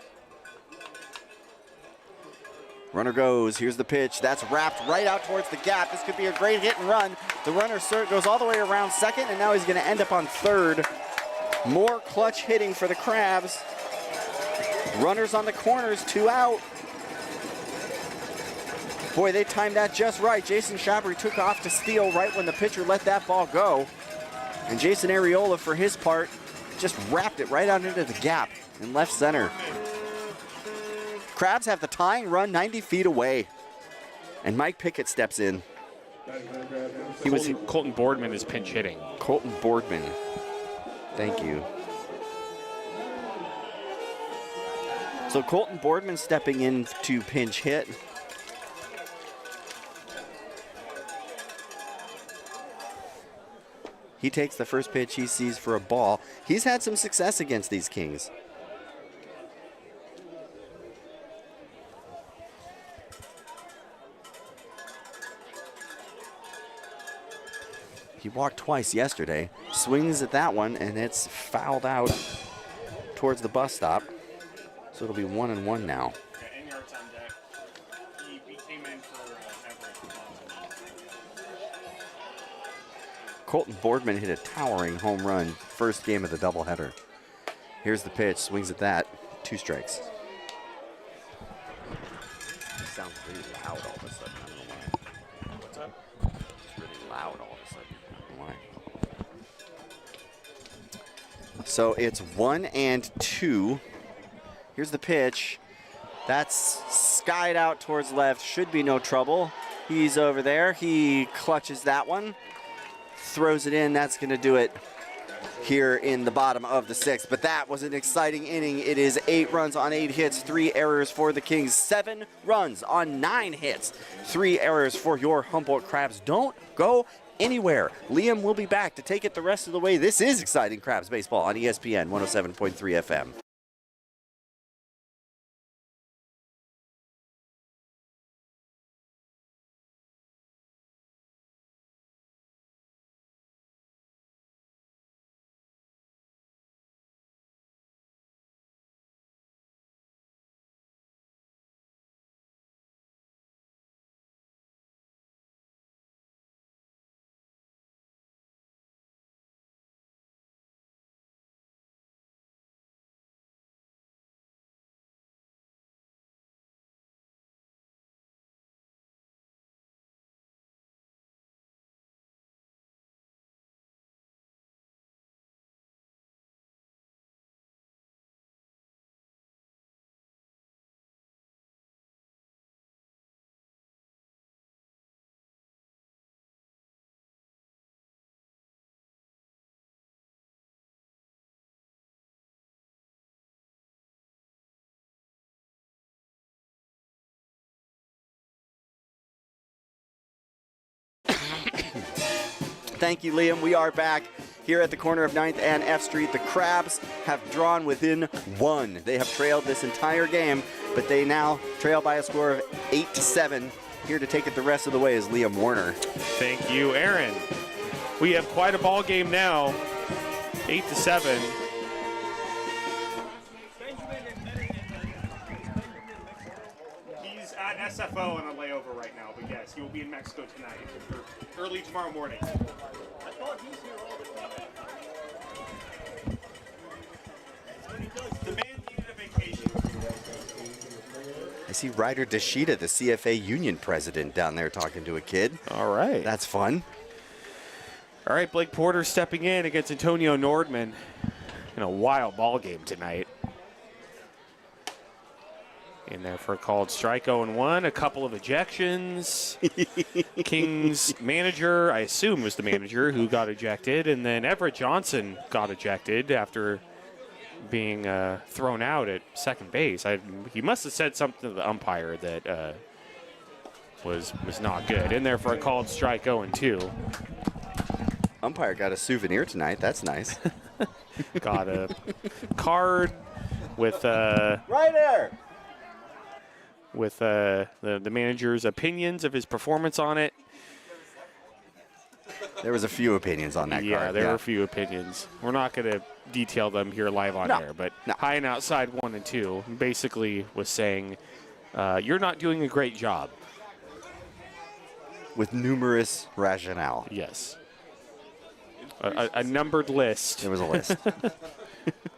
Runner goes. Here's the pitch. That's wrapped right out towards the gap. This could be a great hit and run. The runner goes all the way around second, and now he's going to end up on third. More clutch hitting for the Crabs. Runners on the corners, 2 out. Boy, they timed that just right. Jason Shabry took off to steal right when the pitcher let that ball go. And Jason Arriola, for his part, just wrapped it right out into the gap in left center. Crabs have the tying run 90 feet away. And Mike Pickett steps in. Colton Boardman is pinch hitting. Colton Boardman. Thank you. So Colton Boardman stepping in to pinch hit. He takes the first pitch he sees for a ball. He's had some success against these Kings. He walked twice yesterday, swings at that one, and it's fouled out towards the bus stop. So it'll be 1-1 now. Yeah, and yards on deck. He came in for Everett. Colton Boardman hit a towering home run first game of the doubleheader. Here's the pitch, swings at that, 2 strikes. It sounds really loud all of a sudden, I don't know why. What's up? It's really loud all of a sudden, I don't know why. So it's 1-2. Here's the pitch. That's skied out towards left, should be no trouble. He's over there, he clutches that one. Throws it in, that's gonna do it here in the bottom of the 6th. But that was an exciting inning. It is 8 runs on 8 hits, 3 errors for the Kings, 7 runs on 9 hits, 3 errors for your Humboldt Crabs. Don't go anywhere. Liam will be back to take it the rest of the way. This is exciting Crabs baseball on ESPN 107.3 FM. Thank you, Liam. We are back here at the corner of 9th and F Street. The Crabs have drawn within 1. They have trailed this entire game, but they now trail by a score of 8-7. Here to take it the rest of the way is Liam Warner. Thank you, Aaron. We have quite a ball game now, 8-7. He's at SFO on a layover right now, but yes, he will be in Mexico tonight, or early tomorrow morning. The man needed a vacation. I see Ryder Deshita, the CFA union president, down there talking to a kid. All right. That's fun. All right, Blake Porter stepping in against Antonio Nordman in a wild ball game tonight. In there for a called strike 0-1, a couple of ejections. Kings manager, I assume was the manager, who got ejected, and then Everett Johnson got ejected after being thrown out at second base. He must have said something to the umpire that was not good. In there for a called strike 0-2. Umpire got a souvenir tonight. That's nice. Got a card with Ryder! with the manager's opinions of his performance on it. There was a few opinions on that Yeah, card. there were a few opinions. We're not going to detail them here live on air, but high and outside 1 and 2 basically was saying, you're not doing a great job. With numerous rationale. Yes. A numbered list There was a list.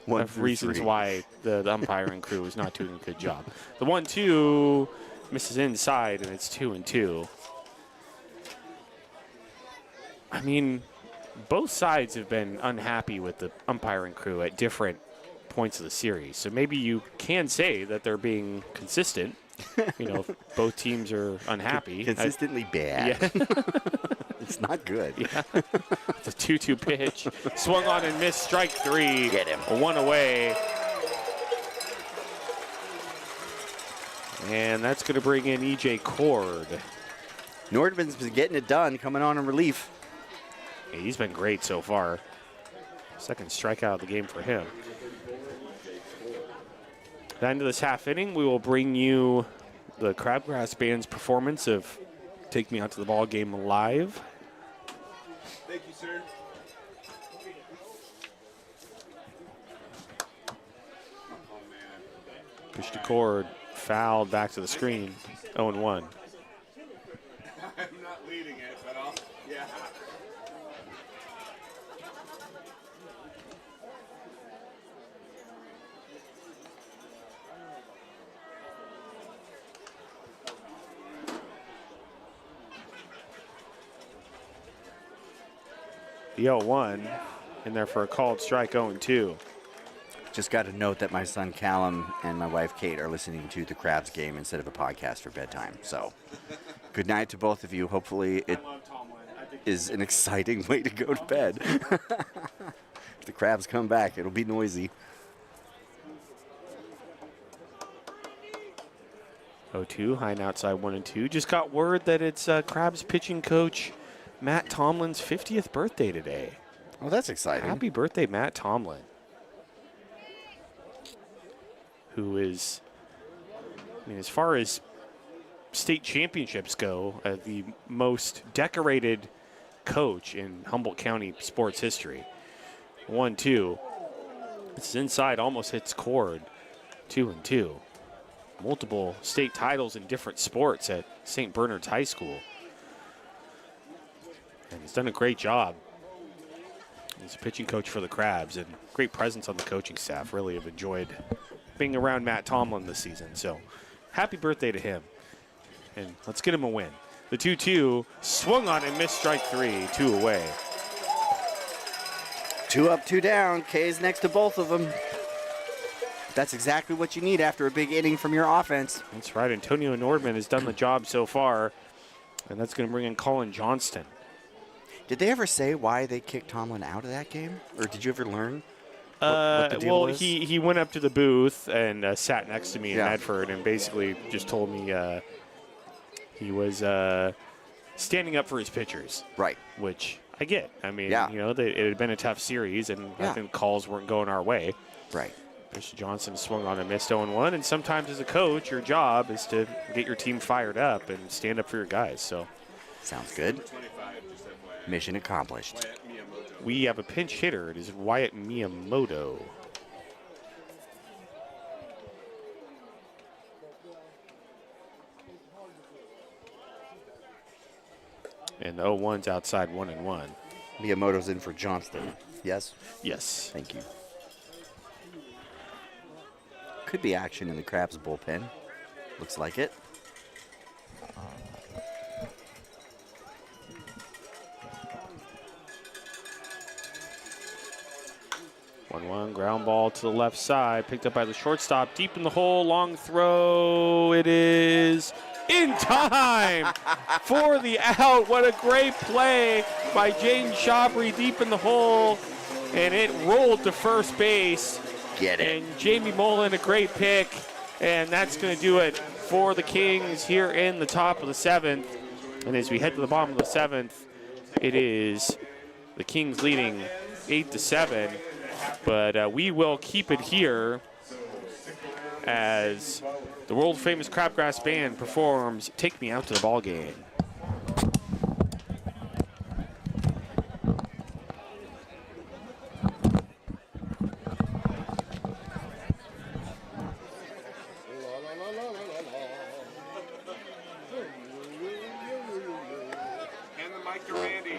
One of through reasons 3. why the umpiring crew is not doing a good job. The 1-2 misses inside, and it's 2-2. I mean, both sides have been unhappy with the umpiring crew at different points of the series. So maybe you can say that they're being consistent. You know, both teams are unhappy. Consistently bad. Yeah. It's not good. Yeah. It's a 2-2 pitch. Swung on and missed. Strike 3. Get him. 1 away. And that's going to bring in E.J. Cord. Nordman's been getting it done, coming on in relief. Yeah, he's been great so far. Second strikeout of the game for him. At the end of this half inning, we will bring you the Crabgrass Band's performance of Take Me Out to the Ball Game live. Thank you, sir. Push to cord, fouled, back to the screen, 0-1. I'm not leading it, but I'll, yeah. The 0-1 in there for a called strike, 0-2. Just got to note that my son Callum and my wife Kate are listening to the Crabs game instead of a podcast for bedtime. So, good night to both of you. Hopefully, it is an exciting way to go to bed. If the Crabs come back, it'll be noisy. 0-2, high and outside 1-2. Just got word that it's Crabs pitching coach Matt Tomlin's 50th birthday today. Well, that's exciting. Happy birthday, Matt Tomlin. Who is, I mean, as far as state championships go, the most decorated coach in Humboldt County sports history. 1-2. It's inside, almost hits cord. 2-2. Multiple state titles in different sports at St. Bernard's High School. And he's done a great job. He's a pitching coach for the Crabs and great presence on the coaching staff. Really have enjoyed being around Matt Tomlin this season. So happy birthday to him. And let's get him a win. The 2-2 swung on and missed strike 3, 2 away. 2 up, 2 down. K's next to both of them. That's exactly what you need after a big inning from your offense. That's right. Antonio Nordman has done the job so far. And that's going to bring in Colin Johnston. Did they ever say why they kicked Tomlin out of that game? Or did you ever learn what the deal was? He went up to the booth and sat next to me in Yeah. Medford and basically just told me he was standing up for his pitchers. Right. Which I get. I mean, Yeah. you know, it had been a tough series, and I Yeah. think calls weren't going our way. Right. Mr. Johnson swung on and missed 0-1, and sometimes as a coach, your job is to get your team fired up and stand up for your guys. So Sounds good. 25, just FYI. Mission accomplished. Miyamoto. we have a pinch hitter. It is Wyatt Miyamoto. And the 0-1's outside 1-1. Miyamoto's in for Johnston. Yes? Yes. Thank you. Could be action in the Crabs bullpen. Looks like it. One ground ball to the left side, picked up by the shortstop, deep in the hole, long throw. It is in time for the out. What a great play by Jaden Shabry deep in the hole, and it rolled to first base. Get it. And Jamie Mullen, a great pick, and that's going to do it for the Kings here in the top of the 7th. And as we head to the bottom of the 7th, it is the Kings leading 8-7. But we will keep it here as the world-famous Crabgrass Band performs "Take Me Out to the Ball Game." Hand the mic to Randy.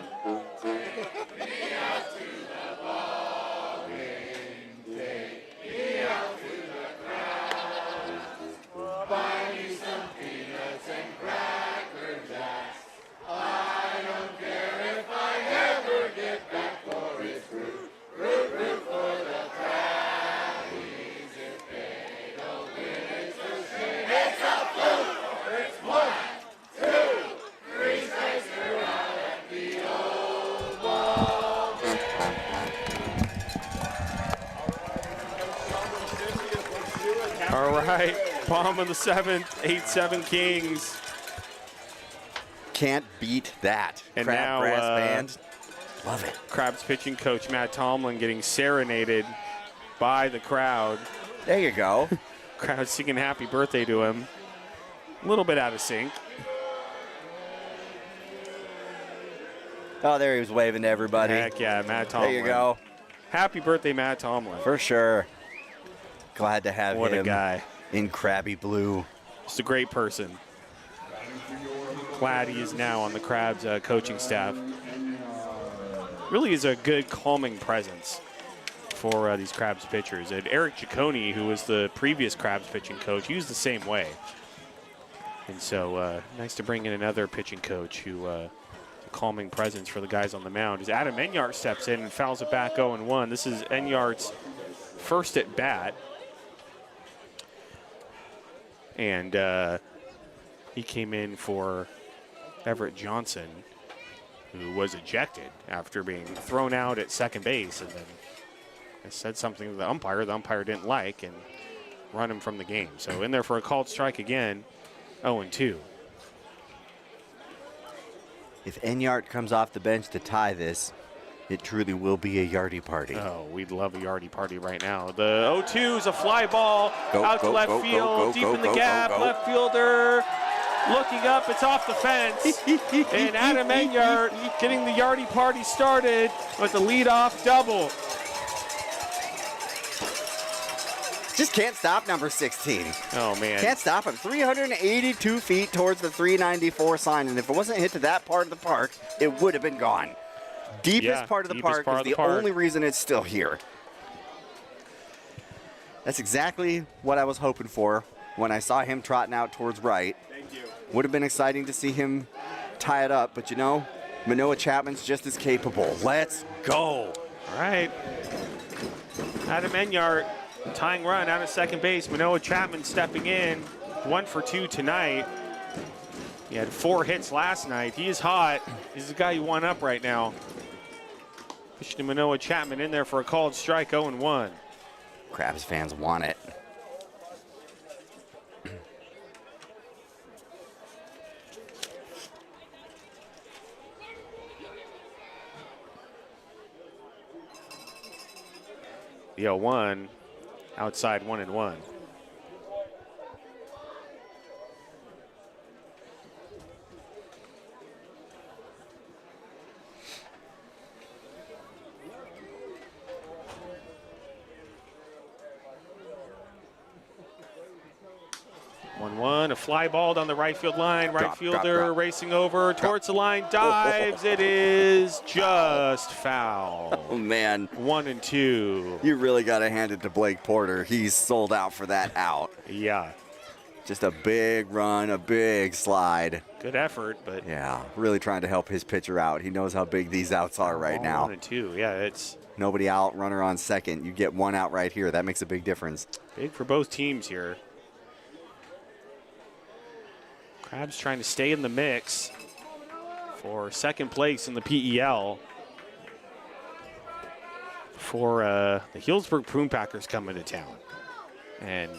All right, bottom of the 7th, 8-7 Kings. Can't beat that. And now, Crabgrass Band. Love it. Crabs pitching coach Matt Tomlin getting serenaded by the crowd. There you go. Crowd singing happy birthday to him. A little bit out of sync. Oh, there he was waving to everybody. Heck yeah, Matt Tomlin. There you go. Happy birthday, Matt Tomlin. For sure. Glad to have What him. a guy. in Krabby Blue. Just a great person. Glad he is now on the Crabs coaching staff. Really is a good calming presence for these Crabs pitchers. And Eric Ciccone, who was the previous Crabs pitching coach, he was the same way. And so nice to bring in another pitching coach who a calming presence for the guys on the mound. As Adam Enyart steps in and fouls it back 0-1. This is Enyart's first at bat. And he came in for Everett Johnson, who was ejected after being thrown out at second base, and then said something to the umpire didn't like, and run him from the game. So in there for a called strike again, 0-2. If Enyart comes off the bench to tie this, it truly will be a Yardy party. Oh, we'd love a Yardy party right now. The 0-2 is a fly ball out to left field, deep in the gap, left fielder looking up, it's off the fence. And Adam Enyart getting the Yardy party started with a leadoff double. Just can't stop number 16. Oh, man. Can't stop him. 382 feet towards the 394 sign, and if it wasn't hit to that part of the park, it would have been gone. Deepest part of the park is the only reason it's still here. That's exactly what I was hoping for when I saw him trotting out towards right. Thank you. Would have been exciting to see him tie it up, but you know, Manoah Chapman's just as capable. Let's go. All right. Adam Enyart tying run out of second base. Manoah Chapman stepping in. 1 for 2 tonight. He had 4 hits last night. He is hot. He's the guy you want up right now. Pushing Manoah Chapman in there for a called strike, 0-1. Crabs fans want it. The 0-1, outside 1-1. A fly ball down the right field line. Right fielder racing over towards the line, dives. It is just foul. Oh, man. 1-2. You really got to hand it to Blake Porter. He's sold out for that out. Yeah. Just a big run, a big slide. Good effort, but. Yeah, really trying to help his pitcher out. He knows how big these outs are right now. 1-2, yeah, it's. Nobody out, runner on second. You get one out right here. That makes a big difference. Big for both teams here. Crabs trying to stay in the mix for second place in the PEL for the Healdsburg Prune Packers coming to town. And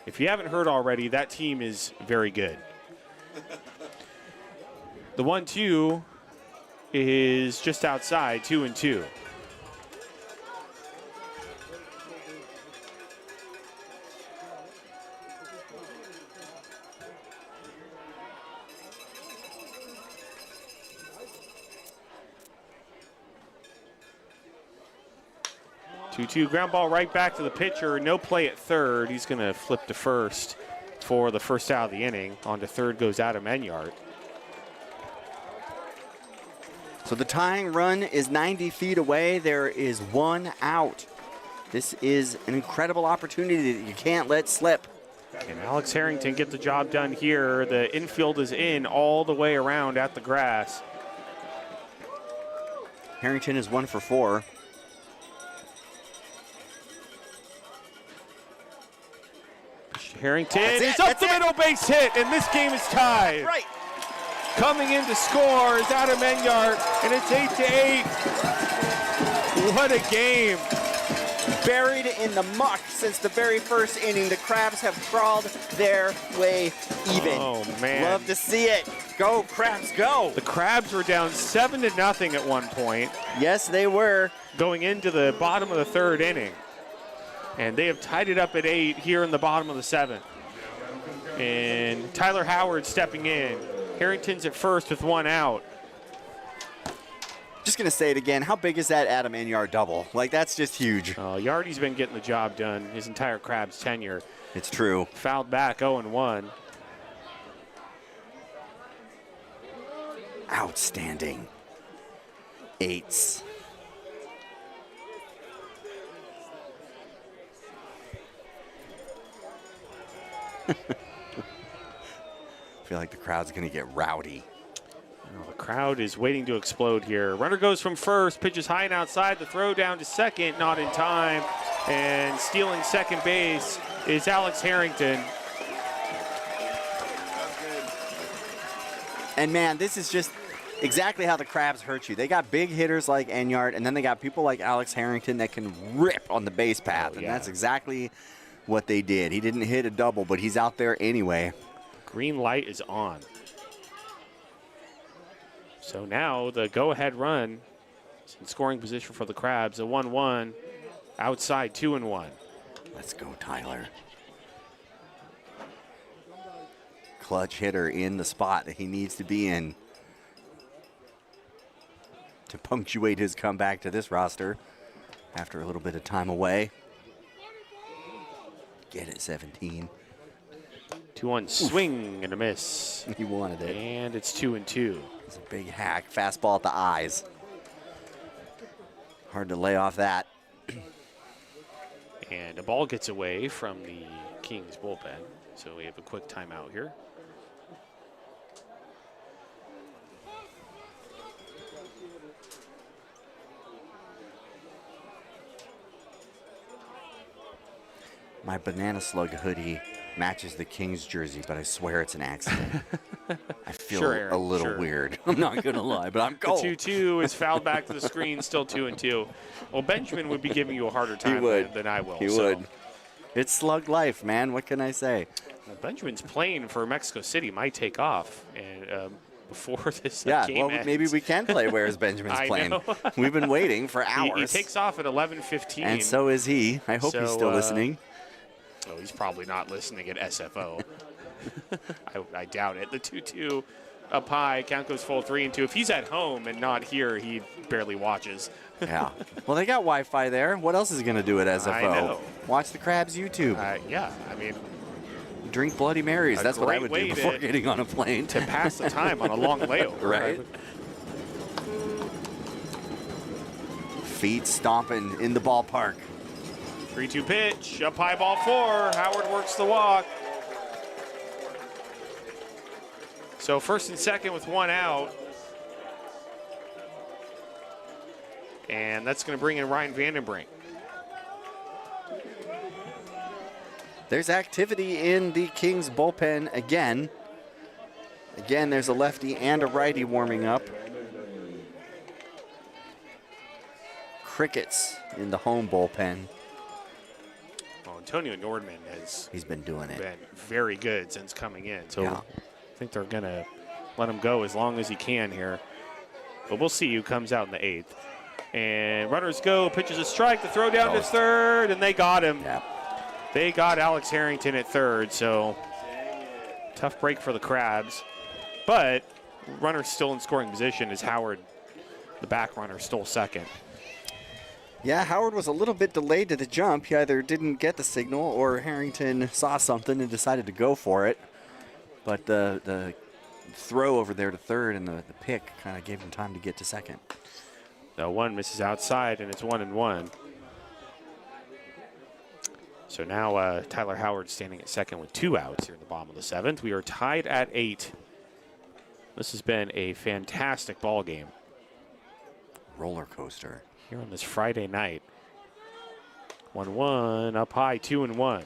if you haven't heard already, that team is very good. The 1-2 is just outside, 2-2. Ground ball right back to the pitcher. No play at third. He's going to flip to first for the first out of the inning. On to third goes Adam Enyart. So the tying run is 90 feet away. There is one out. This is an incredible opportunity that you can't let slip. Can Alex Harrington get the job done here? The infield is in all the way around at the grass. Harrington is 1 for 4. Harrington is up the middle, base hit, and this game is tied. Right. Coming in to score is Adam Enyart, and it's 8-8. What a game. Buried in the muck since the very first inning. The Crabs have crawled their way even. Oh, man. Love to see it. Go, Crabs, go. The Crabs were down 7-0 at one point. Yes, they were. Going into the bottom of the third inning. And they have tied it up at 8 here in the bottom of the 7th. And Tyler Howard stepping in. Harrington's at first with 1 out. Just going to say it again. How big is that Adam Enyart double? Like, that's just huge. Yardy's been getting the job done his entire Crabs tenure. It's true. Fouled back 0-1. Outstanding. 8s. I feel like the crowd's going to get rowdy. Well, the crowd is waiting to explode here. Runner goes from first, pitches high and outside. The throw down to second, not in time. And stealing second base is Alex Harrington. And man, this is just exactly how the Crabs hurt you. They got big hitters like Enyart, and then they got people like Alex Harrington that can rip on the base path. Oh, and yeah. that's exactly what they did. He didn't hit a double, but he's out there anyway. Green light is on. So now the go-ahead run is in scoring position for the Crabs. A 1-1, outside 2-1. Let's go, Tyler. Clutch hitter in the spot that he needs to be in to punctuate his comeback to this roster after a little bit of time away. Get it, 17. 2-1 swing and a miss. He wanted it. And it's 2-2. It's a big hack. Fastball at the eyes. Hard to lay off that. And a ball gets away from the Kings bullpen. So we have a quick timeout here. My Banana Slug hoodie matches the Kings jersey, but I swear it's an accident. I feel Sure, Aaron, a little sure. weird. I'm not going to lie, but I'm The cold. 2-2 is fouled back to the screen, still 2-2. Well, Benjamin would be giving you a harder time than I will. He so. would. It's slug life, man. What can I say? Well, Benjamin's plane for Mexico City might take off, and before this Yeah, game well, ends. maybe we can play Where's Benjamin's I plane. know. We've been waiting for He hours. takes off at 11:15. And so is he. I hope he's So, still listening. Oh, he's probably not listening at SFO. I doubt it. The 2-2 up high. Count goes full 3-2. If he's at home and not here, he barely watches. Yeah. Well, they got Wi-Fi there. What else is he going to do at SFO? I know. Watch the Crabs YouTube. Yeah, I mean, Drink Bloody Marys. a That's what I great would do way before to- getting on a plane. to pass the time on a long layover. Right. Feet stomping in the ballpark. 3-2 pitch, up high, ball 4. Howard works the walk. So first and second with one out. And that's going to bring in Ryan Vandenbrink. There's activity in the Kings bullpen again. Again, there's a lefty and a righty warming up. Crickets in the home bullpen. Well, Antonio Nordman has He's been doing it. been very good since coming in. So Yeah. I think they're going to let him go as long as he can here. But we'll see who comes out in the 8th. And runners go, pitches a strike, the throw down to Ghost. third, and they got him. Yeah. They got Alex Harrington at third, so tough break for the Crabs. But runner still in scoring position as Howard, the back runner, stole second. Yeah, Howard was a little bit delayed to the jump. He either didn't get the signal or Harrington saw something and decided to go for it. But the throw over there to third and the pick kind of gave him time to get to second. The one misses outside, and it's 1-1. So now Tyler Howard standing at second with 2 outs here in the bottom of the 7th. We are tied at 8. This has been a fantastic ball game Roller coaster. here on this Friday night. 1-1 up high, 2-1.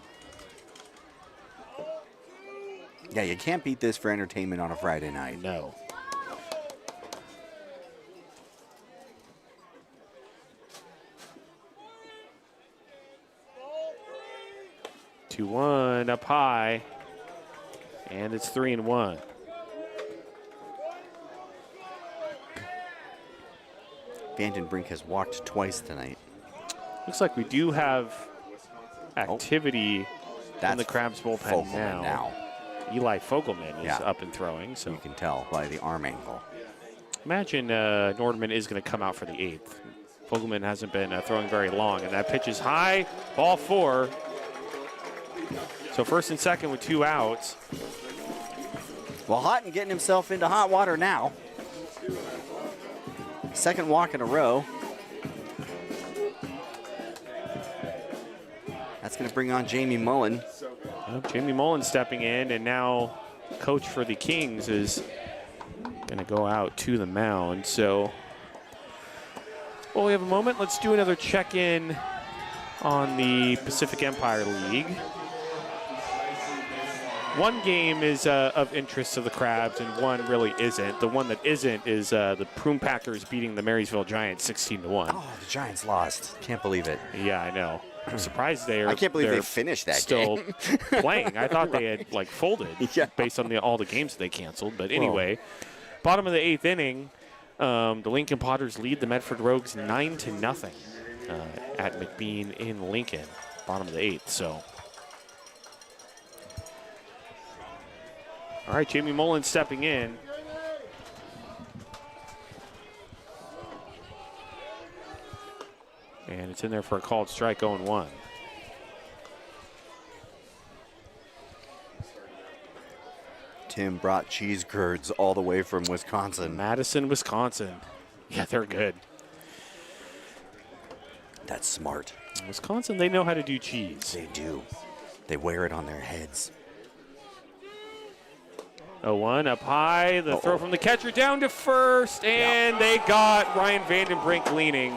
Yeah, you can't beat this for entertainment on a Friday night. No. Two one up high, and it's 3-1. Vandenbrink has walked twice tonight. Looks like we do have activity in That's the Crabs bullpen Fogelman now. Eli Fogelman is Yeah. up and throwing. So You can tell by the arm angle. imagine Nordman is going to come out for the 8th. Fogelman hasn't been throwing very long, and that pitch is high, ball 4. So first and second with 2 outs. Well, Houghton getting himself into hot water now. Second walk in a row. That's going to bring on Jamie Mullen. Jamie Mullen stepping in, and now coach for the Kings is going to go out to the mound. So while we have a moment, let's do another check-in on the Pacific Empire League. One game is of interest to the Crabs, and one really isn't. The one that isn't is the Prune Packers beating the Marysville Giants 16-1. Oh, the Giants lost. Can't believe it. Yeah, I know. I'm surprised I can't believe they finished that still game. playing. I thought they had folded based on all the games they canceled. But anyway, bottom of the 8th inning, the Lincoln Potters lead the Medford Rogues 9-0 at McBean in Lincoln. Bottom of the 8th. So, all right, Jamie Mullen stepping in. And it's in there for a called strike, 0-1. Tim brought cheese curds all the way from Wisconsin. Madison, Wisconsin. Yeah, they're good. That's smart. Wisconsin, they know how to do cheese. They do. They wear it on their heads. 0-1 up high. The throw from the catcher down to first, and they got Ryan Vandenbrink leaning.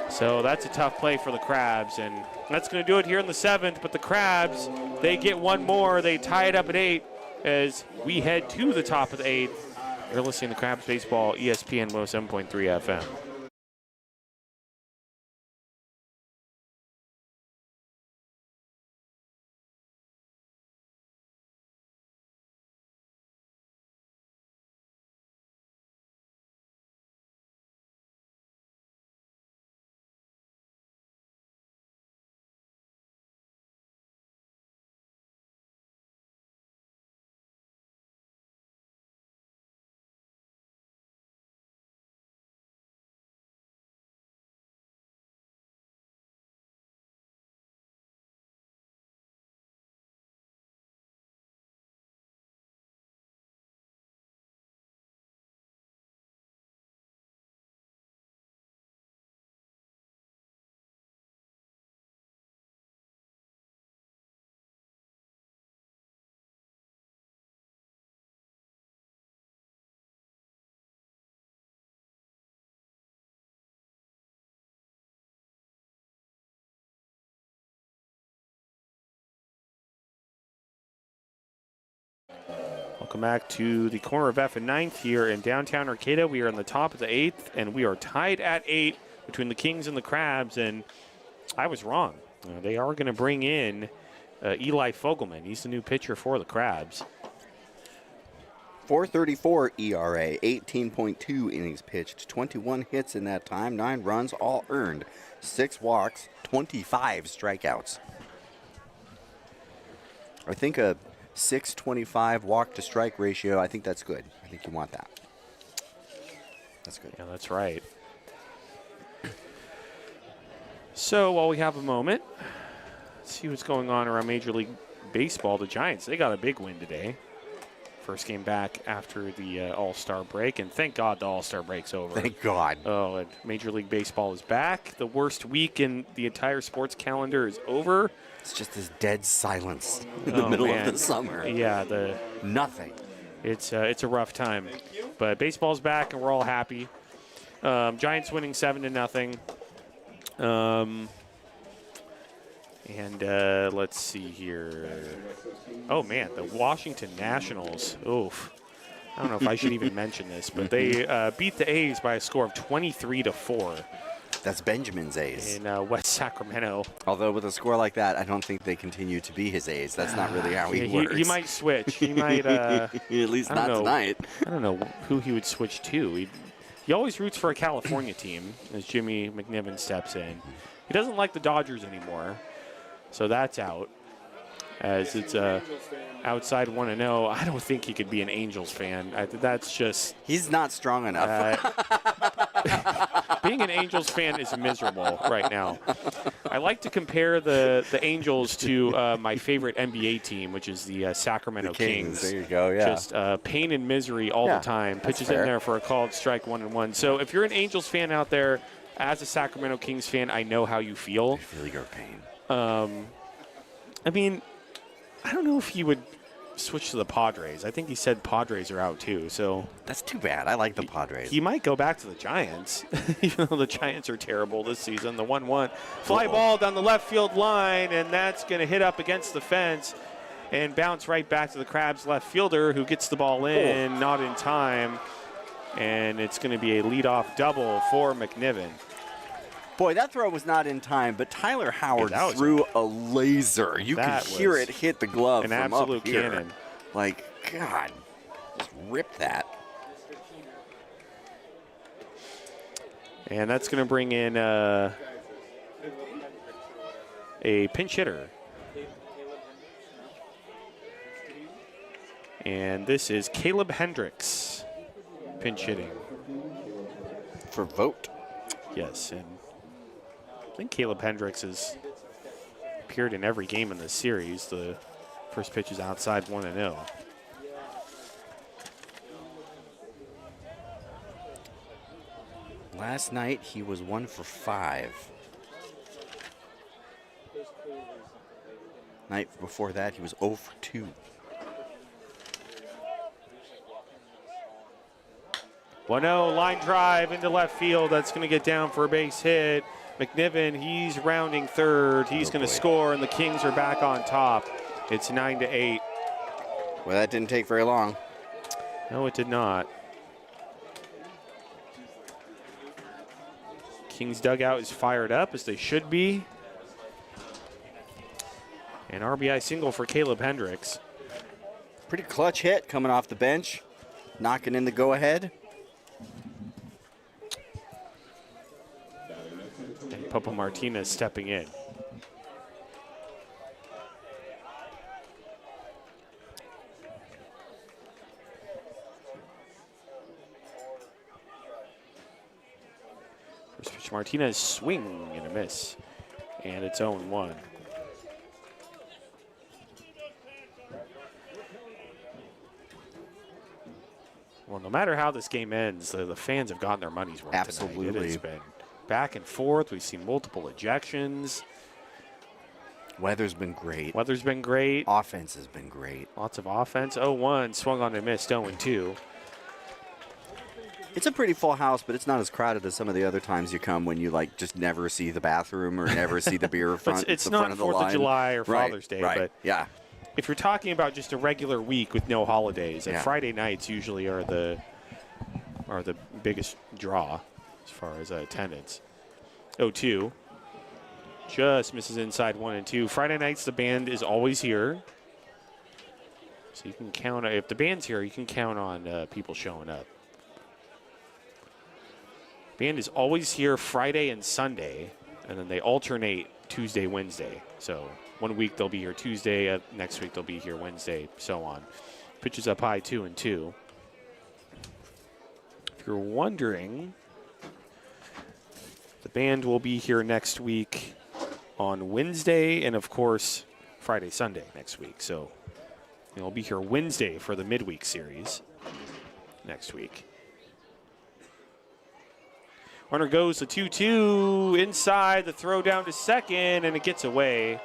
So that's a tough play for the Crabs, and that's going to do it here in the 7th. But the Crabs, they get one more. They tie it up at 8 as we head to the top of the 8th. You're listening to Crabs Baseball, ESPN 107.3 FM. Welcome back to the corner of F and 9th here in downtown Arcata. We are in the top of the 8th, and we are tied at 8 between the Kings and the Crabs, and I was wrong. They are going to bring in Eli Fogelman. He's the new pitcher for the Crabs. 4.34 ERA, 18.2 innings pitched, 21 hits in that time, 9 runs, all earned, 6 walks, 25 strikeouts. I think a 6.25 walk to strike ratio, I think that's good. I think you want that. That's good. Yeah, that's right. So while we have a moment, let's see what's going on around Major League Baseball. The Giants, they got a big win today. First game back after the All-Star break, and thank God the All-Star break's over. Thank God. Oh, and Major League Baseball is back. The worst week in the entire sports calendar is over. It's just this dead silence in the middle of the summer. Yeah, Nothing. it's a rough time. But baseball's back, and we're all happy. Giants winning 7-0. And let's see here. Oh, man, the Washington Nationals. Oof. I don't know if I should even mention this, but they beat the A's by a score of 23-4. That's Benjamin's A's. In West Sacramento. Although with a score like that, I don't think they continue to be his A's. That's not really how he works. He might switch. He might. At least not tonight. I don't know who he would switch to. He always roots for a California team as Jimmy McNiven steps in. He doesn't like the Dodgers anymore, so that's out. As it's outside 1-0, I don't think he could be an Angels fan. That's just... He's not strong enough. Being an Angels fan is miserable right now. I like to compare the Angels to my favorite NBA team, which is the Sacramento Kings. There you go, yeah. Just pain and misery all Yeah, the time. that's Pitches fair. in there for a called strike 1-1. So if you're an Angels fan out there, as a Sacramento Kings fan, I know how you feel. I feel your pain. I mean, I don't know if he would switch to the Padres. I think he said Padres are out too. So That's too bad. I like the Padres. he might go back to the Giants, even though the Giants are terrible this season. The 1-1 fly ball down the left field line, and that's going to hit up against the fence and bounce right back to the Crabs left fielder, who gets the ball in, not in time, and it's going to be a leadoff double for McNiven. Boy, that throw was not in time, but Tyler Howard that was threw a laser. You could that hear was it hit the glove an from absolute up here. cannon. Like, God, just rip that. And that's going to bring in a pinch hitter. And this is Caleb Hendricks pinch hitting. For vote. Yes, and I think Caleb Hendricks has appeared in every game in this series. The first pitch is outside 1-0. Last night, he was 1 for 5. Night before that, he was 0 for 2. Line drive into left field. That's going to get down for a base hit. McNiven, he's rounding third. He's going to score, and the Kings are back on top. It's 9-8. Well, that didn't take very long. No, it did not. Kings dugout is fired up, as they should be. An RBI single for Caleb Hendricks. Pretty clutch hit coming off the bench. Knocking in the go-ahead. And Popo Martinez stepping in. First pitch, Martinez swing and a miss. And it's 0-1. Well, no matter how this game ends, the fans have gotten their money's worth tonight. Absolutely. It has been back and forth. We've seen multiple ejections. Weather's been great. Weather's been great. Offense has been great. Lots of offense. 0-1, swung on and missed. 0-2. It's a pretty full house, but it's not as crowded as some of the other times you come when you like just never see the bathroom or never see the beer front. It's the not front of the 4th of line. July or Right, Father's Day, right. but Yeah. if you're talking about just a regular week with no holidays, Yeah. Friday nights usually are the biggest draw as far as attendance. 0-2. Just misses inside 1 and 2. Friday nights, the band is always here. So you can count, if the band's here, you can count on people showing up. Band is always here Friday and Sunday, and then they alternate Tuesday, Wednesday. So 1 week they'll be here Tuesday, next week they'll be here Wednesday, so on. Pitches up high, 2-2. If you're wondering, the band will be here next week on Wednesday and, of course, Friday, Sunday next week. So they'll be here Wednesday for the midweek series next week. Runner goes to 2-2 inside, the throw down to second, and it gets away,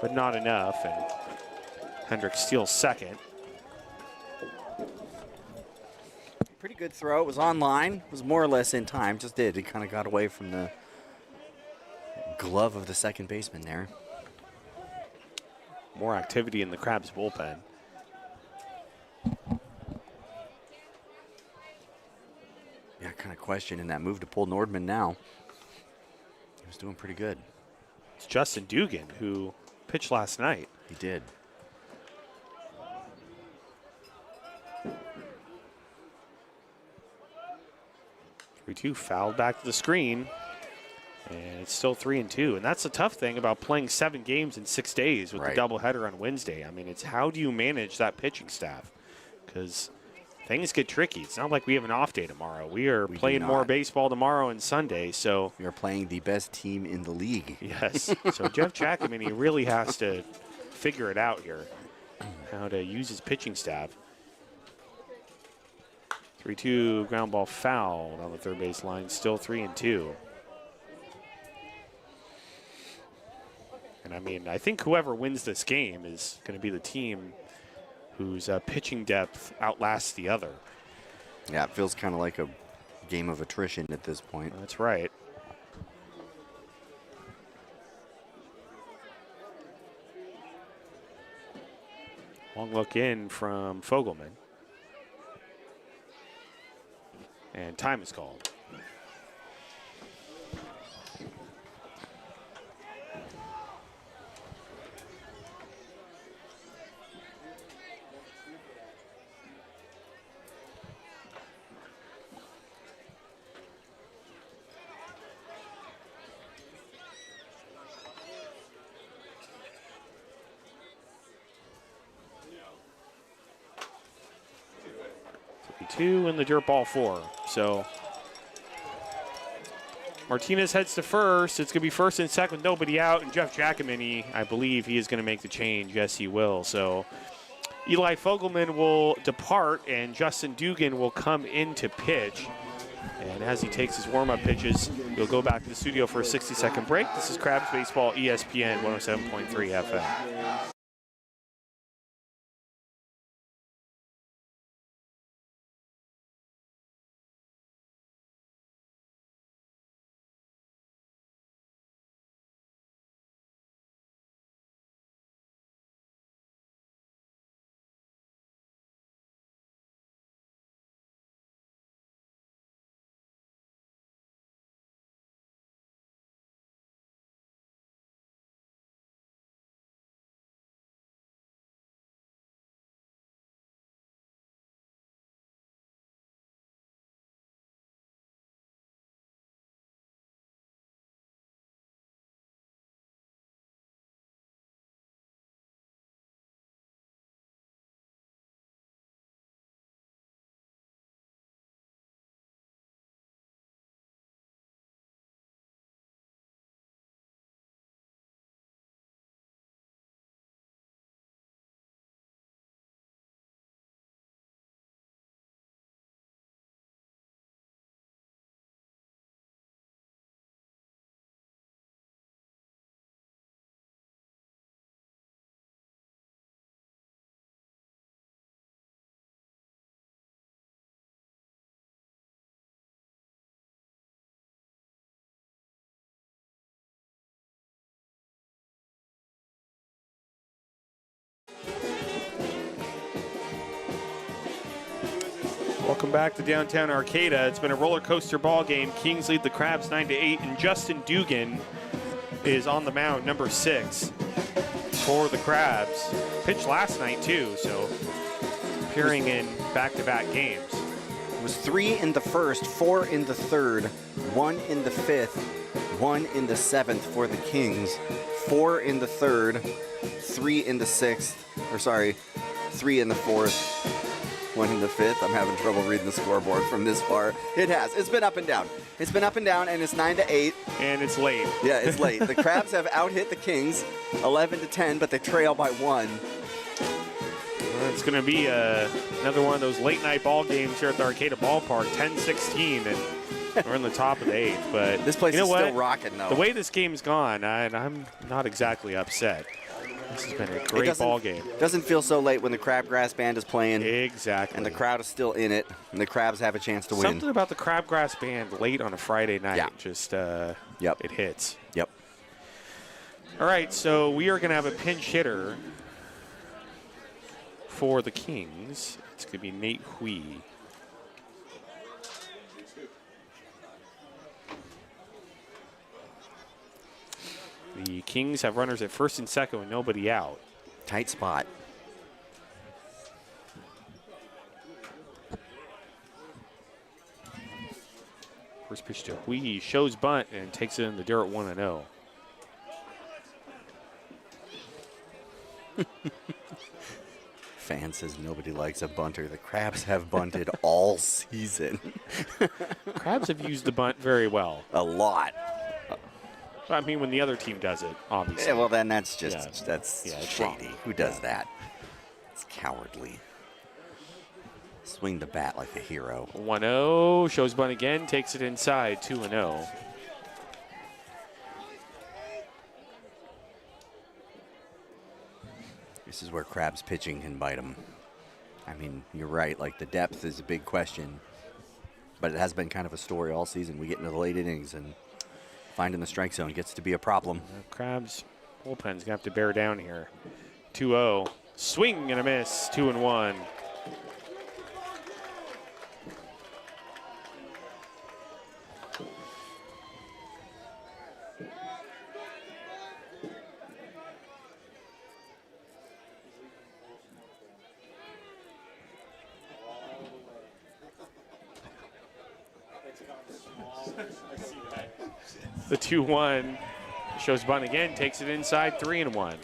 but not enough. And Hendricks steals second. Pretty good throw. It was on line. It was more or less in time. Just did. He kind of got away from the glove of the second baseman there. More activity in the Crabs bullpen. Yeah, kind of questioning that move to pull Nordman now. He was doing pretty good. It's Justin Dugan, who pitched last night. He did. Two fouled back to the screen, and it's still 3-2. And that's the tough thing about playing 7 games in 6 days with Right. the doubleheader on Wednesday. I mean, it's how do you manage that pitching staff? Because things get tricky. It's not like we have an off day tomorrow. We are We do playing more not. baseball tomorrow and Sunday, so We are playing the best team in the league. yes. So Jeff Jackman, he really has to figure it out here, how to use his pitching staff. 3-2 ground ball fouled on the third base line, still 3-2. And I mean, I think whoever wins this game is going to be the team whose pitching depth outlasts the other. Yeah, it feels kind of like a game of attrition at this point. That's right. Long look in from Fogelman. And time is called. Two in the dirt ball 4. So Martinez heads to first. It's going to be first and second with nobody out. And Jeff Giacomini, I believe he is going to make the change. Yes, he will. So Eli Fogelman will depart, and Justin Dugan will come in to pitch. And as he takes his warm-up pitches, we'll go back to the studio for a 60-second break. This is Crabs Baseball, ESPN 107.3 FM. Welcome back to downtown Arcata. It's been a roller coaster ball game. Kings lead the Crabs 9-8, and Justin Dugan is on the mound, number 6 for the Crabs. Pitched last night too, so appearing in back-to-back games. It was 3 in the first, 4 in the third, 1 in the fifth, 1 in the seventh for the Kings, 4 in the third, 3 in the sixth, 3 in the fourth, 1 in the fifth. I'm having trouble reading the scoreboard from this far. It has. It's been up and down. It's been up and down, and it's 9-8. And it's late. Yeah, it's late. The Crabs have out-hit the Kings 11-10, but they trail by 1. Well, it's going to be another one of those late-night ball games here at the Arcata Ballpark, 10-16, and we're in the top of the 8th. But This place you know is what? still rocking, though. The way this game's gone, I'm not exactly upset. This has been a great ball game. Doesn't feel so late when the Crabgrass Band is playing. Exactly. And the crowd is still in it, and the Crabs have a chance to win. Something about the Crabgrass Band late on a Friday night. Yeah. Just, Yep. it hits. Yep. All right, so we are going to have a pinch hitter for the Kings. It's going to be Nate Hui. The Kings have runners at first and second with nobody out. Tight spot. First pitch to Hui, shows bunt and takes it in the dirt 1-0. fan says nobody likes a bunter. The Crabs have bunted all season. Crabs have used the bunt very well. A lot. I mean, when the other team does it, obviously. Yeah, well, then that's just, Yeah. that's Yeah, it's shady. wrong. Who does that? It's cowardly. Swing the bat like a hero. 1-0, shows bunt again, takes it inside, 2-0. This is where Crabs pitching can bite them. I mean, you're right. Like, the depth is a big question. But it has been kind of a story all season. We get into the late innings, and finding the strike zone gets to be a problem. Crabs bullpen's going to have to bear down here. 2-0, swing and a miss, 2-1. The 2-1 shows bunt again, takes it inside, 3-1.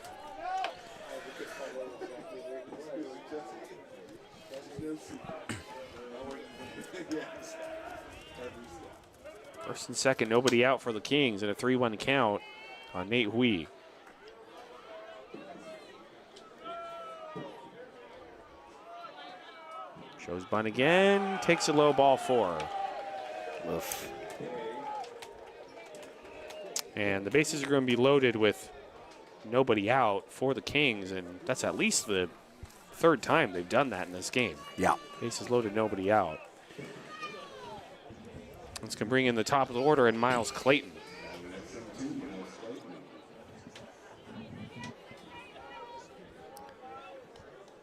First and second, nobody out for the Kings, and a 3-1 count on Nate Hui. Shows bunt again, takes a low ball 4. Oof. And the bases are going to be loaded with nobody out for the Kings, and that's at least the third time they've done that in this game. Yeah. Bases loaded, nobody out. Let's go bring in the top of the order and Miles Clayton.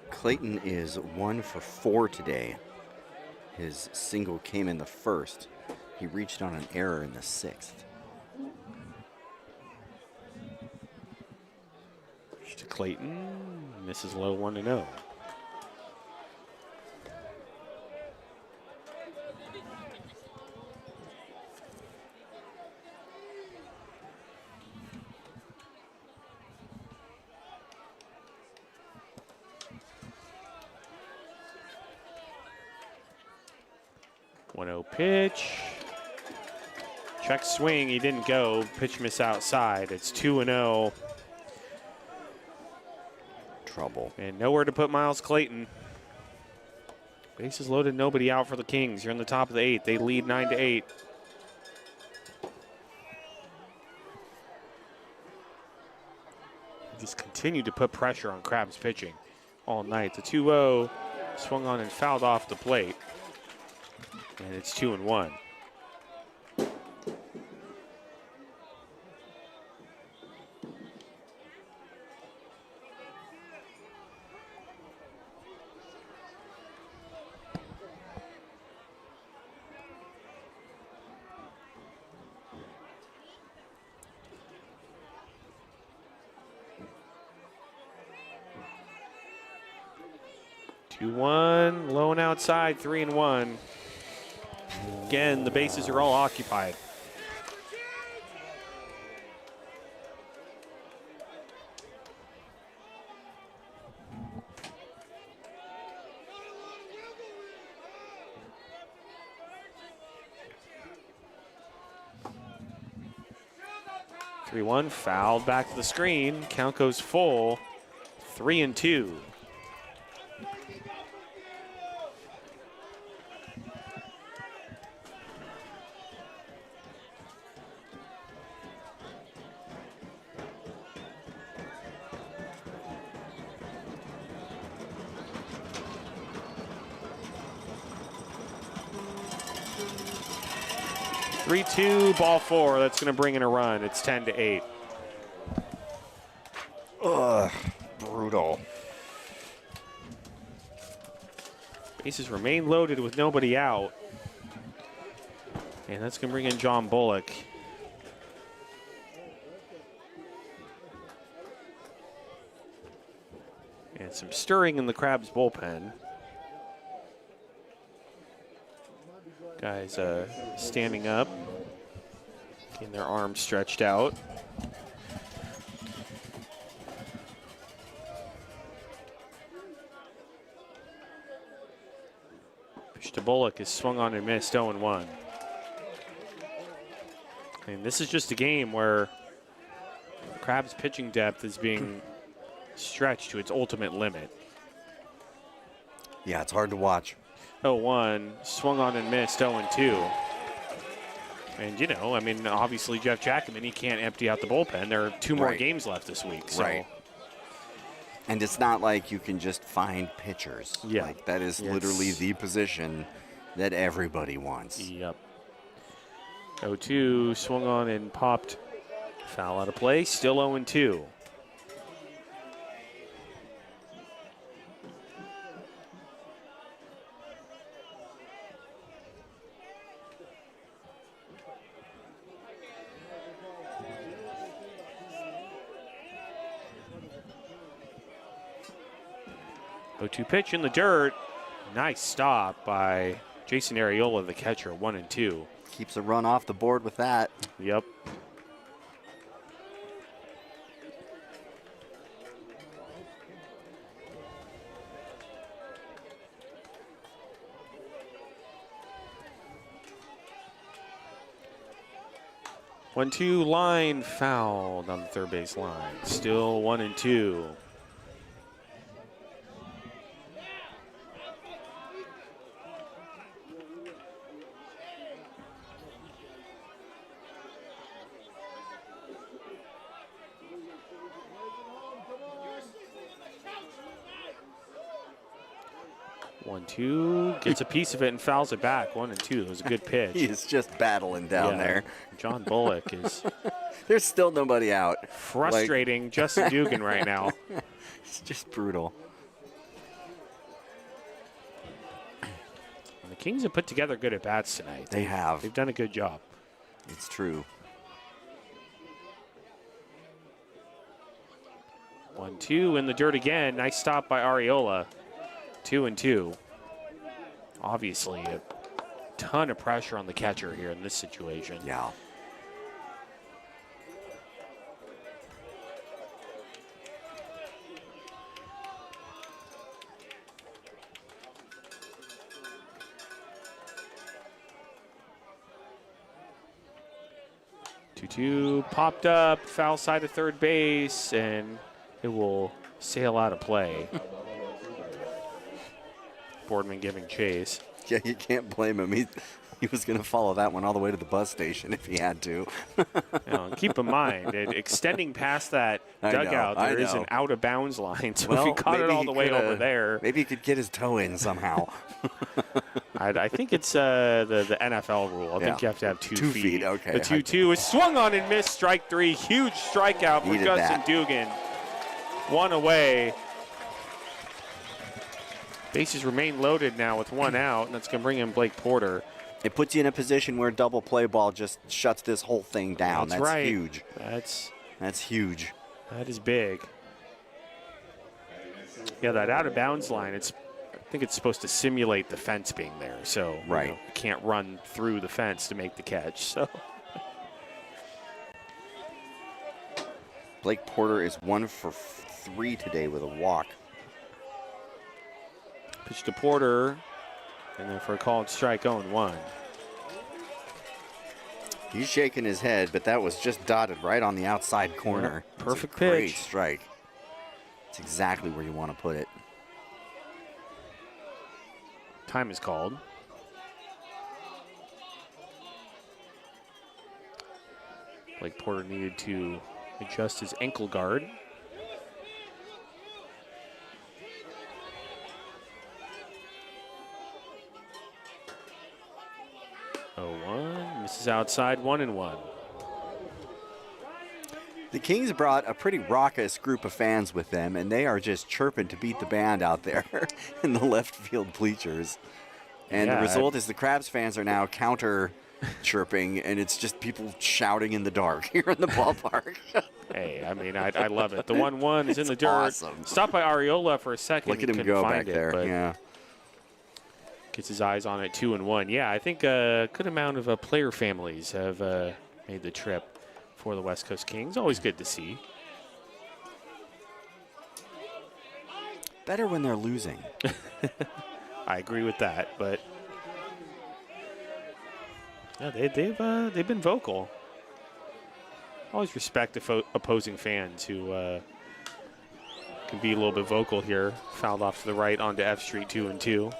Clayton is 1 for 4 today. His single came in the first. He reached on an error in the 6th. To Clayton, misses low 1-0. Pitch. Check swing, he didn't go. Pitch miss outside. It's 2-0. Trouble. And nowhere to put Miles Clayton. Bases loaded, nobody out for the Kings. You're in the top of the 8th. They lead 9-8. Just continue to put pressure on Crabs pitching all night. The 2-0 swung on and fouled off the plate. And it's 2-1. Low and outside, 3-1. Again, the bases are all occupied. (3-1) fouled back to the screen. Count goes full. 3-2. Ball 4. That's going to bring in a run. It's 10-8. Ugh, brutal. Bases remain loaded with nobody out. And that's going to bring in John Bullock. And some stirring in the Crabs bullpen. Guys standing up, getting their arms stretched out. Pitch to Bullock is swung on and missed, 0-1. And this is just a game where Crab's pitching depth is being stretched to its ultimate limit. Yeah, it's hard to watch. 0-1, swung on and missed, 0-2. And, you know, I mean, obviously Jeff Jackman, he can't empty out the bullpen. There are 2 more Right. games left this week. So. Right. And it's not like you can just find pitchers. Yeah. Like, that is It's- literally the position that everybody wants. Yep. 0-2, swung on and popped. Foul out of play, still 0-2. O2 pitch in the dirt. Nice stop by Jason Arriola, the catcher, 1-2. Keeps a run off the board with that. Yep. One-two line fouled on the third base line. Still 1-2. One-two gets a piece of it and fouls it back. 1-2. It was a good pitch. He is just battling down Yeah. there. John Bullock is There's still nobody out. frustrating Justin Dugan right now. It's just brutal. And the Kings have put together good at-bats tonight. They have. They've done a good job. It's true. 1-2 in the dirt again. Nice stop by Arriola. 2-2. Obviously, a ton of pressure on the catcher here in this situation. Yeah. Two popped up, foul side of third base, and it will sail out of play. Boardman giving chase. Yeah, you can't blame him. He was going to follow that one all the way to the bus station if he had to. You know, and keep in mind, extending past that I know, dugout, I there is know. an out of bounds line. So if Well, he caught it maybe all he the way coulda- over there, Maybe he could get his toe in somehow. I think it's the NFL rule. I think Yeah. you have to have 2 2 feet. feet, okay. The 2-2 is swung on and missed. Strike 3. Huge strikeout for Needed Justin that. Dugan. 1 away. Bases remain loaded now with 1 out, and that's going to bring in Blake Porter. It puts you in a position where double play ball just shuts this whole thing down. That's That's right. huge. That's huge. That is big. Yeah, that out of bounds line, I think it's supposed to simulate the fence being there. So Right. you can't run through the fence to make the catch. So Blake Porter is 1 for 3 today with a walk. pitch to Porter, and then for a called strike, 0-1. He's shaking his head, but that was just dotted right on the outside corner. Yep, perfect It's a great pitch. strike. It's exactly where you want to put it. Time is called. Blake Porter needed to adjust his ankle guard. Oh, 1 misses outside, 1-1. The Kings brought a pretty raucous group of fans with them, and they are just chirping to beat the band out there in the left field bleachers. And Yeah, the result is the Crabs fans are now counter chirping, and it's just people shouting in the dark here in the ballpark. Hey, I mean, I love it. The 1-1 is in the It's dirt. awesome. Stopped by Arriola for a second. Look He at him couldn't go find back it, there. but Yeah. gets his eyes on it, 2-1. Yeah, I think a good amount of player families have made the trip for the West Coast Kings. Always good to see. Better when they're losing. I agree with that, but Yeah, they've been vocal. Always respect opposing fans who can be a little bit vocal here. Fouled off to the right onto F Street 2-2.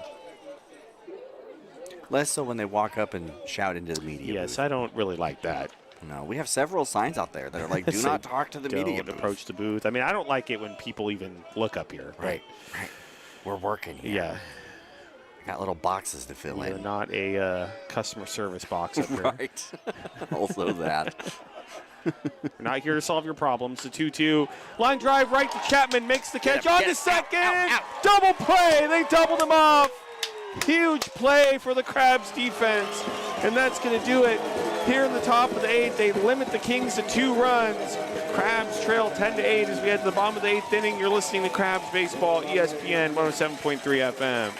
Less so when they walk up and shout into the media Yes, booth. I don't really like that. No, we have several signs out there that are like, do Say, not talk to the media Don't booth. approach the booth. I mean, I don't like it when people even look up here. Right. We're working here. Yeah, Got little boxes to fill we're in. not a customer service box up here. Right. Also that. We're not here to solve your problems. The 2-2 line drive right to Chapman, makes the catch on the second. Double play. They doubled him off. Huge play for the Crabs defense. And that's going to do it here in the top of the 8th. They limit the Kings to 2 runs. Crabs trail 10-8 as we head to the bottom of the 8th inning. You're listening to Crabs Baseball, ESPN 107.3 FM.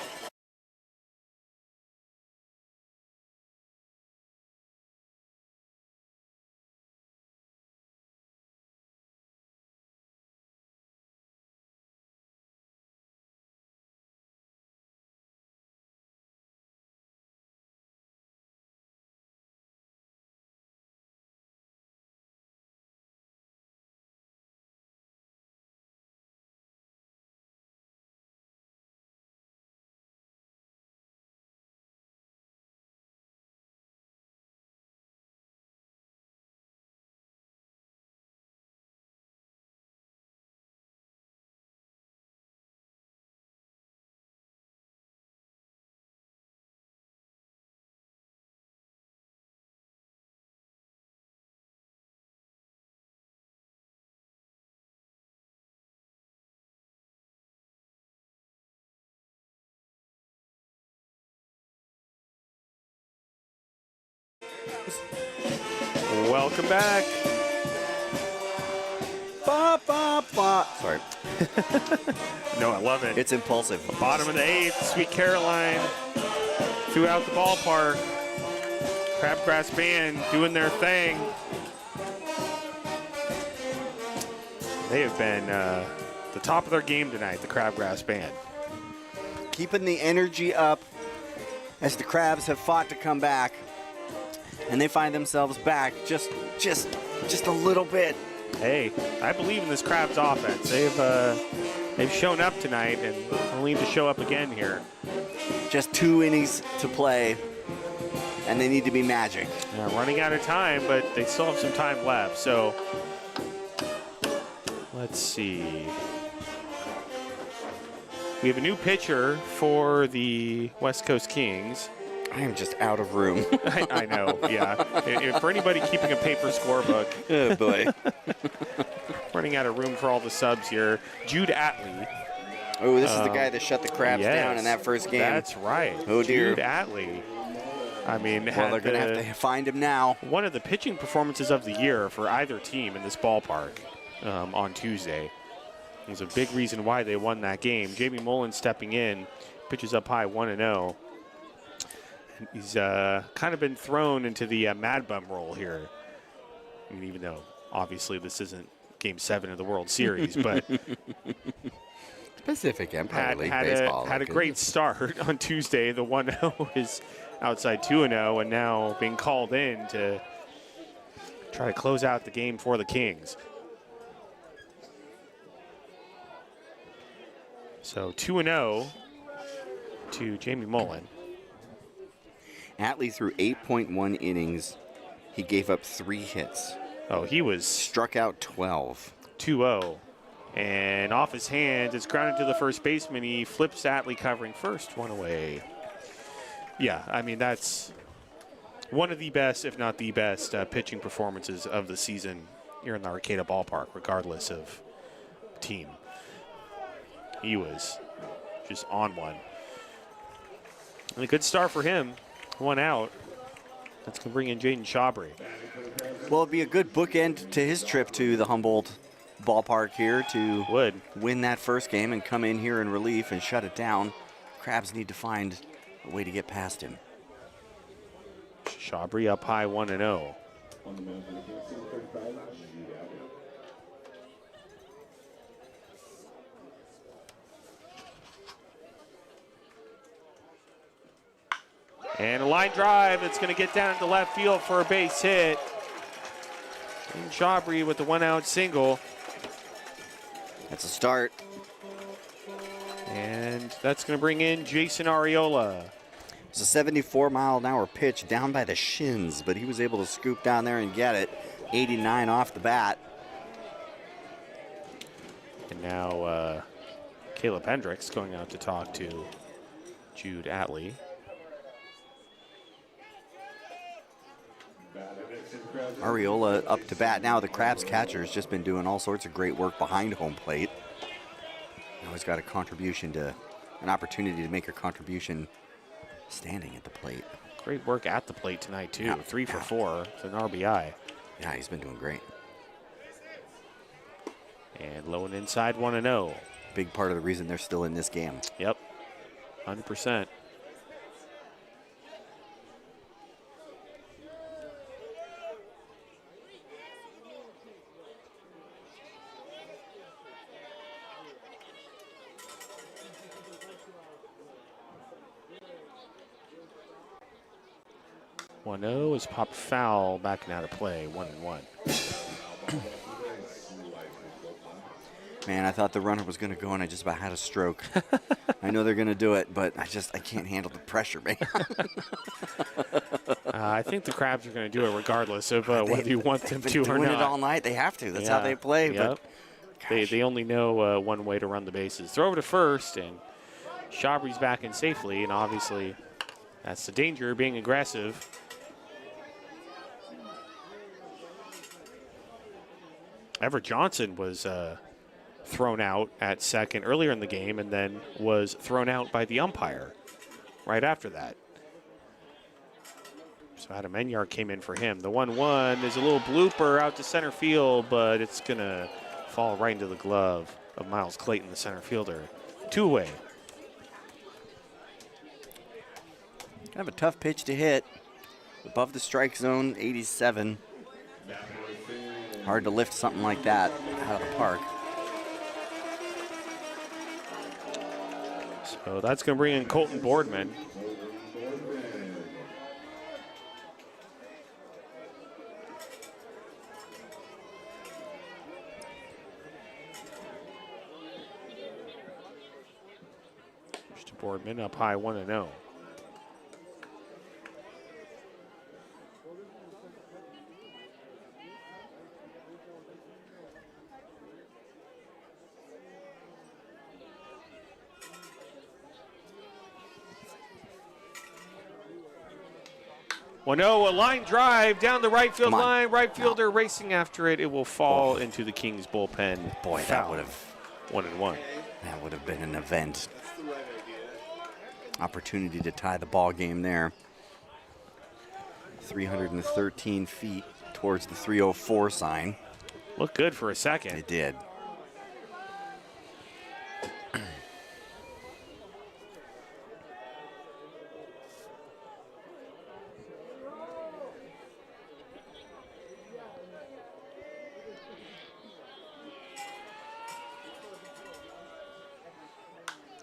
Welcome back. Ba, ba, ba. Sorry. No, I love it. It's impulsive. Bottom of the 8th, Sweet Caroline throughout the ballpark. Crabgrass Band doing their thing. They have been the top of their game tonight, the Crabgrass Band. Keeping the energy up as the Crabs have fought to come back. And they find themselves back just a little bit. Hey, I believe in this Crabs offense. They've shown up tonight and they'll need to show up again here. Just 2 innings to play, and they need to be magic. Running out of time, but they still have some time left. So let's see. We have a new pitcher for the West Coast Kings. I am just out of room. I know, yeah. For anybody keeping a paper scorebook, Oh, boy. running out of room for all the subs here. Jude Atley. Oh, this is the guy that shut the Crabs Yes, down in that first game. That's right. Oh, dear. Jude Atley. I mean, Well, had they're going to have to find him now. one of the pitching performances of the year for either team in this ballpark on Tuesday. It was a big reason why they won that game. Jamie Mullen stepping in, pitches up high 1-0. He's kind of been thrown into the Mad Bum role here. I mean, even though obviously this isn't Game 7 of the World Series, but Pacific Empire had, League had, baseball. a, had a great start on Tuesday. The 1-0 is outside 2-0, and now being called in to try to close out the game for the Kings. So 2-0 to Jamie Mullen. Atley threw 8.1 innings. He gave up 3 hits. Oh, he was Struck out 12. 2-0. And off his hands, it's grounded to the first baseman. He flips Atley covering first, 1 away. Yeah, I mean, that's one of the best, if not the best, pitching performances of the season here in the Arcata ballpark, regardless of team. He was just on one. And a good start for him. 1 out. That's going to bring in Jaden Shabry. Well, it'd be a good bookend to his trip to the Humboldt ballpark here to Would. win that first game and come in here in relief and shut it down. Crabs need to find a way to get past him. Shabry up high 1-0. And a line drive that's going to get down to left field for a base hit. And Chabry with the 1-out single. That's a start. And that's going to bring in Jason Arriola. It's a 74-mile-an-hour pitch down by the shins, but he was able to scoop down there and get it. 89 off the bat. And now Caleb Hendricks going out to talk to Jude Atley. Arriola up to bat now. The Crabs catcher has just been doing all sorts of great work behind home plate. Now he's got an opportunity to make a contribution standing at the plate. Great work at the plate tonight, too. Yeah. 3 for 4. It's an RBI. Yeah, he's been doing great. And low and inside 1-0. Big part of the reason they're still in this game. Yep, 100%. Is popped foul, backing out of play, 1-1. Man, I thought the runner was going to go, and I just about had a stroke. I know they're going to do it, but I can't handle the pressure, man. I think the Crabs are going to do it regardless of whether you want them to or doing not. it all night. They have to. That's how they play. Yep. But They only know one way to run the bases. Throw over to first, and Chabry's back in safely, and obviously that's the danger of being aggressive. Everett Johnson was thrown out at second earlier in the game and then was thrown out by the umpire right after that. So Adam Enyart came in for him. The 1-1 is a little blooper out to center field, but it's going to fall right into the glove of Miles Clayton, the center fielder. 2-away. kind of a tough pitch to hit. Above the strike zone, 87. Hard to lift something like that out of the park. So that's going to bring in Colton Boardman. Mr. Boardman up high 1-0. Well, no, a line drive down the right field line. Right fielder racing after it. It will fall into the Kings bullpen. Boy, that would have 1-1. That would have been an event. Opportunity to tie the ball game there. 313 feet towards the 304 sign. Looked good for a second. It did.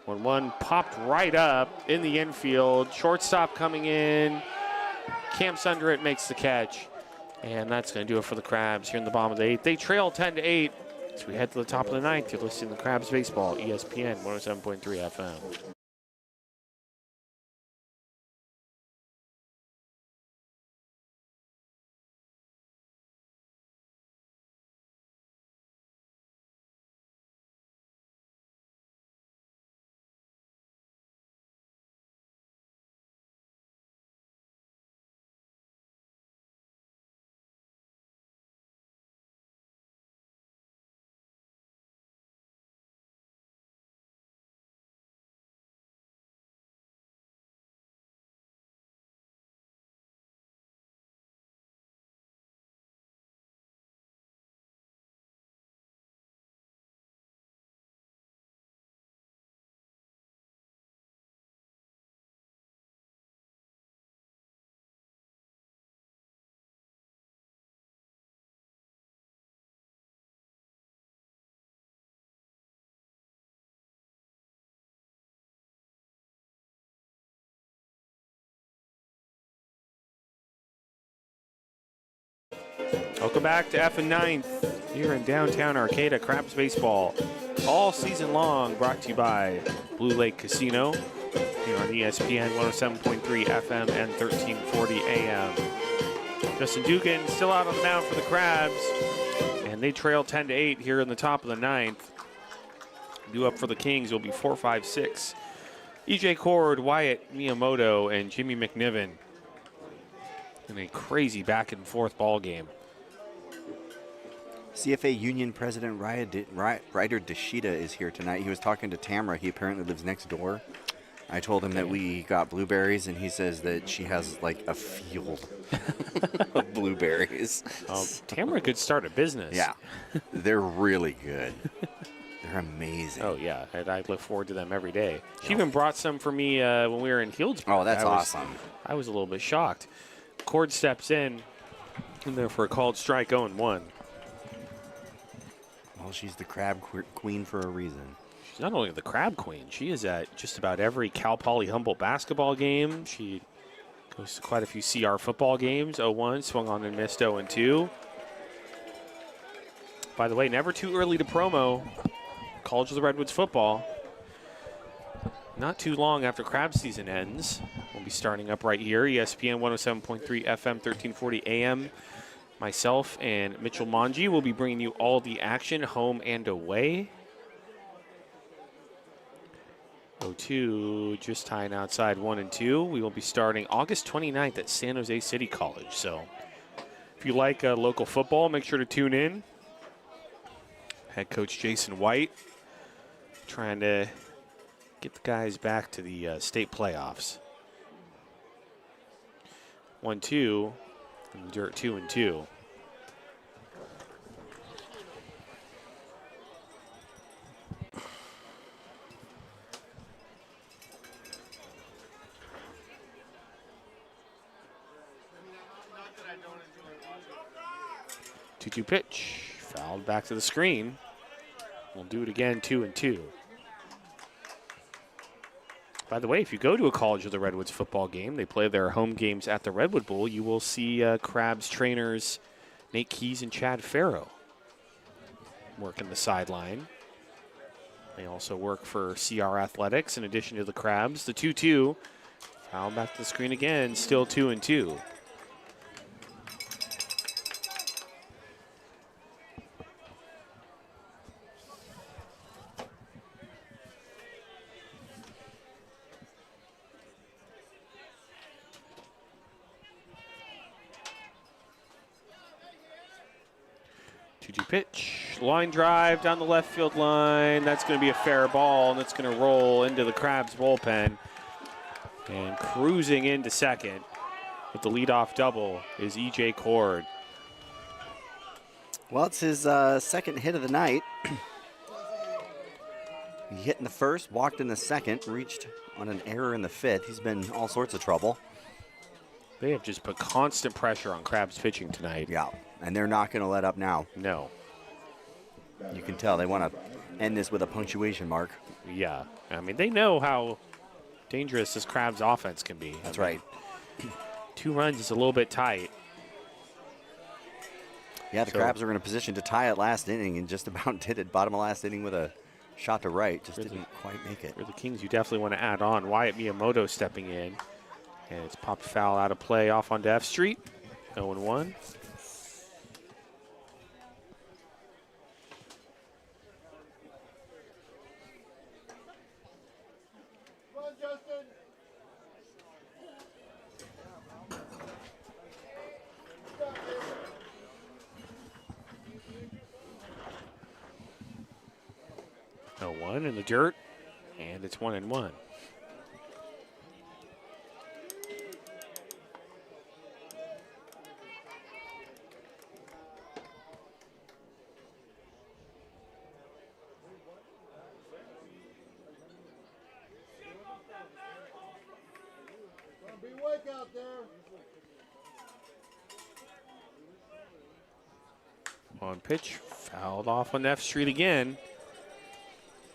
When one popped right up in the infield, shortstop coming in, camps under it, makes the catch, and that's going to do it for the Crabs here in the bottom of the 8th. They trail 10-8 as we head to the top of the 9th. You're listening to Crabs Baseball, ESPN 107.3 FM. Welcome back to F and 9th here in downtown Arcata. Crabs baseball all season long, brought to you by Blue Lake Casino here on ESPN 107.3 FM and 1340 AM. Justin Dugan still out on the mound for the Crabs, and they trail 10-8 here in the top of the 9th. Due up for the Kings will be 4-5-6. EJ Cord, Wyatt Miyamoto, and Jimmy McNiven in a crazy back and forth ball game. CFA Union President Ryder Deshita is here tonight. He was talking to Tamara. He apparently lives next door. I told him that we got blueberries, and he says that she has like a field of blueberries. Tamara could start a business. Yeah, they're really good. They're amazing. Oh, yeah. And I look forward to them every day. She even brought some for me when we were in Healdsburg. Oh, that's awesome. I was a little bit shocked. Cord steps in there for a called strike 0-1. Well, she's the crab queen for a reason. She's not only the crab queen, she is at just about every Cal Poly Humboldt basketball game. She goes to quite a few CR football games. 0-1, swung on and missed 0-2. By the way, never too early to promo College of the Redwoods football. Not too long after crab season ends. We'll be starting up right here, ESPN 107.3 FM, 1340 AM. Myself and Mitchell Manji will be bringing you all the action, home and away. 0-2, just tying outside 1-2. We will be starting August 29th at San Jose City College. So if you like local football, make sure to tune in. Head coach Jason White trying to get the guys back to the state playoffs. 1-2, and dirt 2-2. Two-two pitch, fouled back to the screen. We'll do it again, 2-2. By the way, if you go to a College of the Redwoods football game, they play their home games at the Redwood Bowl, you will see Crabs trainers Nate Keys and Chad Farrow working the sideline. They also work for CR Athletics in addition to the Crabs. The 2-2, foul back to the screen again, still 2-2. Pitch, line drive down the left field line. That's going to be a fair ball, and it's going to roll into the Crabs bullpen. And cruising into second with the leadoff double is EJ Cord. Well, it's his second hit of the night. He hit in the first, walked in the second, reached on an error in the fifth. He's been in all sorts of trouble. They have just put constant pressure on Crabs pitching tonight. Yeah, and they're not going to let up now. No. You can tell they want to end this with a punctuation mark. Yeah. I mean, they know how dangerous this Crabs offense can be. That's right. 2 runs is a little bit tight. Yeah, the Crabs are in a position to tie it last inning and just about did it. Bottom of last inning with a shot to right. Just didn't quite make it. For the Kings, you definitely want to add on Wyatt Miyamoto stepping in. And it's popped foul out of play off onto F Street. 0-1. One in the dirt, and it's 1-1. Be awake out there. On pitch, fouled off on F Street again.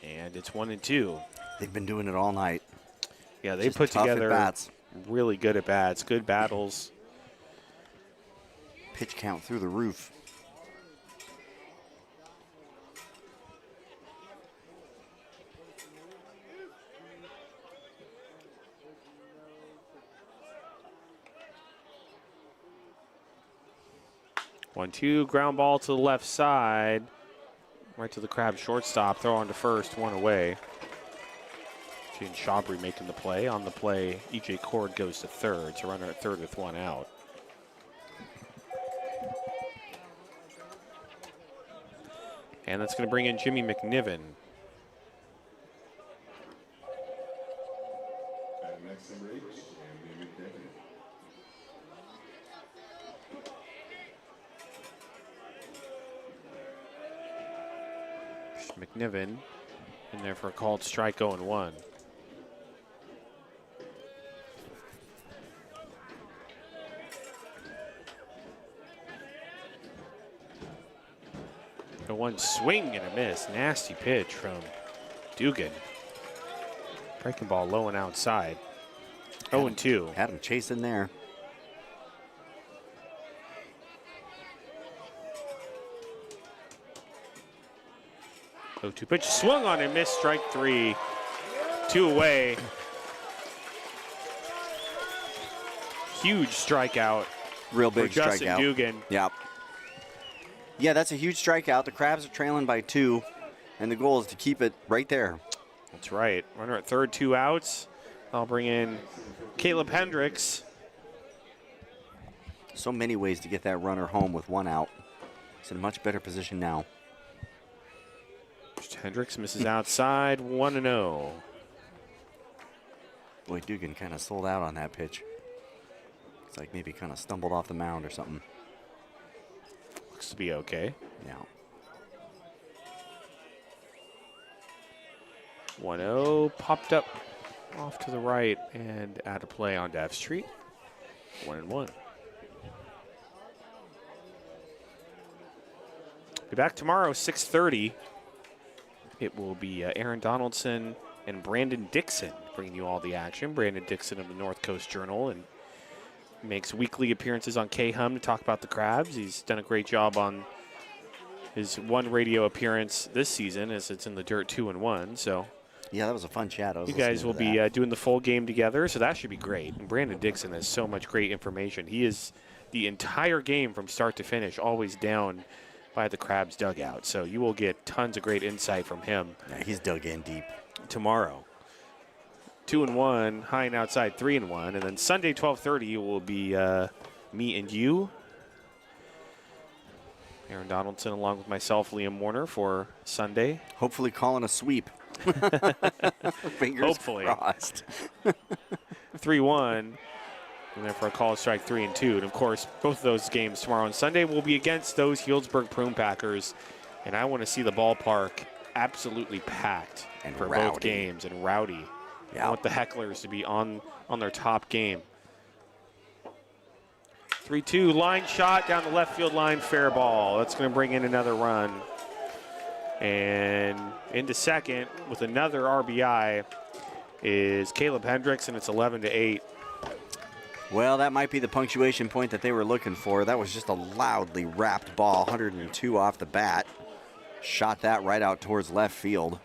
And it's 1-2. They've been doing it all night. Yeah, they Just put tough together at-bats. really good at bats, good battles. Pitch count through the roof. One, two, ground ball to the left side. Right to the Crab shortstop. Throw on to first, one away. Shane Shabry making the play. On the play, E.J. Cord goes to third. So runner at third with one out. And that's going to bring in Jimmy McNiven. Next number 8, Andy McNiven. McNiven in there for a called strike 0-1. The one swing and a miss. Nasty pitch from Dugan. Breaking ball low and outside. 0-2. Had him chasing there. Oh, 2 pitch swung on and missed. Strike 3. 2 away. Huge strikeout Real for big Justin strikeout. Dugan. Yep. Yeah, that's a huge strikeout. The Crabs are trailing by 2, and the goal is to keep it right there. That's right. Runner at third, 2 outs. I'll bring in Caleb Hendricks. So many ways to get that runner home with 1 out. He's in a much better position now. Hendricks misses outside, 1-0. Boy, Dugan kind of sold out on that pitch. It's like maybe kind of stumbled off the mound or something. Looks to be okay. Yeah. 1-0, popped up off to the right and out of play on F Street. 1-1. Be back tomorrow, 6:30. It will be Aaron Donaldson and Brandon Dixon bringing you all the action. Brandon Dixon of the North Coast Journal and makes weekly appearances on K-Hum to talk about the Crabs. He's done a great job on his one radio appearance this season as it's in the Dirt 2-1. So Yeah, that was a fun chat. I was you guys listening will to be that. doing the full game together, so that should be great. And Brandon Dixon has so much great information. He is the entire game from start to finish, always down by the Crabs dugout. So you will get tons of great insight from him Yeah, he's dug in deep. tomorrow. 2-1, high and outside 3-1, and then Sunday 12:30 will be me and you, Aaron Donaldson, along with myself, Liam Warner, for Sunday. Hopefully calling a sweep. Fingers Hopefully. crossed. 3-1, and then for a call strike 3 and 2. And of course, both of those games tomorrow and Sunday will be against those Healdsburg Prune Packers. And I want to see the ballpark absolutely packed And for rowdy. both games and rowdy. Yeah. I want the hecklers to be on their top game. 3-2, line shot down the left field line, fair ball. That's going to bring in another run. And into second with another RBI is Caleb Hendricks, and it's 11-8. Well, that might be the punctuation point that they were looking for. That was just a loudly wrapped ball, 102 off the bat. Shot that right out towards left field.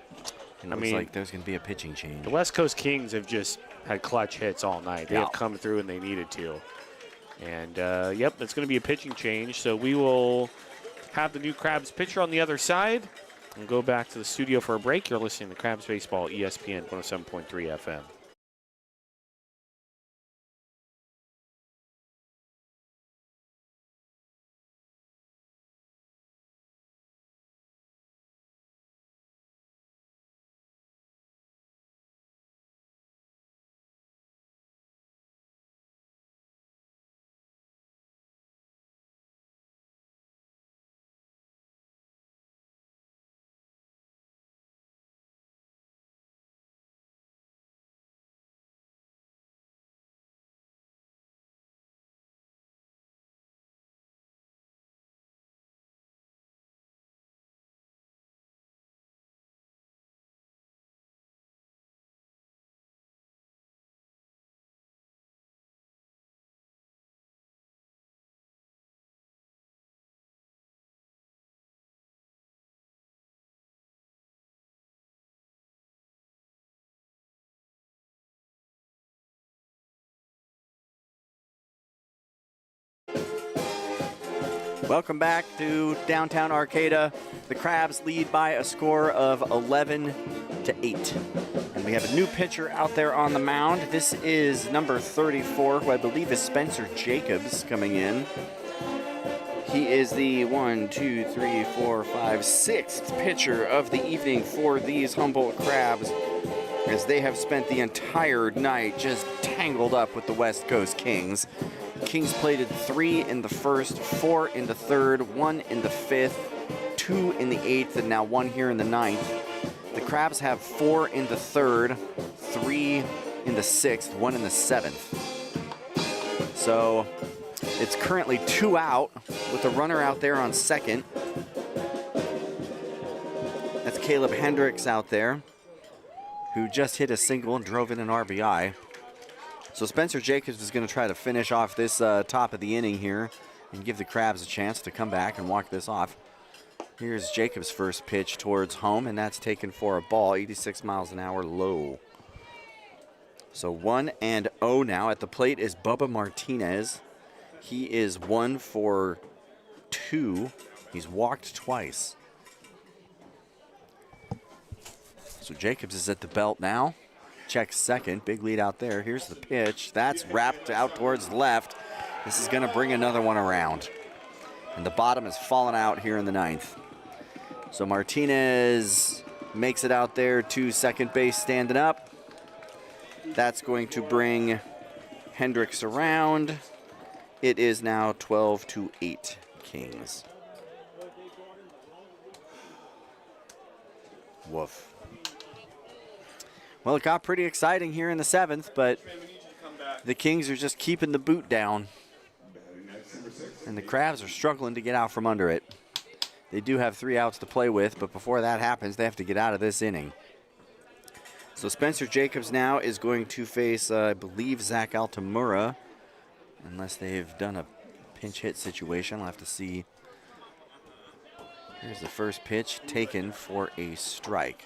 And it looks mean, like there's going to be a pitching change. The West Coast Kings have just had clutch hits all night. They Yeah. have come through and they needed to. And, yep, it's going to be a pitching change. So we will have the new Crabs pitcher on the other side and go back to the studio for a break. You're listening to Crabs Baseball, ESPN 107.3 FM. Welcome back to downtown Arcata. The Crabs lead by a score of 11-8. And we have a new pitcher out there on the mound. This is number 34, who I believe is Spencer Jacobs coming in. He is the 6th pitcher of the evening for these Humboldt Crabs, as they have spent the entire night just tangled up with the West Coast Kings. Kings plated 3 in the first, 4 in the third, 1 in the fifth, 2 in the 8th, and now 1 here in the 9th. The Crabs have 4 in the third, 3 in the 6th, 1 in the 7th. So it's currently 2 out with a runner out there on second. That's Caleb Hendricks out there, who just hit a single and drove in an RBI. So Spencer Jacobs is going to try to finish off this top of the inning here and give the Crabs a chance to come back and walk this off. Here's Jacobs' first pitch towards home, and that's taken for a ball, 86 miles an hour low. So 1-0 now. At the plate is Bubba Martinez. He is 1 for 2. He's walked twice. So Jacobs is at the belt now. Checks second. Big lead out there. Here's the pitch. That's wrapped out towards left. This is going to bring another one around. And the bottom has fallen out here in the 9th. So Martinez makes it out there to second base standing up. That's going to bring Hendricks around. It is now 12-8 Kings. Woof. Well, it got pretty exciting here in the 7th, but the Kings are just keeping the boot down. And the Crabs are struggling to get out from under it. They do have 3 outs to play with, but before that happens, they have to get out of this inning. So Spencer Jacobs now is going to face, I believe, Zach Altamura, unless they've done a pinch hit situation. I'll have to see. Here's the first pitch taken for a strike.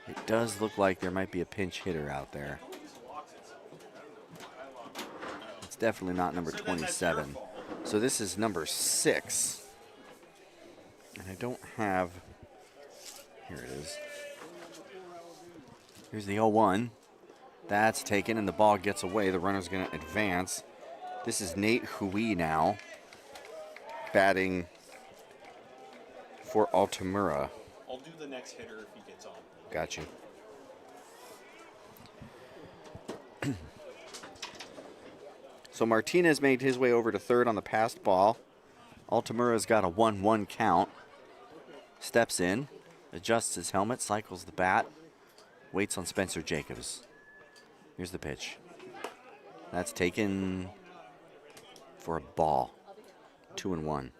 It does look like there might be a pinch hitter out there. It's definitely not number 27. So this is number 6. And I don't have, here it is. Here's the 0-1. That's taken and the ball gets away. The runner's going to advance. This is Nate Hui now, batting for Altamura. I'll do the next hitter if he gets on. Got you. So Martinez made his way over to third on the passed ball. Altamura's got a 1-1 count. Steps in, adjusts his helmet, cycles the bat, waits on Spencer Jacobs. Here's the pitch. That's taken for a ball. 2-1.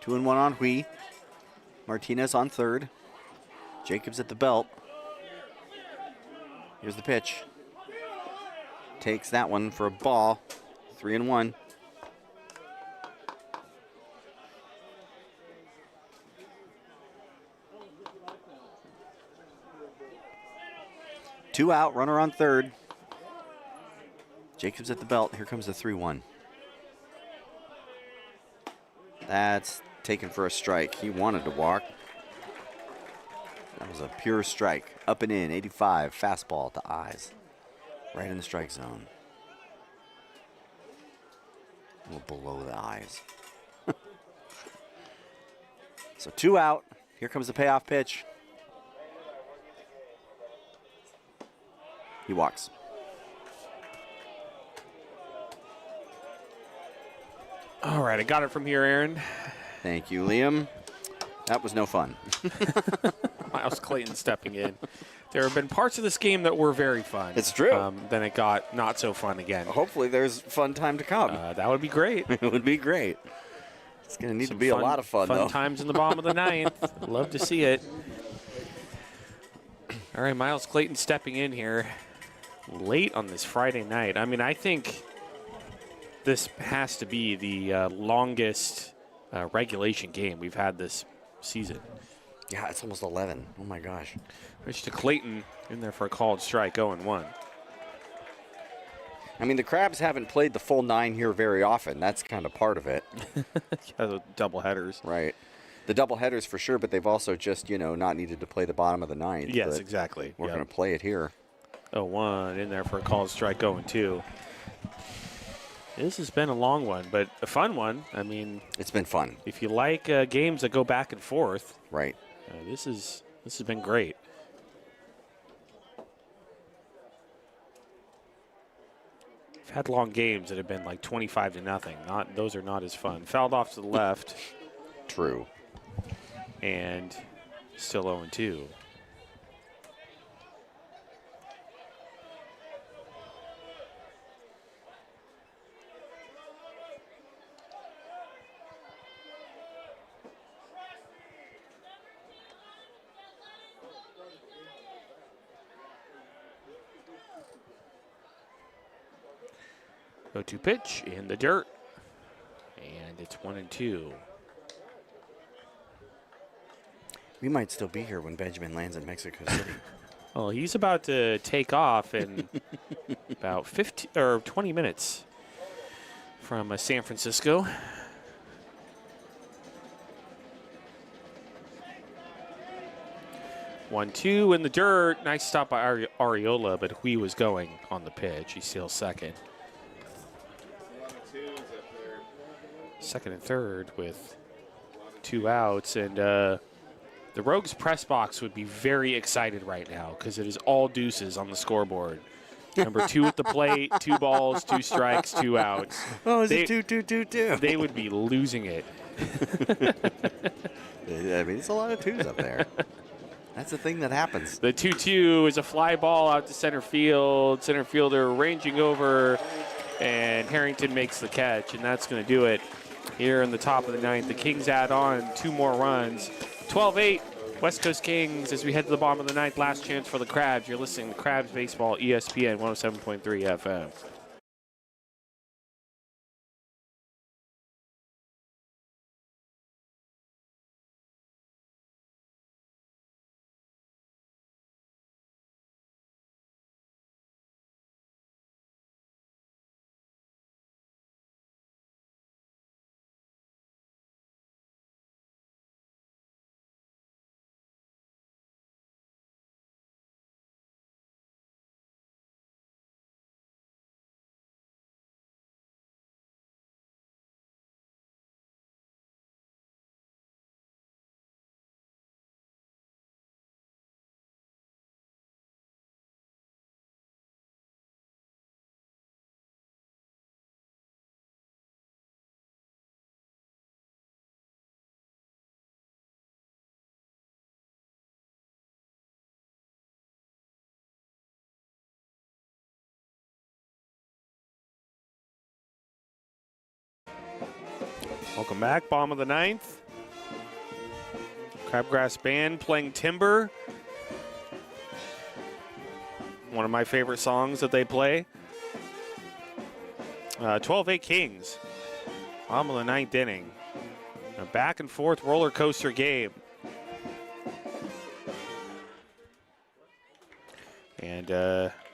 Two and one on Hui. Martinez on third. Jacobs at the belt. Here's the pitch. Takes that one for a ball. 3-1. Two out, runner on third. Jacobs at the belt. Here comes the 3-1. That's taken for a strike. He wanted to walk. That was a pure strike. Up and in, 85, fastball to eyes. Right in the strike zone. A little below the eyes. So 2 out. Here comes the payoff pitch. He walks. All right, I got it from here, Aaron. Thank you, Liam. That was no fun. Miles Clayton stepping in. There have been parts of this game that were very fun. It's true. Then it got not so fun again. Hopefully there's fun time to come. That would be great. It would be great. It's going to need Some to be a lot of fun, though. Fun times in the bottom of the 9th. Love to see it. All right, Miles Clayton stepping in here late on this Friday night. I mean, I think this has to be the longest regulation game we've had this season. Yeah, it's almost 11. Oh, my gosh. Pitch to Clayton in there for a called strike, 0-1. I mean, the Crabs haven't played the full 9 here very often. That's kind of part of it. Double headers. Right. The double headers for sure, but they've also just, not needed to play the bottom of the 9th. Yes, but exactly. We're going to play it here. 0-1 in there for a called strike, 0-2. This has been a long one, but a fun one. I mean, it's been fun. If you like games that go back and forth, right? This has been great. I've had long games that have been like 25-0. Those are not as fun. Fouled off to the left. True. And still 0-2. Go-to pitch in the dirt. And it's 1-2. We might still be here when Benjamin lands in Mexico City. Well, he's about to take off in about 15 or 20 minutes from San Francisco. One-two in the dirt. Nice stop by Ariola, but Hui was going on the pitch. He steals second. Second and third with 2 outs, and the Rogues press box would be very excited right now because it is all deuces on the scoreboard. Number 2 at the plate, 2 balls, 2 strikes, 2 outs. Oh, is it 2-2-2-2? They would be losing it. I mean, it's a lot of 2s up there. That's the thing that happens. The 2-2 is a fly ball out to center field. Center fielder ranging over, and Harrington makes the catch, and that's going to do it. Here in the top of the 9th, the Kings add on 2 more runs. 12-8, West Coast Kings as we head to the bottom of the 9th. Last chance for the Crabs. You're listening to Crabs Baseball, ESPN 107.3 FM. Welcome back, bottom of the 9th. Crabgrass Band playing Timber. One of my favorite songs that they play. 12-8 Kings. Bottom of the 9th inning. A back and forth roller coaster game. And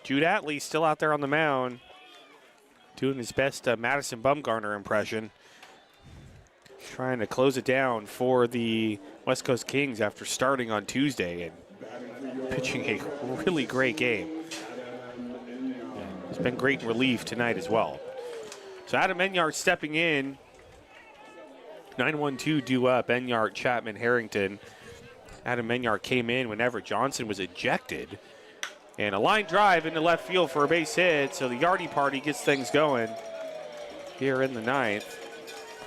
Jude Atley still out there on the mound, doing his best Madison Bumgarner impression. Trying to close it down for the West Coast Kings after starting on Tuesday and pitching a really great game. And it's been great in relief tonight as well. So Adam Enyart stepping in. 9-1-2 due up. Enyart, Chapman, Harrington. Adam Enyart came in whenever Johnson was ejected. And a line drive into left field for a base hit. So the Yardy party gets things going here in the 9th.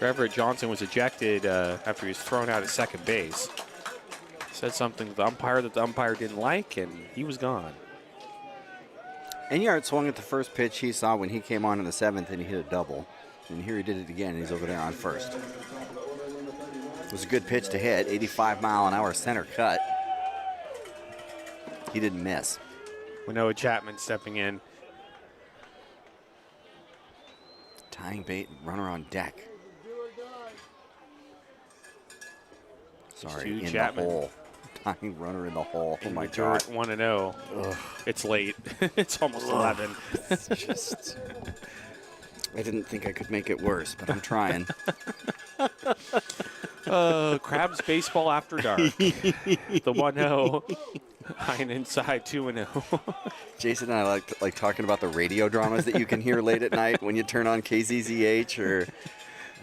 Everett Johnson was ejected after he was thrown out at second base. Said something to the umpire that the umpire didn't like, and he was gone. Enyart swung at the first pitch he saw when he came on in the 7th, and he hit a double. And here he did it again, and he's over there on first. It was a good pitch to hit, 85-mile-an-hour center cut. He didn't miss. Manoah Chapman stepping in. Tying bait, runner on deck. Sorry, in Chapman. the hole. tying runner in the hole. Oh, my Dirt God. 1-0. It's late. It's almost 11. It's just... I didn't think I could make it worse, but I'm trying. Crabs baseball after dark. The 1-0. Hine inside 2-0. Jason and I like talking about the radio dramas that you can hear late at night when you turn on KZZH or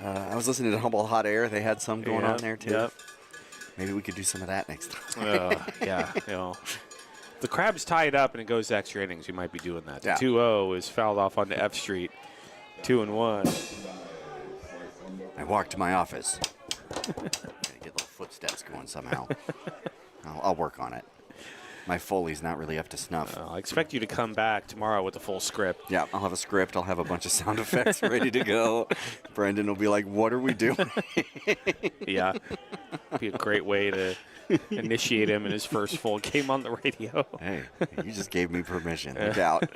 I was listening to Humboldt Hot Air. They had some going on there too. Yep. Maybe we could do some of that next time. Yeah. You know, the Crabs tie it up and it goes to extra innings. We might be doing that. The Yeah. 2-0 is fouled off onto F Street. 2-1. I walked to my office. Gotta get little footsteps going somehow. I'll work on it. My Foley's not really up to snuff. I expect you to come back tomorrow with a full script. Yeah, I'll have a script. I'll have a bunch of sound effects ready to go. Brendan will be like, "What are we doing?" Yeah. Be a great way to initiate him in his first full game on the radio. Hey, you just gave me permission. Look out.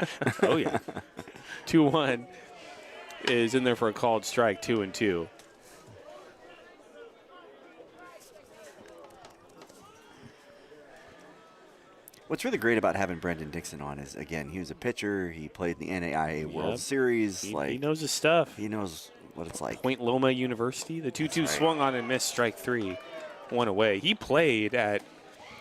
Oh, yeah. 2-1 is in there for a called strike, 2-2. What's really great about having Brendan Dixon on is, again, he was a pitcher. He played in the NAIA World Series. He knows his stuff. He knows what it's like. Point Loma University. The 2-2 right. swung on and missed, strike 3. One away. He played at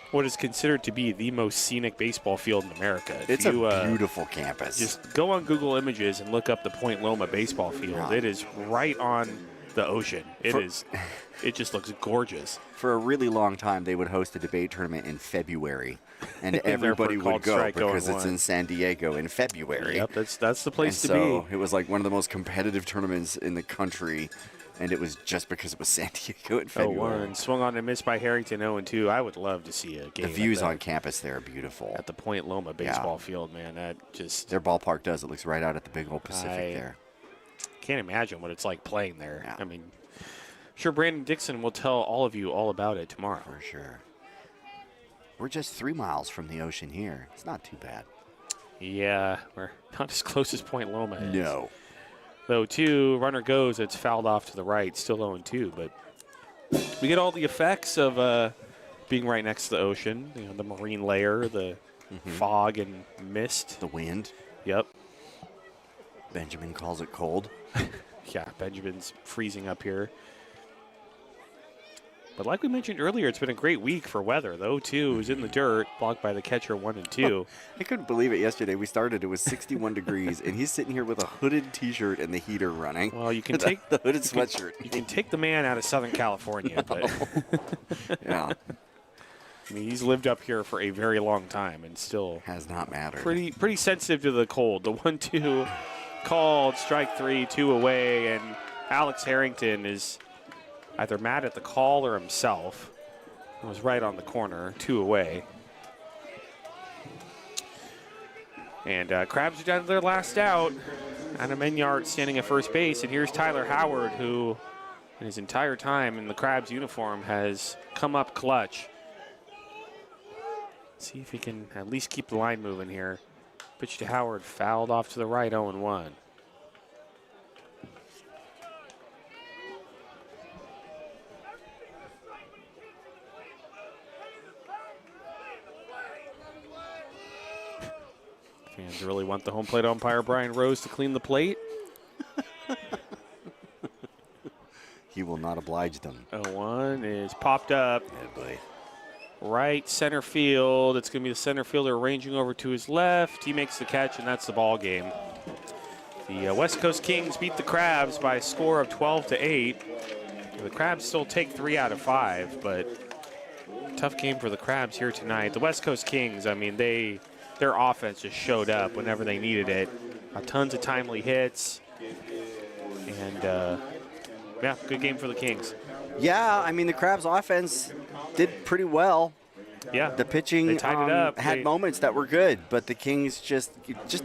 what is considered to be the most scenic baseball field in America. If It's you, a beautiful campus. Just go on Google Images and look up the Point Loma baseball field. Yeah. It is right on the ocean. It just looks gorgeous. For a really long time, they would host a debate tournament in February, and everybody would called go strike because going it's one. in San Diego in February. Yep, that's the place And to so be. it was like one of the most competitive tournaments in the country, and it was just because it was San Diego in February. 0-1. Swung on and missed by Harrington, 0-2. I would love to see a game. The views at on campus there are beautiful. the Point Loma baseball field, man. That just Their ballpark does. It looks right out at the big old Pacific there. can't imagine what it's like playing there. Yeah. I mean, sure, Brandon Dixon will tell all of you all about it tomorrow. For sure. We're just 3 miles from the ocean here. It's not too bad. Yeah, we're not as close as Point Loma is. No. Though, 2, runner goes, it's fouled off to the right, still 0-2. But we get all the effects of being right next to the ocean. You know, the marine layer, the fog and mist. The wind. Yep. Benjamin calls it cold. Yeah, Benjamin's freezing up here. But like we mentioned earlier, it's been a great week for weather. The 0-2 is in the dirt, blocked by the catcher 1-2. I couldn't believe it yesterday. We started, it was 61 degrees, and he's sitting here with a hooded T-shirt and the heater running. Well, you can take the hooded sweatshirt. You can take the man out of Southern California, but Yeah, I mean, he's lived up here for a very long time and still has not mattered. pretty sensitive to the cold. The 1-2 called, strike 3, 2 away, and Alex Harrington is either mad at the call or himself. It was right on the corner, 2 away. And Crabs are down to their last out. Adam Enyart standing at first base, and here's Tyler Howard, who in his entire time in the Crabs uniform has come up clutch. See if he can at least keep the line moving here. Pitch to Howard, fouled off to the right, 0-1. Fans really want the home plate umpire, Brian Rose, to clean the plate. He will not oblige them. 0-1 is popped up. Yeah, boy. Right center field. It's going to be the center fielder ranging over to his left. He makes the catch, and that's the ball game. The West Coast Kings beat the Crabs by a score of 12-8. The Crabs still take 3 out of 5, but tough game for the Crabs here tonight. The West Coast Kings, I mean, their offense just showed up whenever they needed it. Tons of timely hits, and yeah, good game for the Kings. Yeah, I mean, the Crabs offense did pretty well. Yeah, The pitching they tied it up. had moments that were good, but the Kings just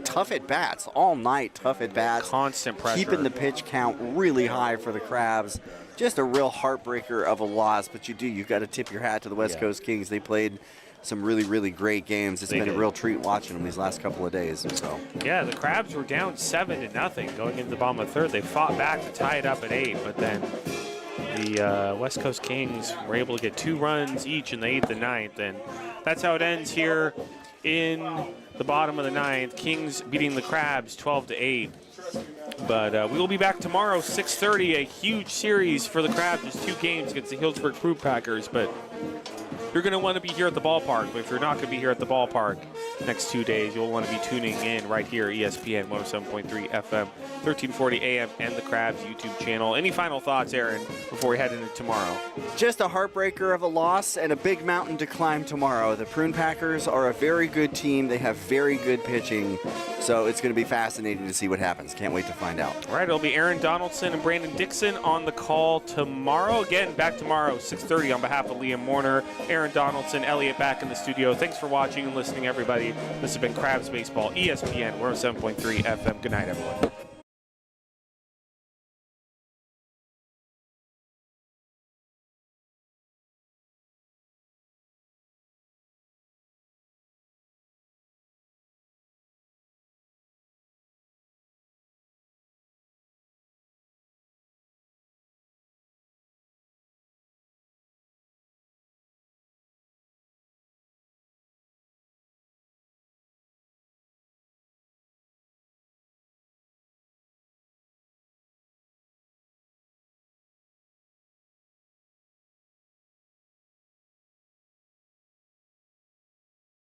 tough at bats all night. Tough at bats, Constant pressure. keeping the pitch count really high for the Crabs. Just a real heartbreaker of a loss, but you've got to tip your hat to the West Coast Kings. They played some really, really great games. It's been a real treat watching them these last couple of days. So Yeah, the Crabs were down 7-0 going into the bottom of the third. They fought back to tie it up at 8, but then the West Coast Kings were able to get 2 runs each in the 8th and 9th, and that's how it ends here in the bottom of the 9th. Kings beating the Crabs 12-8. But we will be back tomorrow, 6:30, a huge series for the Crabs. Just 2 games against the Healdsburg Fruit Packers, but you're going to want to be here at the ballpark. But if you're not going to be here at the ballpark next 2 days, you'll want to be tuning in right here, ESPN 107.3 FM, 1340 AM, and the Crabs YouTube channel. Any final thoughts, Aaron, before we head into tomorrow? Just a heartbreaker of a loss and a big mountain to climb tomorrow. The Prune Packers are a very good team. They have very good pitching, so it's going to be fascinating to see what happens. Can't wait to find out. All right, it'll be Aaron Donaldson and Brandon Dixon on the call tomorrow. Again, back tomorrow, 6:30 on behalf of Liam Warner, Aaron Donaldson, Elliot back in the studio. Thanks for watching and listening, everybody. This has been Crabs Baseball, ESPN 107.3 FM. Good night, everyone.